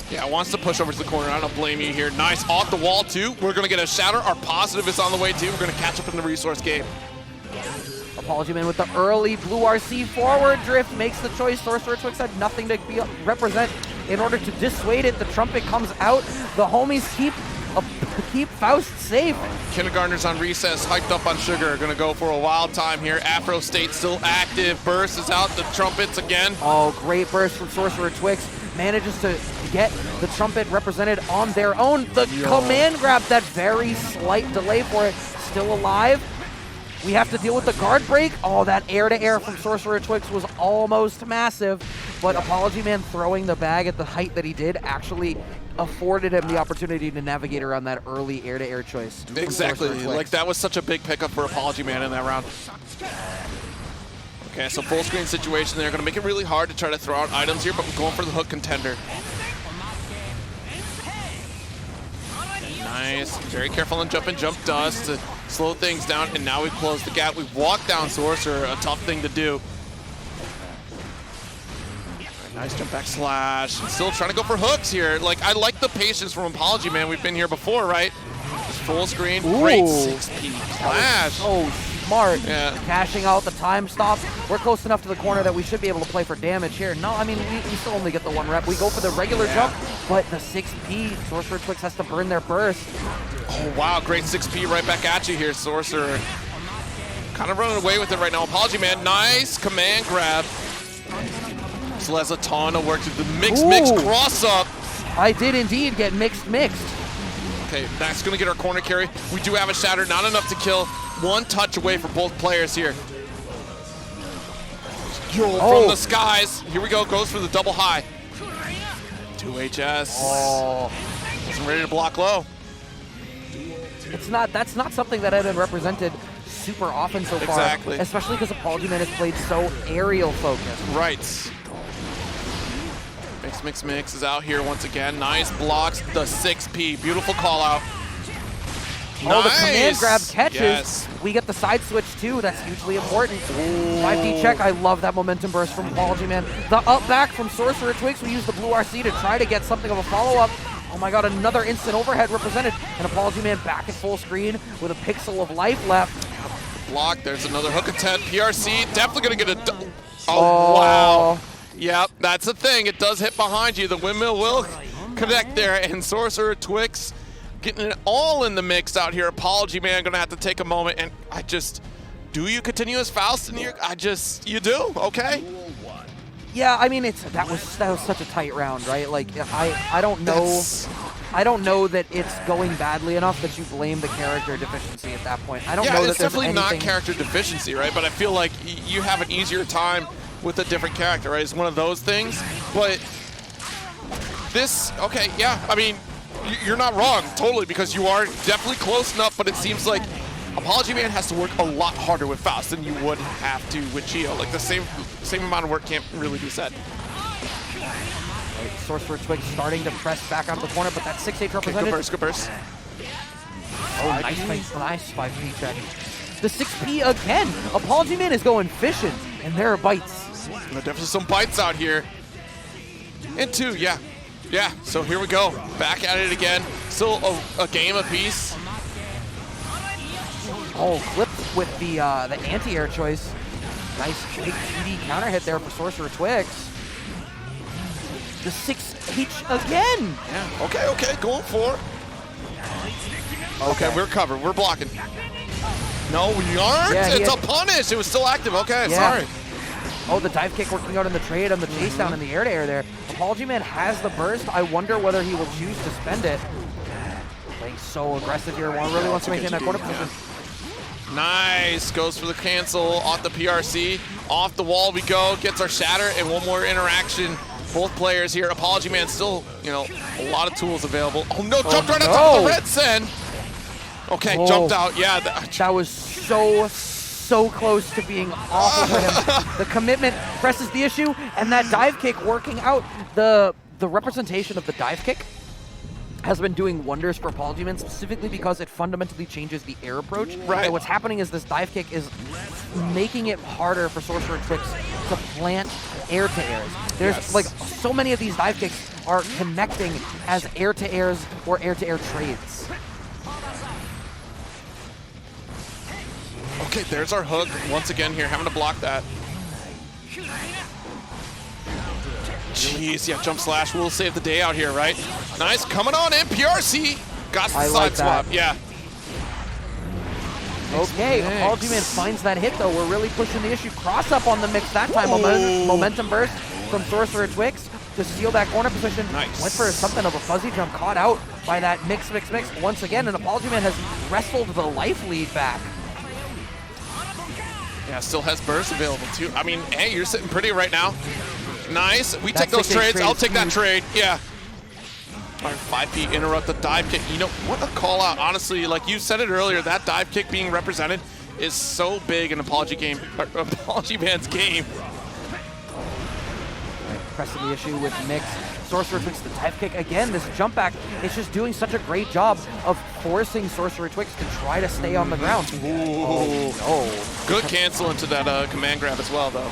Speaker 2: Yeah, wants to push over to the corner. I don't blame you here. Nice off the wall, too. We're going to get a shatter. Our positive is on the way, too. We're going to catch up in the resource game.
Speaker 1: Apologyman with the early blue RC forward drift makes the choice. SorcererTwyx had nothing to represent in order to dissuade it. The trumpet comes out. The homies keep Faust safe.
Speaker 2: Kindergartners on recess, hyped up on sugar. Going to go for a wild time here. Afro State still active. Burst is out. The trumpets again.
Speaker 1: Oh, great burst from SorcererTwyx. Manages to get the trumpet represented on their own. The command grab, that very slight delay for it, still alive. We have to deal with the guard break. Oh, that air-to-air from SorcererTwyx was almost massive. but Apologyman throwing the bag at the height that he did actually afforded him the opportunity to navigate around that early air-to-air choice.
Speaker 2: Exactly. Like, that was such a big pickup for Apologyman in that round. Okay, so full screen situation there. Going to make it really hard to try to throw out items here, but we're going for the hook contender. Nice. Very careful on jump and jump dust to slow things down, and now we've closed the gap. We've walked down Sorcerer, a tough thing to do. Nice jump back slash. Still trying to go for hooks here. Like, I like the patience from Apologyman. We've been here before, right? Just full screen.
Speaker 1: Ooh.
Speaker 2: Great 6P slash.
Speaker 1: So smart.
Speaker 2: Yeah.
Speaker 1: Cashing out the time stop. We're close enough to the corner that we should be able to play for damage here. No, I mean, we still only get the 1 rep. We go for the regular jump, but the 6P, SorcererTwyx has to burn their burst.
Speaker 2: Oh, wow. Great 6P right back at you here, Sorcerer. Kind of running away with it right now. Apologyman, nice command grab. Still has a ton of work to do. Mix cross up.
Speaker 1: I did indeed get mixed.
Speaker 2: Okay, that's going to get our corner carry. We do have a shatter, not enough to kill. 1 touch away for both players here. From the skies. Here we go, goes for the double high. 2HS.
Speaker 1: Oh.
Speaker 2: Isn't ready to block low.
Speaker 1: That's not something that had been represented super often so far.
Speaker 2: Exactly.
Speaker 1: Especially because Apologyman has played so aerial focused.
Speaker 2: Right. Mix is out here once again. Nice blocks the 6P. Beautiful call out.
Speaker 1: Oh, the command grab catches.
Speaker 2: Yes.
Speaker 1: We get the side switch too. That's hugely important. 5D check. I love that momentum burst from Apologyman. The up back from SorcererTwyx. We use the blue RC to try to get something of a follow-up. Oh my god, another instant overhead represented. And Apologyman back at full screen with a pixel of life left.
Speaker 2: Block. There's another hook attempt. PRC definitely going to get a... Oh, wow. Yep, that's the thing. It does hit behind you. The windmill will connect there. And SorcererTwyx getting it all in the mix out here. Apologyman going to have to take a moment. And do you continue as Faust in here? You do, okay?
Speaker 1: Yeah, I mean, that was such a tight round, right? Like, I don't know that it's going badly enough that you blame the character deficiency at that point. I don't know that
Speaker 2: it's
Speaker 1: there's
Speaker 2: definitely
Speaker 1: anything...
Speaker 2: not character deficiency, right? But I feel like you have an easier time with a different character, right? It's one of those things. But this, okay, yeah, I mean, you're not wrong, totally, because you are definitely close enough, but it seems like Apologyman has to work a lot harder with Faust than you would have to with Geo. Like, the same amount of work can't really be said.
Speaker 1: Right, SorcererTwyx starting to press back out of the corner, but that 6H represented.
Speaker 2: Good burst.
Speaker 1: Oh, nice 5P check. The 6P again. Apologyman is going fishing, and there are bites.
Speaker 2: There's definitely some bites out here. And 2, yeah. Yeah, so here we go. Back at it again. Still a game apiece.
Speaker 1: Oh, clipped with the anti-air choice. Nice big TD counter hit there for SorcererTwyx. The 6H again.
Speaker 2: Yeah, okay, going for. Okay, we're covered. We're blocking. No, we aren't.
Speaker 1: Yeah,
Speaker 2: it's a punish. It was still active. Okay, sorry.
Speaker 1: Oh, the dive kick working out in the trade on the chase down in the air-to-air there. Apologyman has the burst. I wonder whether he will choose to spend it. Playing so aggressive here. Really wants to maintain that corner position.
Speaker 2: Nice. Goes for the cancel off the PRC. Off the wall we go. Gets our shatter and one more interaction. Both players here. Apologyman still, a lot of tools available. Oh no, jumped right on top of the red send. Okay, jumped out. Yeah.
Speaker 1: That was so close to being awful for him. The commitment presses the issue, and that dive kick working out. The representation of the dive kick has been doing wonders for Apologyman, specifically because it fundamentally changes the air approach.
Speaker 2: Right.
Speaker 1: And what's happening is this dive kick is making it harder for SorcererTwyx to plant air-to-airs. There's like so many of these dive kicks are connecting as air-to-airs or air-to-air trades.
Speaker 2: Okay, there's our hook once again here, having to block that. Jeez, yeah, jump slash will save the day out here, right? Nice, coming on in, PRC. Got the side swap, yeah.
Speaker 1: Okay, Apologyman finds that hit though. We're really pushing the issue. Cross up on the mix that time. Momentum burst from SorcererTwyx to steal that corner position.
Speaker 2: Nice.
Speaker 1: Went for something of a fuzzy jump, caught out by that mix once again, and Apologyman has wrestled the life lead back.
Speaker 2: Yeah, still has burst available too. I mean, hey, you're sitting pretty right now. Nice. We take those trades. I'll take that trade. Yeah. All right, 5P interrupt the dive kick. You know, what a call out. Honestly, like you said it earlier, that dive kick being represented is so big in Apologyman's game.
Speaker 1: Pressing the issue with Mix. SorcererTwyx, the dive kick. Again, this jump back is just doing such a great job of forcing SorcererTwyx to try to stay on the ground.
Speaker 2: Ooh.
Speaker 1: Oh,
Speaker 2: Good cancel into that command grab as well, though.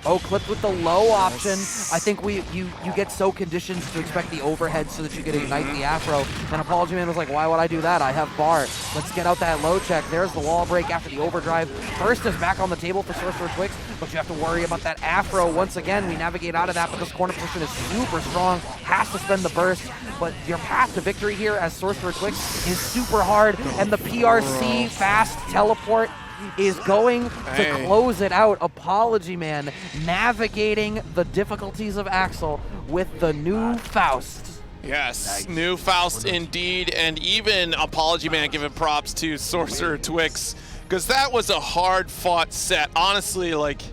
Speaker 1: Oh, clipped with the low option. I think you get so conditioned to expect the overhead so that you could ignite the afro. And Apologyman was like, why would I do that? I have bar. Let's get out that low check. There's the wall break after the overdrive. Burst is back on the table for SorcererTwyx, but you have to worry about that afro. Once again, we navigate out of that because corner position is super strong. Has to spend the burst, but your path to victory here as SorcererTwyx is super hard, and the PRC fast teleport is going to close it out. Apologyman navigating the difficulties of Axel with the new Faust.
Speaker 2: Yes,
Speaker 1: Nice.
Speaker 2: New Faust indeed, and even Apologyman giving props to SorcererTwyx, because that was a hard-fought set. Honestly, like,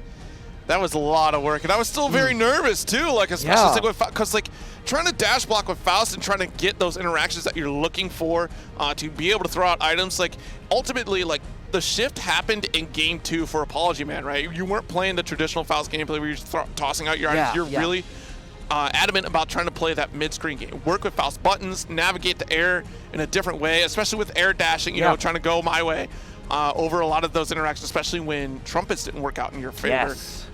Speaker 2: that was a lot of work, and I was still very nervous too, like, especially because like trying to dash block with Faust and trying to get those interactions that you're looking for to be able to throw out items, like, ultimately, like, the shift happened in game 2 for Apologyman, right? You weren't playing the traditional Faust gameplay where you're tossing out your items. You're really adamant about trying to play that mid-screen game. Work with Faust buttons, navigate the air in a different way, especially with air dashing, you know, trying to go my way over a lot of those interactions, especially when trumpets didn't work out in your favor.
Speaker 1: Yes.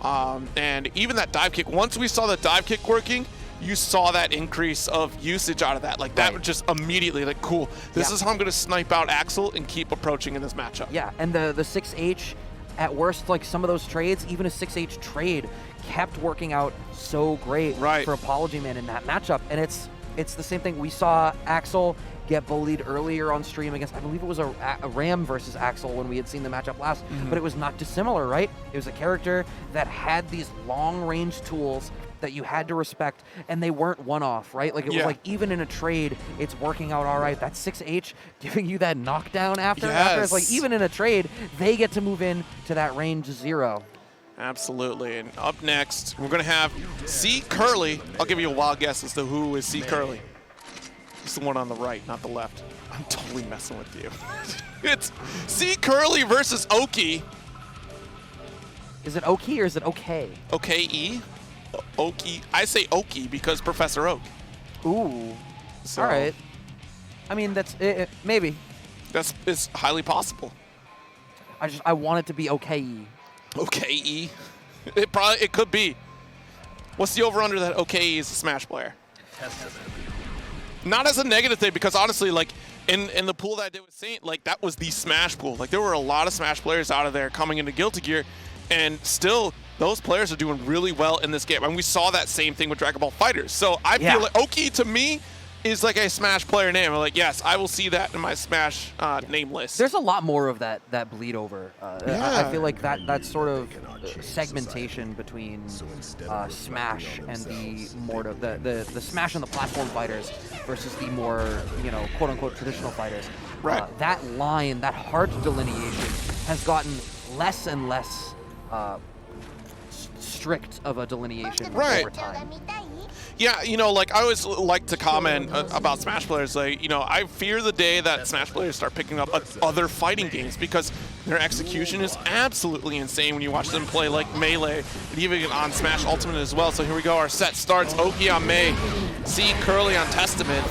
Speaker 2: And even that dive kick, once we saw the dive kick working, you saw that increase of usage out of that. Like, that was just immediately like, cool, this is how I'm going to snipe out Axel and keep approaching in this matchup.
Speaker 1: Yeah, and the 6H, at worst, like some of those trades, even a 6H trade kept working out so great for Apologyman in that matchup. And it's the same thing. We saw Axel get bullied earlier on stream against, I believe it was a Ram versus Axel when we had seen the matchup last, but it was not dissimilar, right? It was a character that had these long-range tools that you had to respect, and they weren't one-off, right? Like, it was like, even in a trade, it's working out all right. That 6H giving you that knockdown after it's like, even in a trade, they get to move in to that range 0.
Speaker 2: Absolutely. And up next, we're going to have CCURLY. I'll give you a wild guess as to who is CCURLY. It's the one on the right, not the left. I'm totally messing with you. It's CCURLY versus Oakey.
Speaker 1: Is it Oakey or is it okay?
Speaker 2: Okay-E? Oakey. I say Oakey because Professor Oak.
Speaker 1: Ooh.
Speaker 2: So,
Speaker 1: all right. I mean, that's maybe.
Speaker 2: It's highly possible.
Speaker 1: I want it to be okay-y.
Speaker 2: Okay-E? It could be. What's the over-under that okay is a Smash player? Not as a negative thing, because honestly, like, in the pool that I did with Saint, like, that was the Smash pool. Like, there were a lot of Smash players out of there coming into Guilty Gear, and still, those players are doing really well in this game. And we saw that same thing with Dragon Ball FighterZ. So I feel like Oakey, to me, is like a Smash player name. I'm like, yes, I will see that in my Smash name list.
Speaker 1: There's a lot more of that bleed over. I feel like that sort of segmentation between Smash and the Smash and the platform fighters versus the more, you know, quote unquote traditional fighters. That line, that hard delineation has gotten less and less strict of a delineation over time.
Speaker 2: Yeah, you know, like, I always like to comment about Smash players, like, you know, I fear the day that Smash players start picking up other fighting games, because their execution is absolutely insane when you watch them play, like, Melee, and even on Smash Ultimate as well. So here we go, our set starts, Oakey on Mei, CCURLY on Testament.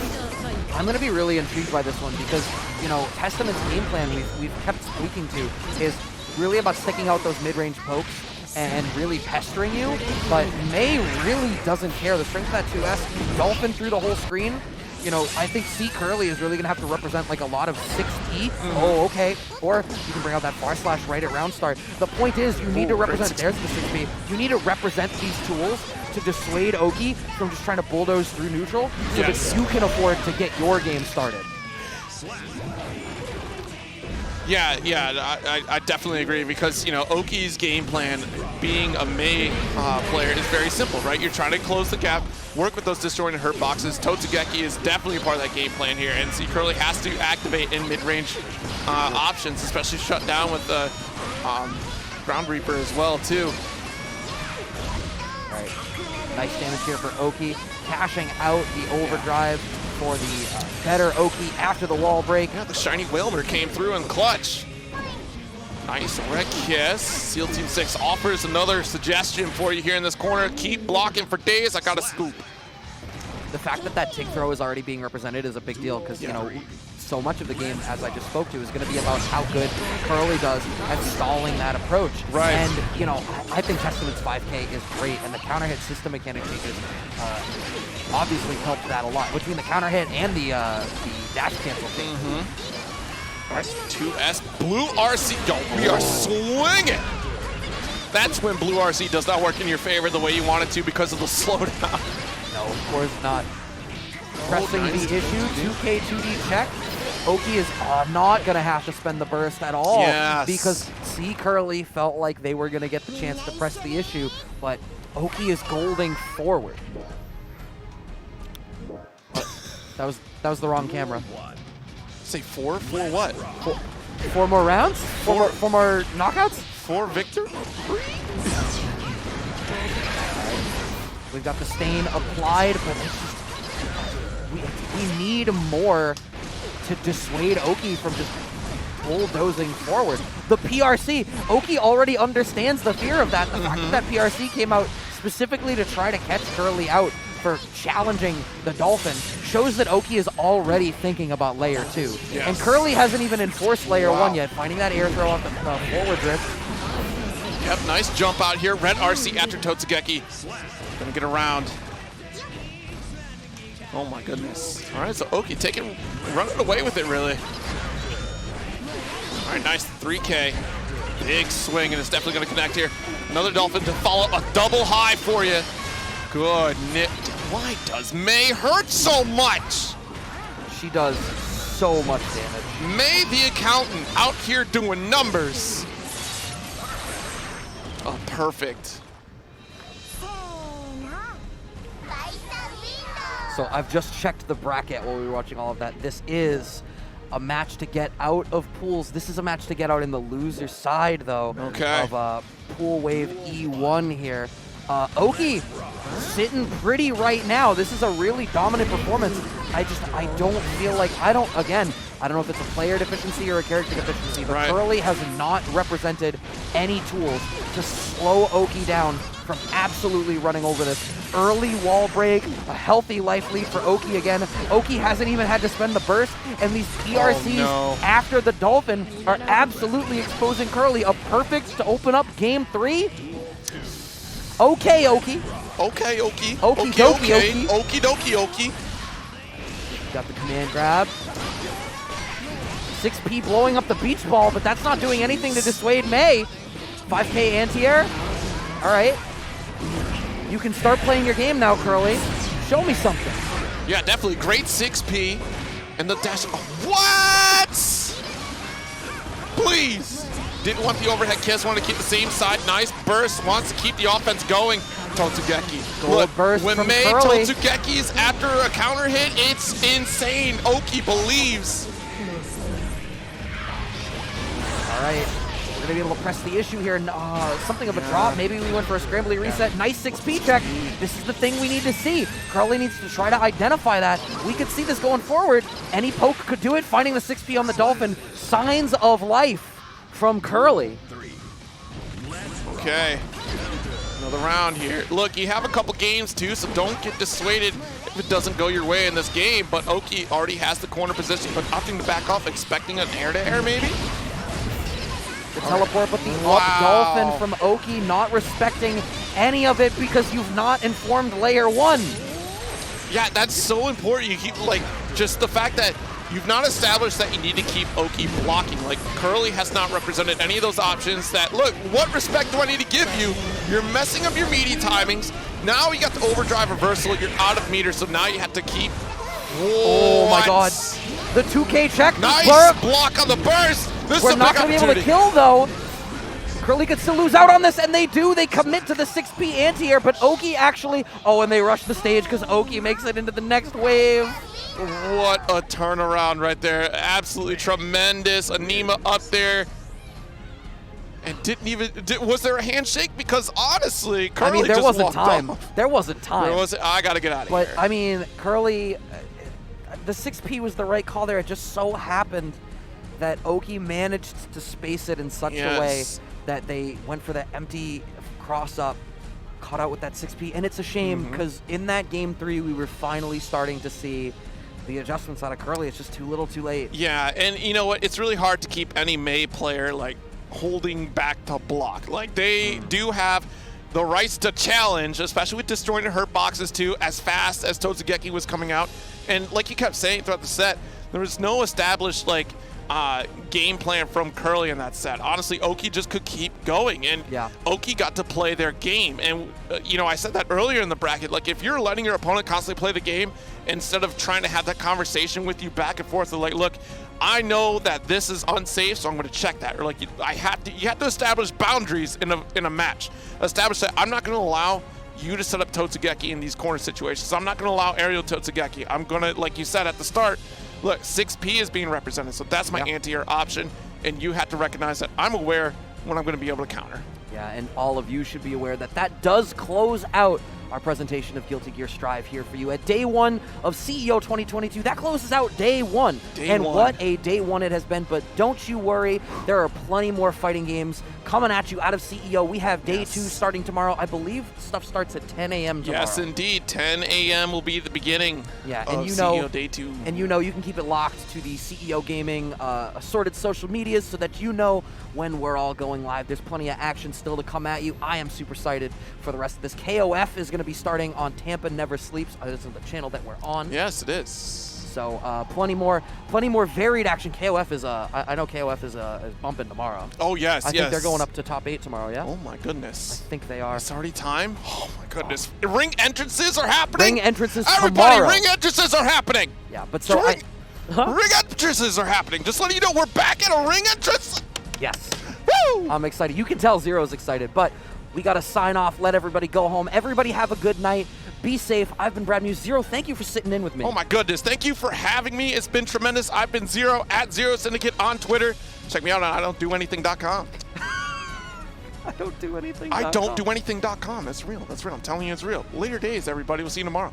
Speaker 1: I'm going to be really intrigued by this one because, you know, Testament's game plan we've kept speaking to is really about sticking out those mid-range pokes and really pestering you, but Mei really doesn't care. The strength of that 2S, Dolphin through the whole screen. You know, I think CCURLY is really going to have to represent like a lot of 6E. Oh, okay. Or you can bring out that far slash right at round start. The point is you need to represent, there's the 6B, you need to represent these tools to dissuade Oakey from just trying to bulldoze through neutral so that you can afford to get your game started.
Speaker 2: Yeah, I definitely agree, because, you know, Oakey's game plan, being a Mei player, is very simple, right? You're trying to close the gap, work with those disjointed hurt boxes. Totsugeki is definitely a part of that game plan here, and CCURLY has to activate in mid-range options, especially shut down with the Ground Reaper as well, too.
Speaker 1: Right. Nice damage here for Oakey, cashing out the overdrive for the better Oakey after the wall break.
Speaker 2: Yeah, the shiny Whalebur came through in clutch. Nice red kiss. SEAL Team 6 offers another suggestion for you here in this corner. Keep blocking for days. I got a scoop.
Speaker 1: The fact that that tick throw is already being represented is a big deal because, you know, so much of the game, as I just spoke to, is going to be about how good Curly does at stalling that approach.
Speaker 2: Right.
Speaker 1: And, you know, I think Testament's 5K is great, and the counter hit system mechanic changes obviously helped that a lot. Between the counter hit and the dash cancel thing.
Speaker 2: S2S, Blue RC, yo, we are swinging. That's when Blue RC does not work in your favor the way you want it to because of the slowdown.
Speaker 1: No, of course not. Pressing
Speaker 2: nice.
Speaker 1: the issue, 2K 2D check. Oakey is not going to have to spend the burst at all because CCURLY felt like they were going to get the chance to press the issue, but Oakey is golding forward. That was the wrong camera.
Speaker 2: Say 4? 4 what?
Speaker 1: Four more rounds? Four more knockouts?
Speaker 2: 4 victory?
Speaker 1: We've got the stain applied, but it's just, we need more to dissuade Oakey from just bulldozing forward. The PRC, Oakey already understands the fear of that. The fact that PRC came out specifically to try to catch Curly out for challenging the Dolphin shows that Oakey is already thinking about layer 2.
Speaker 2: Yes.
Speaker 1: And Curly hasn't even enforced layer 1 yet, finding that air throw off the forward drift.
Speaker 2: Yep, nice jump out here. Red RC after Totsugeki. Gonna get around. Oh my goodness. All right, so Oakey running away with it, really. All right, nice 3K. Big swing, and it's definitely gonna connect here. Another Dolphin to follow a double high for you. Good nip. Why does May hurt so much?
Speaker 1: She does so much damage.
Speaker 2: May the accountant out here doing numbers. Oh, perfect.
Speaker 1: So I've just checked the bracket while we were watching all of that. This is a match to get out of pools. This is a match to get out in the loser side, though, of Pool Wave E1 here. Oakey sitting pretty right now. This is a really dominant performance. I don't feel like, I don't know if it's a player deficiency or a character deficiency, but Curly has not represented any tools to slow Oakey down from absolutely running over this. Early wall break, a healthy life lead for Oakey again. Oakey hasn't even had to spend the burst, and these PRCs after the Dolphin are absolutely exposing Curly. A perfect to open up game 3. Okay, Oakey.
Speaker 2: Okay, Oakey.
Speaker 1: Okie dokie, Oakey.
Speaker 2: Okie dokie, Oakey.
Speaker 1: Got the command grab. 6P blowing up the beach ball, but that's not doing anything to dissuade May. 5K anti-air. All right. You can start playing your game now, Curly. Show me something.
Speaker 2: Yeah, definitely. Great 6P. And the dash. Oh, what? Please. Didn't want the overhead kiss. Wanted to keep the same side. Nice burst. Wants to keep the offense going. Totsugeki. Look,
Speaker 1: burst
Speaker 2: when
Speaker 1: from
Speaker 2: May
Speaker 1: Curly.
Speaker 2: Totsugeki is after a counter hit, it's insane. Oakey believes.
Speaker 1: All right. We're going to be able to press the issue here. Something of a drop. Maybe we went for a scrambly reset. Nice 6P check. This is the thing we need to see. Curly needs to try to identify that. We could see this going forward. Any poke could do it. Finding the 6P on the Dolphin. Signs of life from Curly.
Speaker 2: Okay. Another round here. Look, you have a couple games too, so don't get dissuaded if it doesn't go your way in this game. But Oakey already has the corner position, but opting to back off, expecting an air-to-air maybe?
Speaker 1: The teleport, but the up Dolphin from Oakey not respecting any of it because you've not informed layer 1.
Speaker 2: Yeah, that's so important. You keep, like, just the fact that you've not established that you need to keep Oakey blocking. Like, Curly has not represented any of those options that, look, what respect do I need to give you? You're messing up your meaty timings. Now you got the overdrive reversal. You're out of meter, so now you have to keep.
Speaker 1: Oh my God. The 2K check.
Speaker 2: Nice block on the burst. This
Speaker 1: We're
Speaker 2: is a
Speaker 1: not
Speaker 2: big
Speaker 1: going to be able to kill, though. Curly could still lose out on this, and they do. They commit to the 6P anti-air, but Oakey actually... Oh, and they rush the stage because Oakey makes it into the next wave.
Speaker 2: What a turnaround right there. Absolutely tremendous. Aneema up there. And didn't even, was there a handshake? Because honestly, Curly
Speaker 1: I mean, there
Speaker 2: just
Speaker 1: wasn't
Speaker 2: walked
Speaker 1: time.
Speaker 2: off.
Speaker 1: There wasn't time.
Speaker 2: There was, I got to get out of
Speaker 1: But,
Speaker 2: here.
Speaker 1: I mean, Curly, the 6P was the right call there. It just so happened that Oakey managed to space it in such a way that they went for the empty cross-up, caught out with that 6P. And it's a shame because in that Game 3, we were finally starting to see the adjustments out of Curly. It's just too little too late.
Speaker 2: Yeah, and you know what? It's really hard to keep any Mei player like holding back to block. Like they do have the rights to challenge, especially with destroying the hurt boxes too, as fast as Tozugeki was coming out. And like you kept saying throughout the set, there was no established like game plan from Curly in that set. Honestly, Oakey just could keep going, and Oakey got to play their game. And you know, I said that earlier in the bracket, like if you're letting your opponent constantly play the game instead of trying to have that conversation with you back and forth, like, look, I know that this is unsafe, so I'm going to check that. Or like, you have to establish boundaries in a match. Establish that I'm not going to allow you to set up Tozugeki in these corner situations. I'm not going to allow aerial Tozugeki. I'm going to, like you said at the start, look, 6P is being represented, so that's my anti-air option, and you have to recognize that I'm aware when I'm going to be able to counter. Yeah, and all of you should be aware that that does close out our presentation of Guilty Gear Strive here for you at day one of CEO 2022. That closes out day one. What a day one it has been, but don't you worry, there are plenty more fighting games coming at you out of CEO. We have day two starting tomorrow. I believe stuff starts at 10 a.m. tomorrow. Yes, indeed. 10 a.m. will be the beginning of CEO day two. And you know, you can keep it locked to the CEO Gaming assorted social medias so that you know when we're all going live. There's plenty of action still to come at you. I am super excited for the rest of this. KOF is going to be starting on Tampa Never Sleeps. This is the channel that we're on. Yes, it is. So plenty more varied action. KOF is I know KOF is bumping tomorrow. Oh yes, I think they're going up to top 8 tomorrow. Yeah. Oh my goodness. I think they are. It's already time. Oh my goodness. Ring entrances are happening. Ring entrances tomorrow. Everybody, ring entrances are happening. Yeah, but so ring entrances are happening. Just letting you know we're back at a ring entrance. Yes. Woo! I'm excited. You can tell Zero's excited, but we got to sign off, let everybody go home. Everybody have a good night. Be safe. I've been Brad Muse. Zero, thank you for sitting in with me. Oh my goodness. Thank you for having me. It's been tremendous. I've been Zero at Zero Syndicate on Twitter. Check me out on IDon'tDoAnything.com. I don't do anything. I don't do anything.com. That's real. That's real. I'm telling you it's real. Later days, everybody. We'll see you tomorrow.